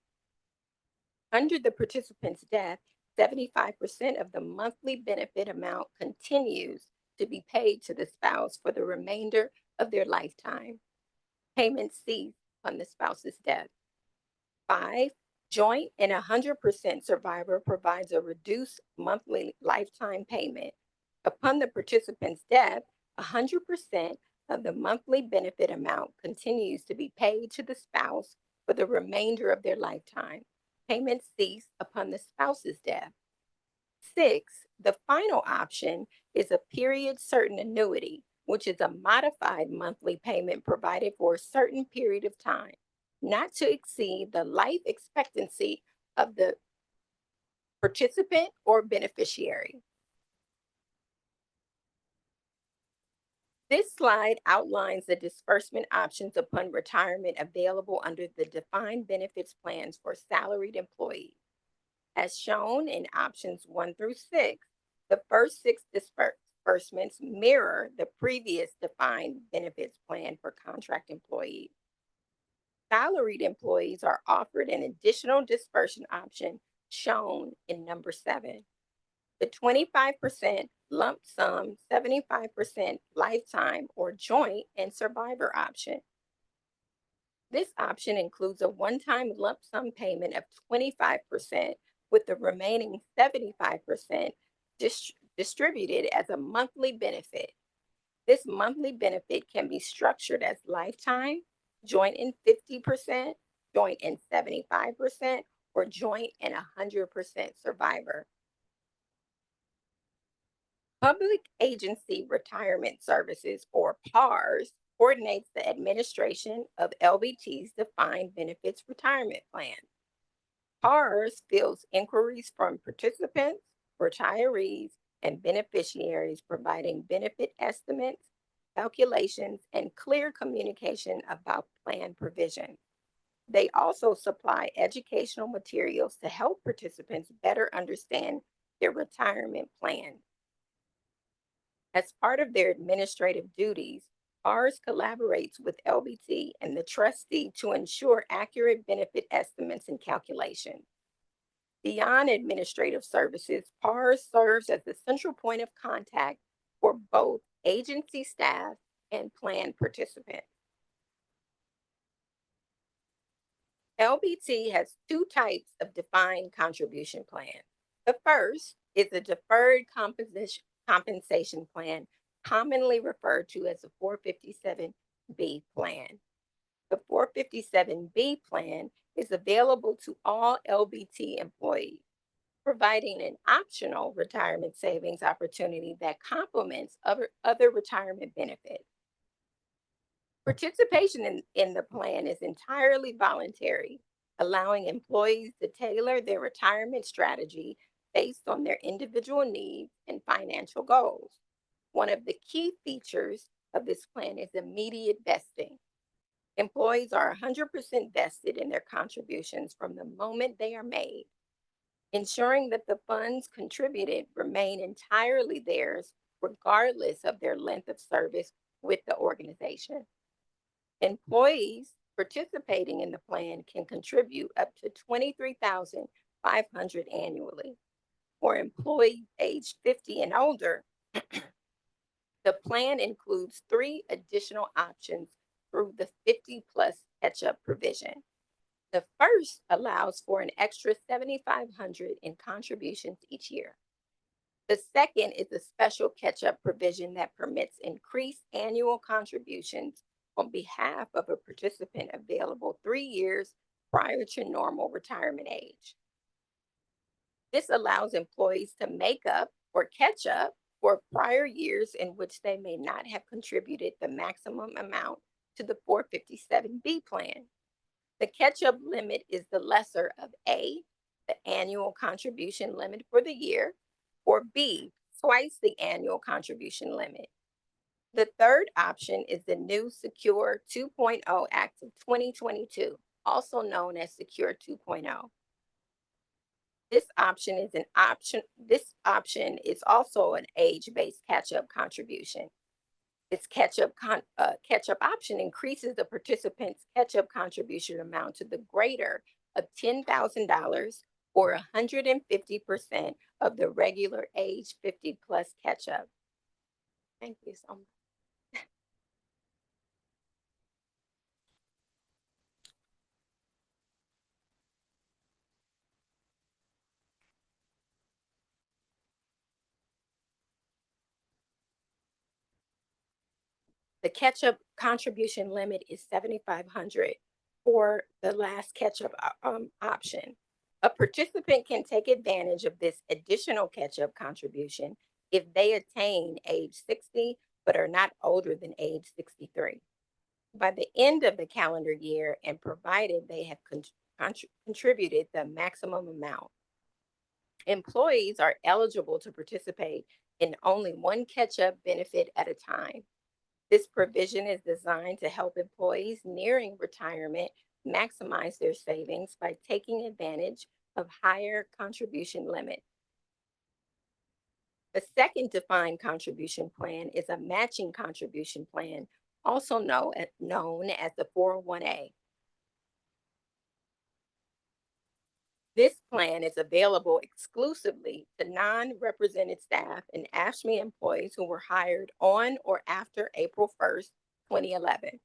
Under the participant's death, 75% of the monthly benefit amount continues to be paid to the spouse for the remainder of their lifetime. Payments cease upon the spouse's death. 5, joint and 100% survivor provides a reduced monthly lifetime payment. Upon the participant's death, 100% of the monthly benefit amount continues to be paid to the spouse for the remainder of their lifetime. Payments cease upon the spouse's death. 6, the final option is a period certain annuity, which is a modified monthly payment provided for a certain period of time, not to exceed the life expectancy of the participant or beneficiary. This slide outlines the disbursement options upon retirement available under the defined benefits plans for salaried employees. As shown in options 1 through 6, the first 6 disbursements mirror the previous defined benefits plan for contract employees. Salaried employees are offered an additional disbursement option shown in number 7. The 25% lump sum, 75% lifetime or joint and survivor option. This option includes a one-time lump sum payment of 25% with the remaining 75% distributed as a monthly benefit. This monthly benefit can be structured as lifetime, joint in 50%, joint in 75%, or joint and 100% survivor. Public Agency Retirement Services, or PARS, coordinates the administration of LBT's defined benefits retirement plan. PARS fields inquiries from participants, retirees, and beneficiaries, providing benefit estimates, calculations, and clear communication about plan provisions. They also supply educational materials to help participants better understand their retirement plan. As part of their administrative duties, PARS collaborates with LBT and the trustee to ensure accurate benefit estimates and calculations. Beyond administrative services, PARS serves as the central point of contact for both agency staff and plan participants. LBT has 2 types of defined contribution plans. The first is a deferred compensation plan, commonly referred to as a 457B plan. The 457B plan is available to all LBT employees, providing an optional retirement savings opportunity that complements other retirement benefits. Participation in the plan is entirely voluntary. allowing employees to tailor their retirement strategy based on their individual needs and financial goals. One of the key features of this plan is immediate vesting. Employees are 100% vested in their contributions from the moment they are made, ensuring that the funds contributed remain entirely theirs regardless of their length of service with the organization. Employees participating in the plan can contribute up to $23,500 annually. For employees aged 50 and older, the plan includes 3 additional options through the 50+ catch-up provision. The first allows for an extra $7,500 in contributions each year. The second is a special catch-up provision that permits increased annual contributions on behalf of a participant available 3 years prior to normal retirement age. This allows employees to make up or catch up for prior years in which they may not have contributed the maximum amount to the 457B plan. The catch-up limit is the lesser of A, the annual contribution limit for the year, or B, twice the annual contribution limit. The third option is the new Secure 2.0 Act of 2022, also known as Secure 2.0. This option is also an age-based catch-up contribution. This catch-up option increases the participant's catch-up contribution amount to the greater of $10,000 or 150% of the regular age 50+ catch-up. Thank you so much. The catch-up contribution limit is $7,500 for the last catch-up option. A participant can take advantage of this additional catch-up contribution if they attain age 60 but are not older than age 63. By the end of the calendar year and provided they have contributed the maximum amount. Employees are eligible to participate in only one catch-up benefit at a time. This provision is designed to help employees nearing retirement maximize their savings by taking advantage of higher contribution limits. The second defined contribution plan is a matching contribution plan, also known as the 401A. This plan is available exclusively to non-represented staff and AFSCME employees who were hired on or after April 1st, 2011.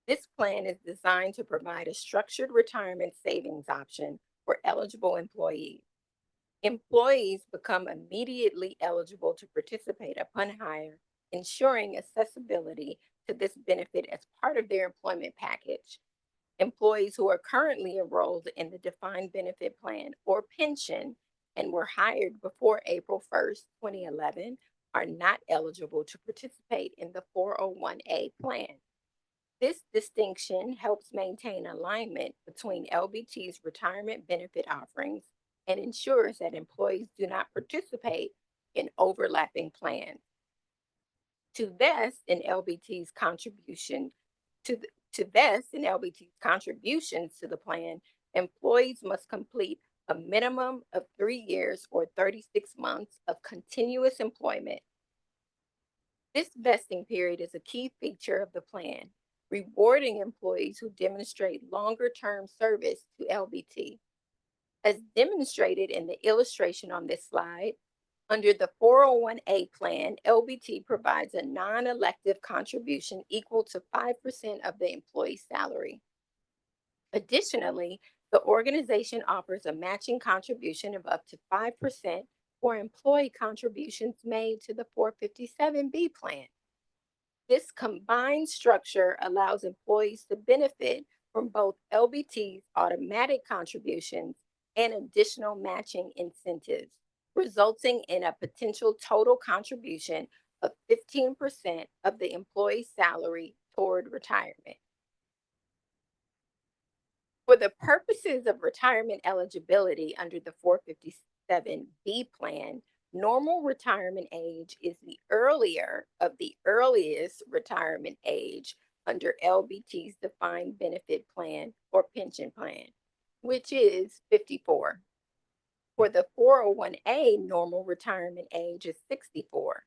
This plan is designed to provide a structured retirement savings option for eligible employees. Employees become immediately eligible to participate upon hire, ensuring accessibility to this benefit as part of their employment package. Employees who are currently enrolled in the defined benefit plan or pension and were hired before April 1st, 2011 are not eligible to participate in the 401A plan. This distinction helps maintain alignment between LBT's retirement benefit offerings and ensures that employees do not participate in overlapping plans. To vest in LBT's contributions to the plan, employees must complete a minimum of 3 years or 36 months of continuous employment. This vesting period is a key feature of the plan, rewarding employees who demonstrate longer-term service to LBT. As demonstrated in the illustration on this slide, under the 401A plan, LBT provides a non-elective contribution equal to 5% of the employee's salary. Additionally, the organization offers a matching contribution of up to 5% for employee contributions made to the 457B plan. This combined structure allows employees to benefit from both LBT's automatic contributions and additional matching incentives, resulting in a potential total contribution of 15% of the employee's salary toward retirement. For the purposes of retirement eligibility under the 457B plan, normal retirement age is the earlier of the earliest retirement age under LBT's defined benefit plan or pension plan, which is 54. For the 401A, normal retirement age is 64.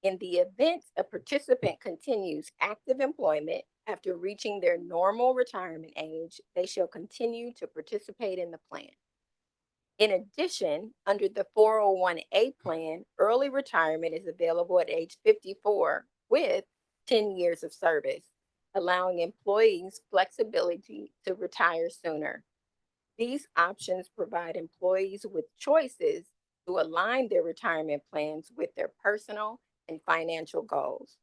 In the event a participant continues active employment after reaching their normal retirement age, they shall continue to participate in the plan. In addition, under the 401A plan, early retirement is available at age 54 with 10 years of service, allowing employees flexibility to retire sooner. These options provide employees with choices to align their retirement plans with their personal and financial goals.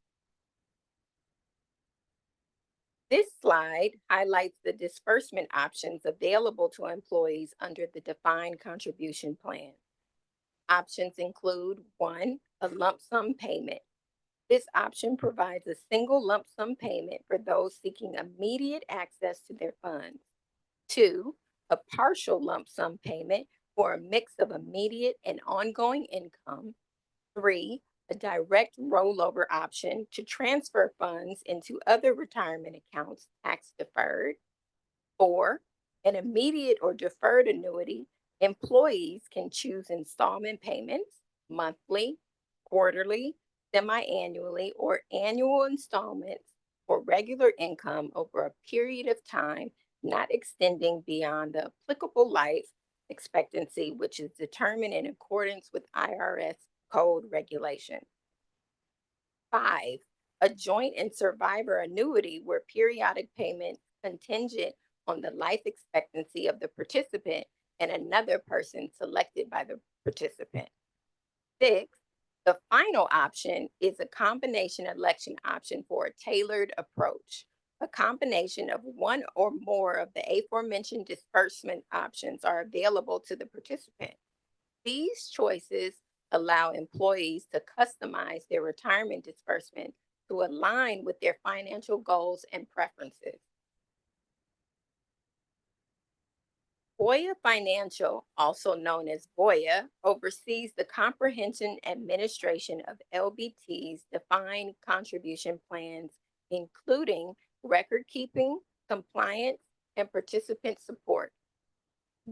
This slide highlights the disbursement options available to employees under the defined contribution plan. Options include 1, a lump sum payment. This option provides a single lump sum payment for those seeking immediate access to their funds. 2, a partial lump sum payment for a mix of immediate and ongoing income. 3, a direct rollover option to transfer funds into other retirement accounts tax deferred. 4, an immediate or deferred annuity. Employees can choose installment payments, monthly, quarterly, semi-annually, or annual installments for regular income over a period of time not extending beyond the applicable life expectancy, which is determined in accordance with IRS code regulation. 5, a joint and survivor annuity where periodic payments contingent on the life expectancy of the participant and another person selected by the participant. 6, the final option is a combination election option for a tailored approach. A combination of one or more of the aforementioned disbursement options are available to the participant. These choices allow employees to customize their retirement disbursement to align with their financial goals and preferences. Voya Financial, also known as Voya, oversees the comprehensive administration of LBT's defined contribution plans, including record keeping, compliance, and participant support.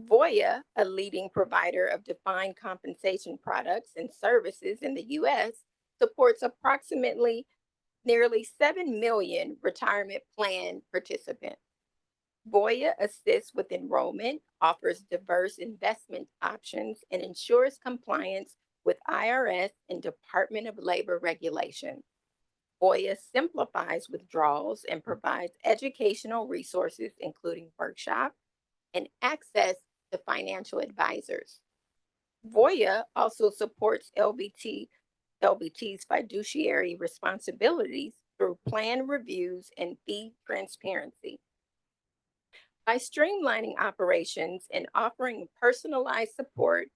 Voya, a leading provider of defined compensation products and services in the U.S., supports approximately nearly 7 million retirement plan participants. Voya assists with enrollment, offers diverse investment options, and ensures compliance with IRS and Department of Labor regulations. Voya simplifies withdrawals and provides educational resources, including workshops and access to financial advisors. Voya also supports LBT's fiduciary responsibilities through plan reviews and fee transparency. By streamlining operations and offering personalized support,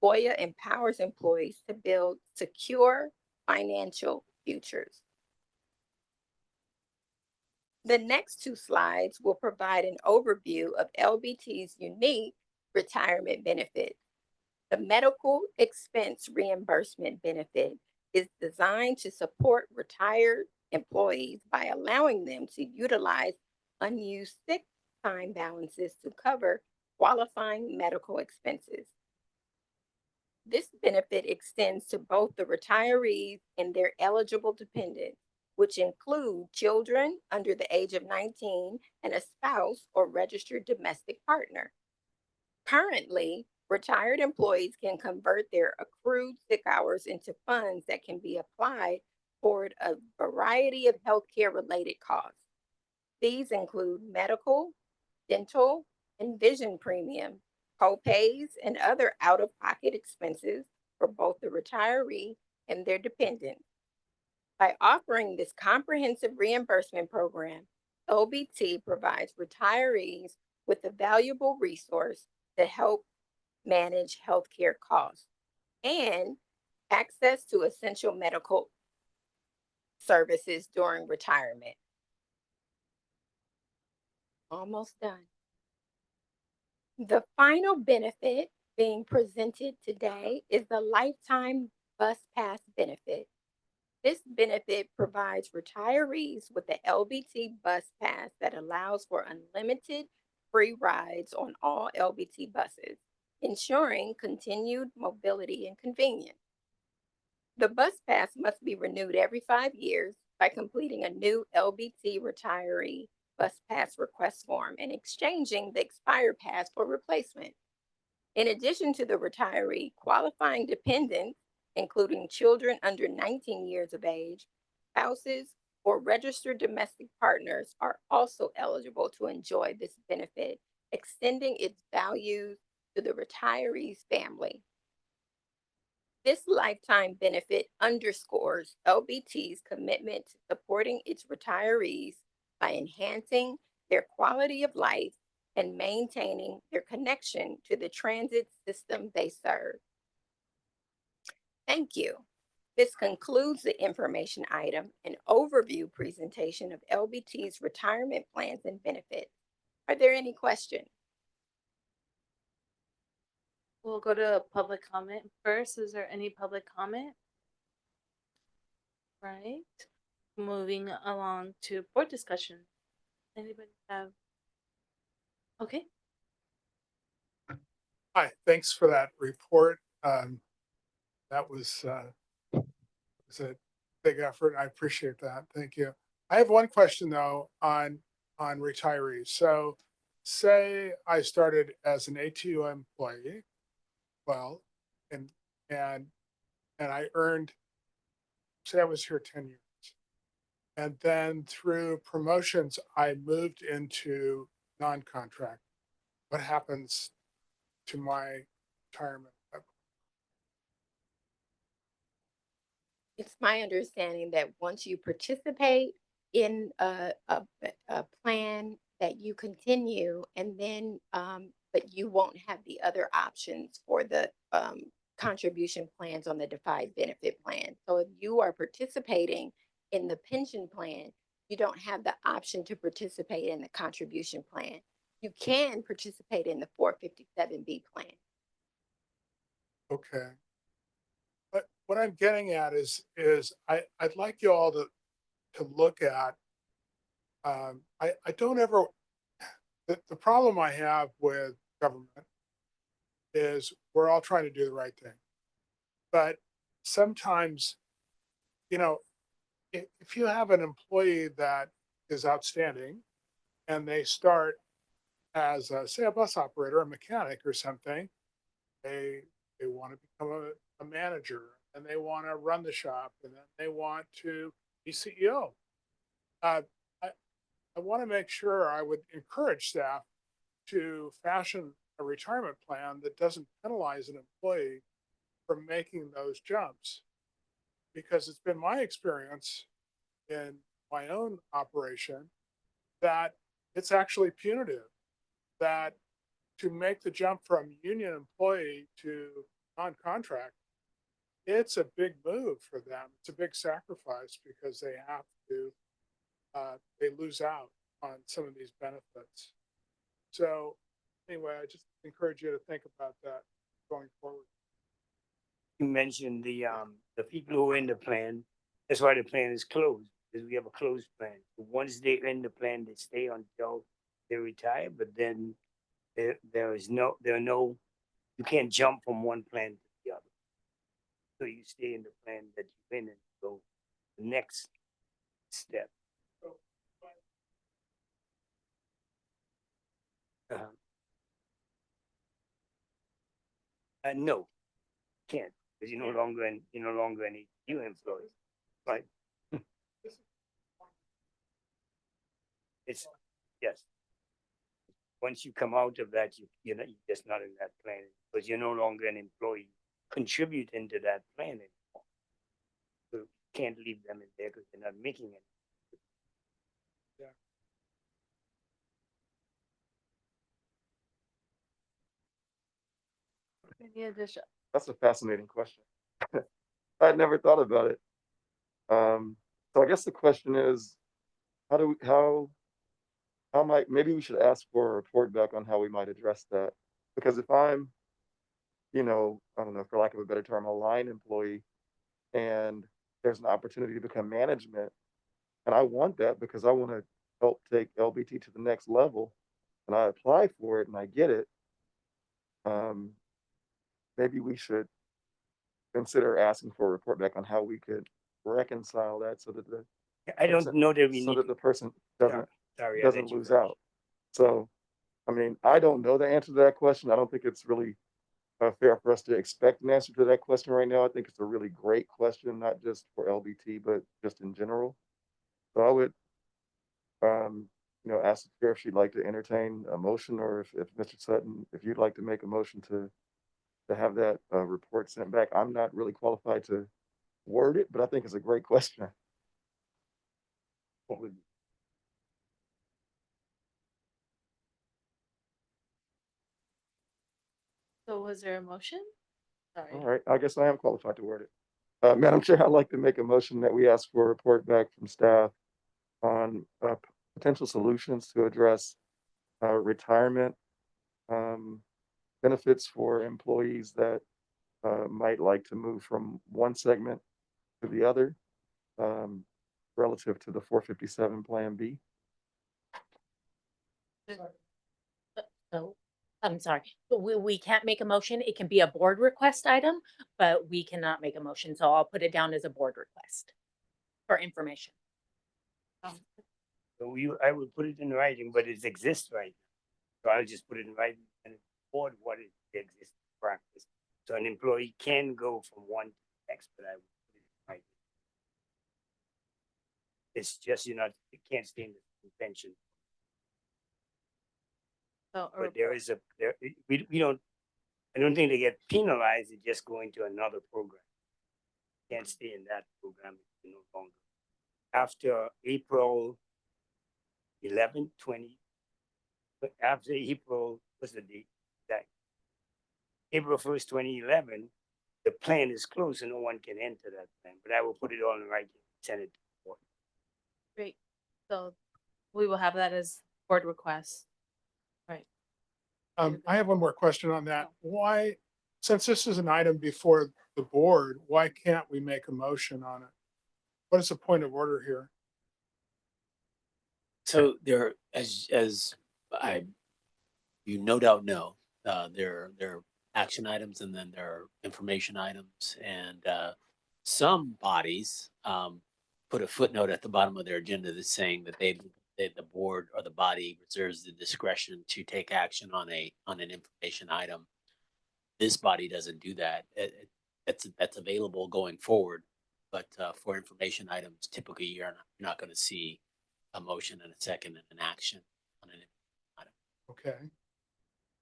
Voya empowers employees to build secure financial futures. The next 2 slides will provide an overview of LBT's unique retirement benefits. The medical expense reimbursement benefit is designed to support retired employees by allowing them to utilize unused sick time balances to cover qualifying medical expenses. This benefit extends to both the retirees and their eligible dependents, which include children under the age of 19 and a spouse or registered domestic partner. Currently, retired employees can convert their accrued sick hours into funds that can be applied toward a variety of healthcare related costs. These include medical, dental, and vision premium, co-pays, and other out-of-pocket expenses for both the retiree and their dependents. By offering this comprehensive reimbursement program, LBT provides retirees with a valuable resource to help manage healthcare costs and access to essential medical services during retirement. Almost done. The final benefit being presented today is the lifetime bus pass benefit. This benefit provides retirees with the LBT bus pass that allows for unlimited free rides on all LBT buses, ensuring continued mobility and convenience. The bus pass must be renewed every 5 years by completing a new LBT retiree bus pass request form and exchanging the expired pass for replacement. In addition to the retiree, qualifying dependents, including children under 19 years of age, spouses, or registered domestic partners, are also eligible to enjoy this benefit, extending its values to the retiree's family. This lifetime benefit underscores LBT's commitment to supporting its retirees by enhancing their quality of life and maintaining their connection to the transit system they serve. Thank you. This concludes the information item and overview presentation of LBT's retirement plans and benefits. Are there any questions? We'll go to public comment first. Is there any public comment? Right. Moving along to board discussion. Anybody have? Okay. Hi, thanks for that report. That was a big effort. I appreciate that. Thank you. I have one question though on retirees. So say I started as an ATU employee, well, and and I earned, say I was here 10 years. And then through promotions, I moved into non-contract. What happens to my retirement? It's my understanding that once you participate in a plan that you continue and then, but you won't have the other options for the contribution plans on the defined benefit plan. So if you are participating in the pension plan, you don't have the option to participate in the contribution plan. You can participate in the 457B plan. Okay. But what I'm getting at is I'd like you all to look at, I don't ever, the problem I have with government is we're all trying to do the right thing. But sometimes, you know, if you have an employee that is outstanding and they start as say a bus operator, a mechanic or something, they want to become a manager and they want to run the shop and then they want to be CEO. I want to make sure, I would encourage staff to fashion a retirement plan that doesn't penalize an employee for making those jumps. Because it's been my experience in my own operation that it's actually punitive, that to make the jump from union employee to non-contract, it's a big move for them. It's a big sacrifice because they have to, they lose out on some of these benefits. So anyway, I just encourage you to think about that going forward. You mentioned the people who are in the plan. That's why the plan is closed, because we have a closed plan. Once they're in the plan, they stay until they retire, but then there are no, you can't jump from one plan to the other. So you stay in the plan that you're in and go the next step. No, can't, because you're no longer an EU employee, right? It's, yes. Once you come out of that, you're just not in that plan, because you're no longer an employee contributing to that plan anymore. So you can't leave them in there because they're not making it. Any addition? That's a fascinating question. I'd never thought about it. So I guess the question is, how might, maybe we should ask for a report back on how we might address that. Because if I'm, I don't know, for lack of a better term, a line employee, and there's an opportunity to become management, and I want that because I want to help take LBT to the next level, and I apply for it and I get it, um, maybe we should consider asking for a report back on how we could reconcile that so that the I don't person, know that we so need. that the person Sorry, sorry, I'll doesn't let you lose finish. out. So, I mean, I don't know the answer to that question. I don't think it's really fair for us to expect an answer to that question right now. I think it's a really great question, not just for LBT, but just in general. So I would, um, ask the chair if she'd like to entertain a motion, or if Mr. Sutton, if you'd like to make a motion to have that report sent back. I'm not really qualified to word it, but I think it's a great question. What would- So was there a motion? Sorry. All right, I guess I am qualified to word it. Madam Chair, I'd like to make a motion that we ask for a report back from staff on potential solutions to address retirement benefits for employees that might like to move from one segment to the other relative to the 457 Plan B. So, I'm sorry, but we can't make a motion. It can be a board request item, but we cannot make a motion. So I'll put it down as a board request for information. So I would put it in writing, but it exists right now. So I'll just put it in writing and report what is the existing practice. So an employee can go from one to the next, but I would put it in writing. It's just, it can't stay in the convention. So, But we don't, I don't think they get penalized, they just go into another program. Can't stay in that program no longer. After April 11, 20, after April, what's the date? That April 1st, 2011, the plan is closed, so no one can enter that plan. But I will put it all in writing, send it to the board. great. So we will have that as board request. Right. I have one more question on that. Why, since this is an item before the board, why can't we make a motion on it? What is the point of order here? So there, as I, you no doubt know, there are action items and then there are information items, and some bodies put a footnote at the bottom of their agenda that's saying that the board or the body reserves the discretion to take action on an information item. This body doesn't do that. That's available going forward, but for information items, typically you're not going to see a motion and a second and an action on an item. Okay.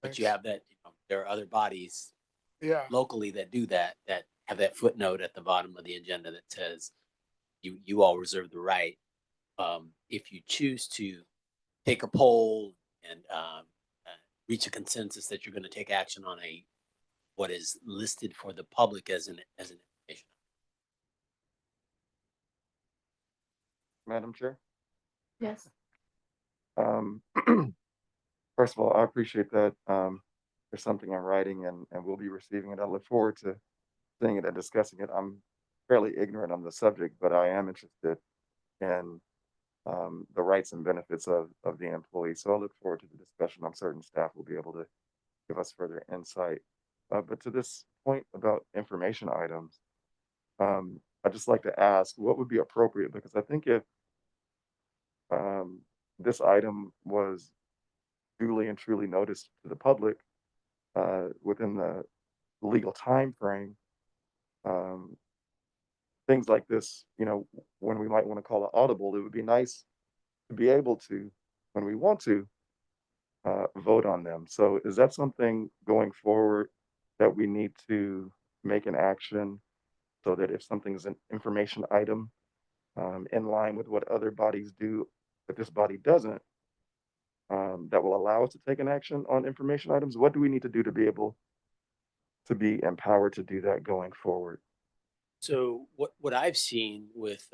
But you Thanks. have that, there are other bodies Yeah. locally that do that have that footnote at the bottom of the agenda that says you all reserve the right, if you choose to take a poll and reach a consensus that you're going to take action on what is listed for the public as an information. Madam Chair. Yes. First of all, I appreciate that. There's something in writing and we'll be receiving it. I look forward to seeing it and discussing it. I'm fairly ignorant on the subject, but I am interested in the rights and benefits of the employee. So I look forward to the discussion. I'm certain staff will be able to give us further insight. But to this point about information items, I'd just like to ask what would be appropriate, because I think if this item was duly and truly noticed to the public within the legal time frame, things like this, when we might want to call it audible, it would be nice to be able to, when we want to, vote on them. So is that something going forward that we need to make an action so that if something is an information item in line with what other bodies do, but this body doesn't, that will allow us to take an action on information items? What do we need to do to be able to be empowered to do that going forward? So what I've seen with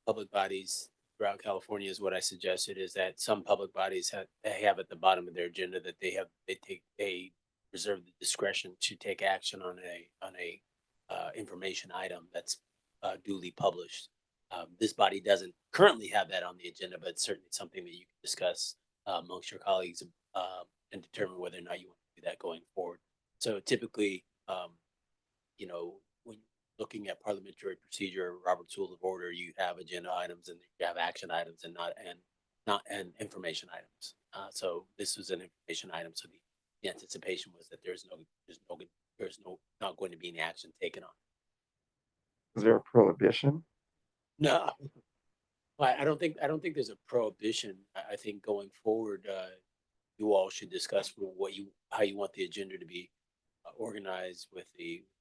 public bodies throughout California is what I suggested is that some public bodies have at the bottom of their agenda that they reserve the discretion to take action on a information item that's duly published. This body doesn't currently have that on the agenda, but it's certainly something that you can discuss amongst your colleagues and determine whether or not you want to do that going forward. So typically, you know, when looking at parliamentary procedure, Robert's Rule of Order, you have agenda items and you have action items and not information items. So this was an information item. So the anticipation was that there's not going to be any action taken on. Is there a prohibition? No, I don't think there's a prohibition. I think going forward, you all should discuss how you want the agenda to be organized with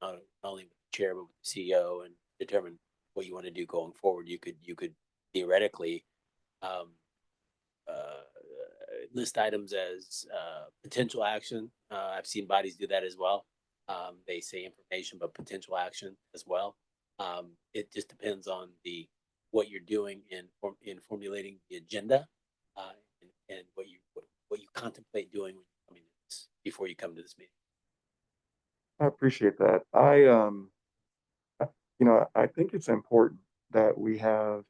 not only with the chair but with the CEO and determine what you want to do going forward. You could theoretically list items as potential action. I've seen bodies do that as well. They say information, but potential action as well. It just depends on what you're doing in formulating the agenda and what you contemplate doing when you come in before you come to this meeting. I appreciate that. I think it's important that we have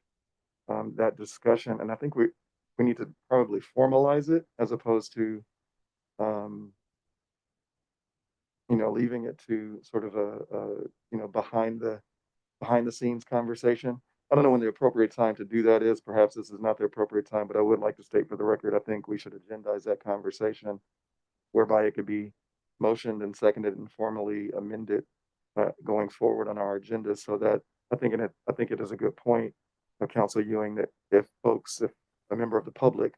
that discussion, and I think we need to probably formalize it as opposed to, leaving it to sort of a behind the scenes conversation. I don't know when the appropriate time to do that is. Perhaps this is not the appropriate time, but I would like to state for the record, I think we should agendize that conversation whereby it could be motioned and seconded and formally amended going forward on our agenda. So that I think it is a good point of Council Ewing that if a member of the public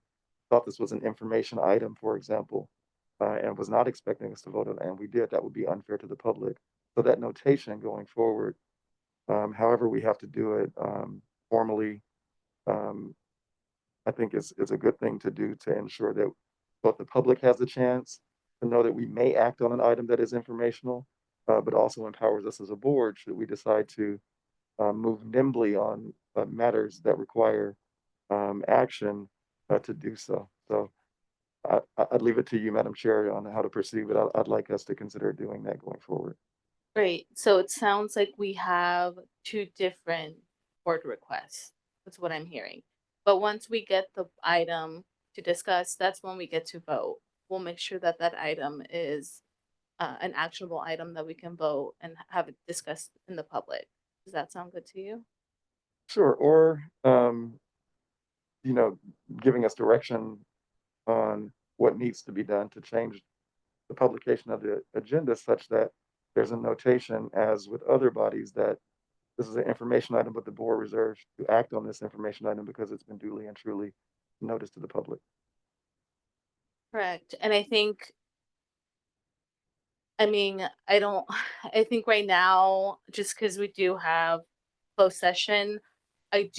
thought this was an information item, for example, and was not expecting us to vote on it, and we did, that would be unfair to the public. So that notation going forward, however we have to do it formally, I think is a good thing to do to ensure that both the public has a chance to know that we may act on an item that is informational, but also empowers us as a board should we decide to move nimbly on matters that require action to do so. So I'd leave it to you, Madam Chair, on how to proceed, but I'd like us to consider doing that going forward. Great. So it sounds like we have two different board requests. That's what I'm hearing. But once we get the item to discuss, that's when we get to vote. We'll make sure that that item is an actionable item that we can vote and have it discussed in the public. Does that sound good to you? Sure. Or, giving us direction on what needs to be done to change the publication of the agenda such that there's a notation, as with other bodies, that this is an information item, but the board reserves to act on this information item because it's been duly and truly noticed to the public. Correct. And I think, I think right now, just because we do have closed session, I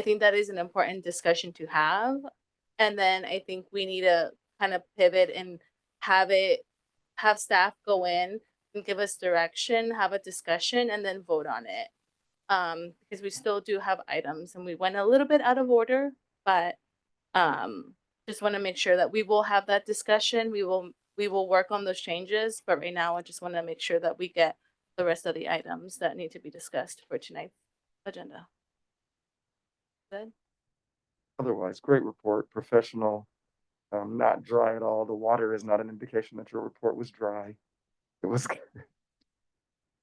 think that is an important discussion to have. And then I think we need to kind of pivot and have staff go in and give us direction, have a discussion, and then vote on it. Because we still do have items and we went a little bit out of order, but just want to make sure that we will have that discussion. We will work on those changes, but right now I just want to make sure that we get the rest of the items that need to be discussed for tonight's agenda. Good. Otherwise, great report, professional, not dry at all. The water is not an indication that your report was dry. It was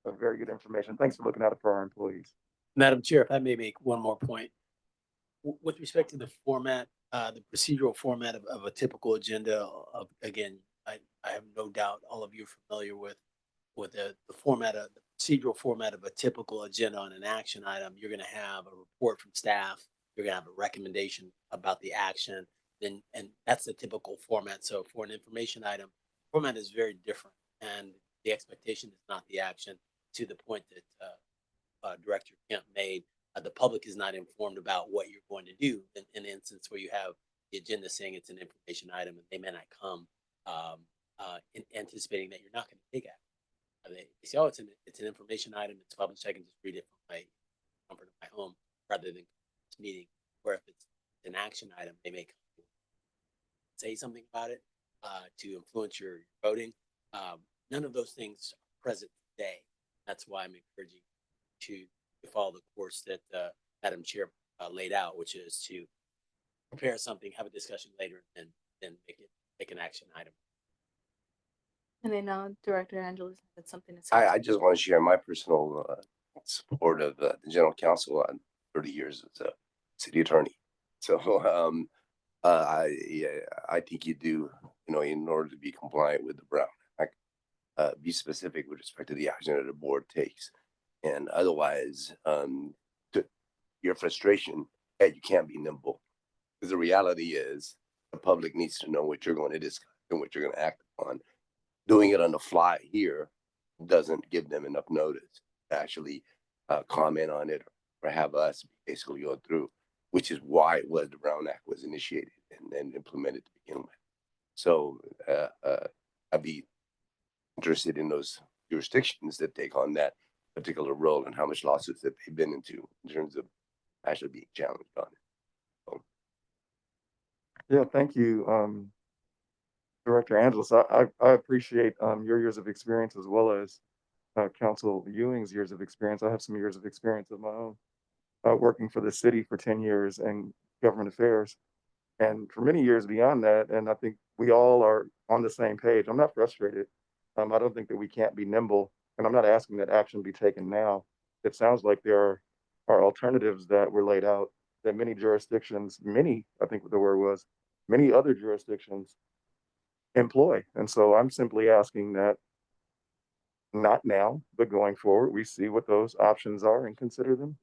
a very good information. Thanks for looking out for our employees. Madam Chair, if I may make one more point. With respect to the format, the procedural format of a typical agenda, again, I have no doubt all of you are familiar with the procedural format of a typical agenda on an action item. You're going to have a report from staff. You're going to have a recommendation about the action. And that's the typical format. So for an information item, format is very different. And the expectation is not the action, to the point that Director Kemp made. The public is not informed about what you're going to do in an instance where you have the agenda saying it's an information item and they may not come anticipating that you're not going to take action. They say, oh, it's an information item, it's published, I can just read it from my comfort of my home rather than this meeting. Where if it's an action item, they may say something about it. to influence your voting. None of those things are present today. That's why I'm encouraging you to follow the course that Madam Chair laid out, which is to prepare something, have a discussion later, and then make an action item. And then Director Angeles had something to say. I just want to share my personal support of the general counsel on 30 years as a city attorney. So I think you do, in order to be compliant with the Brown Act, be specific with respect to the action that the board takes. And otherwise, to your frustration that you can't be nimble. Because the reality is the public needs to know what you're going to discuss and what you're going to act upon. Doing it on the fly here doesn't give them enough notice to actually comment on it or have us basically go through, which is why it was the Brown Act was initiated and then implemented to begin with. So I'd be interested in those jurisdictions that take on that particular role and how much lawsuits that they've been into in terms of actually being challenged on it. So. Yeah, thank you, Director Angeles. I appreciate your years of experience as well as Council Ewing's years of experience. I have some years of experience of my own, working for the city for 10 years in government affairs, and for many years beyond that. And I think we all are on the same page. I'm not frustrated. I don't think that we can't be nimble, and I'm not asking that action be taken now. It sounds like there are alternatives that were laid out that many jurisdictions, I think the word was, many other jurisdictions employ. And so I'm simply asking that not now, but going forward, we see what those options are and consider them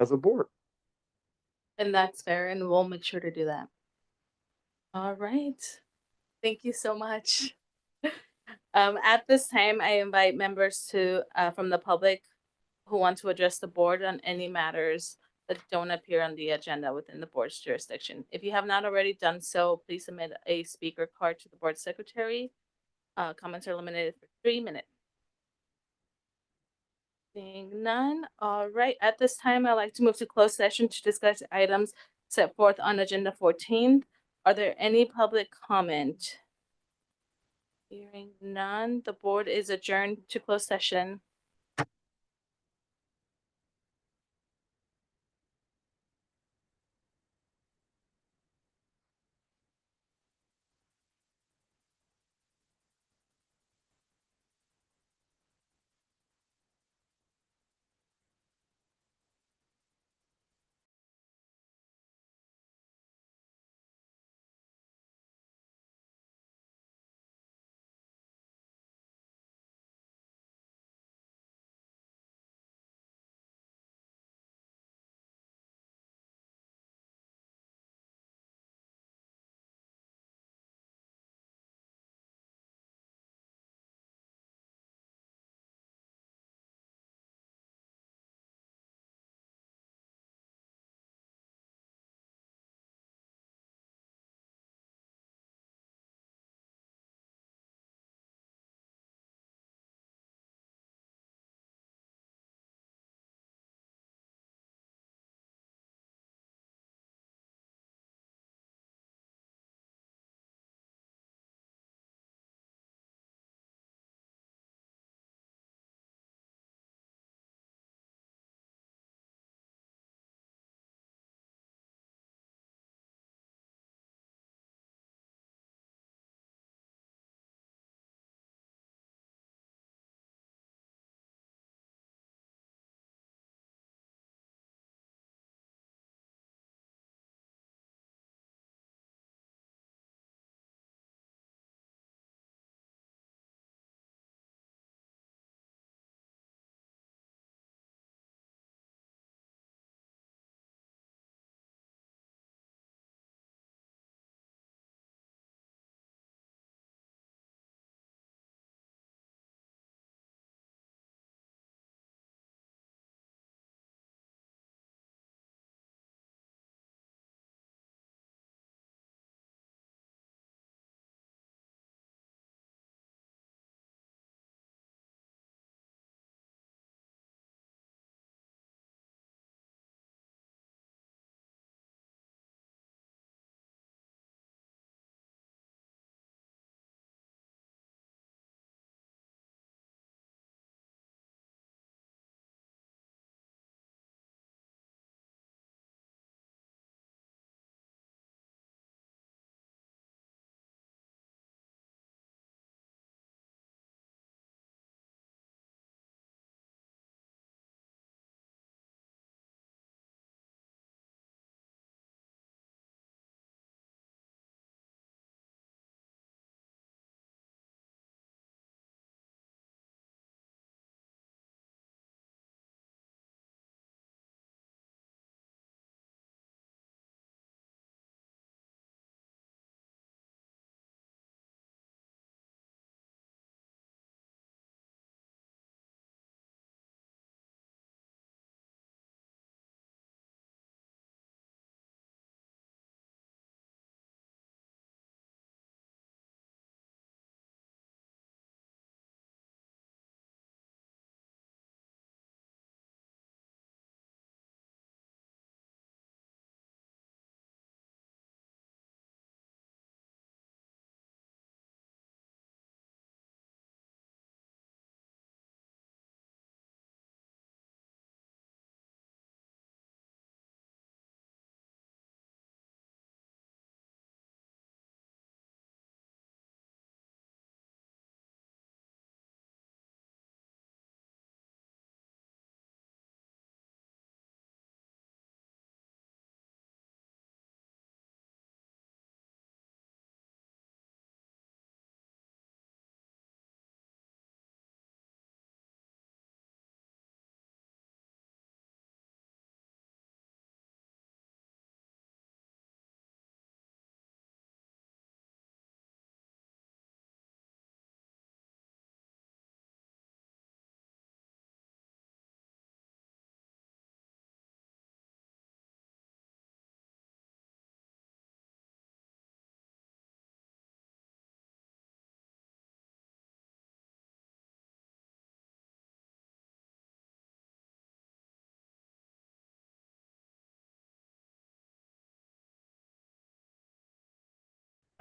as a board. And that's fair, and we'll make sure to do that. All right. Thank you so much. At this time, I invite members from the public who want to address the board on any matters that don't appear on the agenda within the board's jurisdiction. If you have not already done so, please submit a speaker card to the board secretary. Comments are limited for 3 minutes. Seeing none. All right. At this time, I'd like to move to closed session to discuss items set forth on agenda 14. Are there any public comment? Hearing none, the board is adjourned to closed session.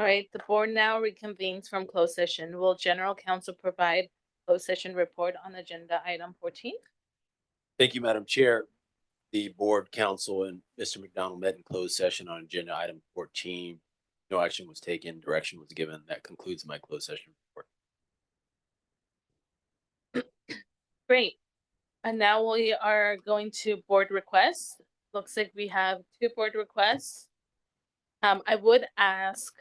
All right, the board now reconvenes from closed session. Will general counsel provide closed session report on agenda item 14? Thank you, Madam Chair. The board, council, and Mr. McDonald met in closed session on agenda item 14. No action was taken, direction was given. That concludes my closed session report. Great. And now we are going to board requests. Looks like we have 2 board requests. I would ask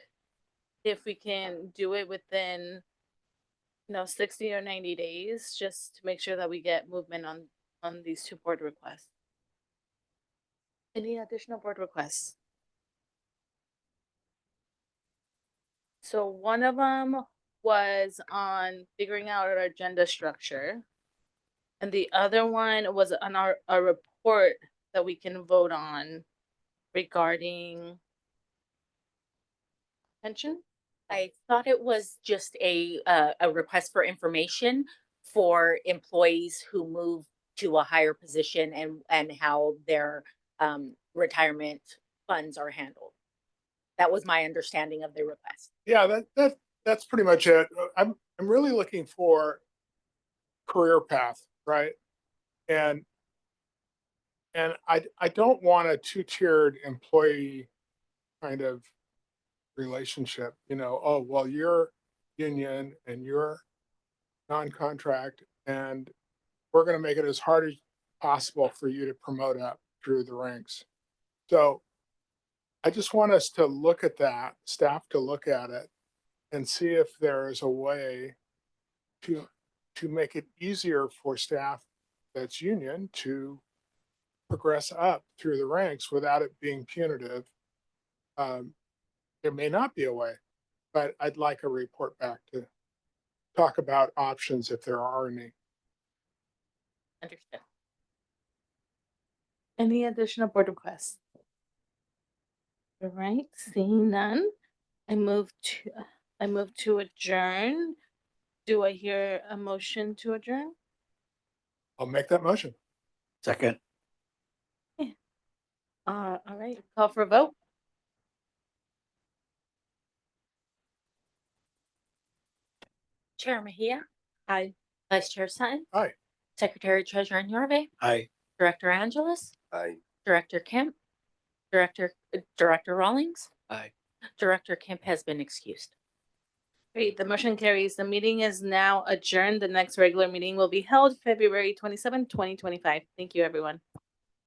if we can do it within 60 or 90 days, just to make sure that we get movement on these 2 board requests. Any additional board requests? So one of them was on figuring out our agenda structure. And the other one was on a report that we can vote on regarding pension. I thought it was just a request for information for employees who move to a higher position and how their retirement funds are handled. That was my understanding of the request. Yeah, that's pretty much it. I'm really looking for career path, right? And I don't want a 2-tiered employee kind of relationship, oh, well, you're union and you're non-contract, and we're going to make it as hard as possible for you to promote up through the ranks. So I just want us to look at that, staff to look at it and see if there is a way to make it easier for staff that's union to progress up through the ranks without it being punitive. There may not be a way, but I'd like a report back to talk about options if there are any. Understood. Any additional board requests? All right, seeing none, I move to adjourn. Do I hear a motion to adjourn? I'll make that motion. Second. All right, call for a vote. Chair Mejia, Aye. Vice Chair Sutton, Aye. Secretary Treasurer Norvey, Aye. Director Angeles, Aye. Director Kemp, Director Rawlings, Aye. Director Kemp has been excused. Great, the motion carries. The meeting is now adjourned. The next regular meeting will be held February 27, 2025. Thank you, everyone.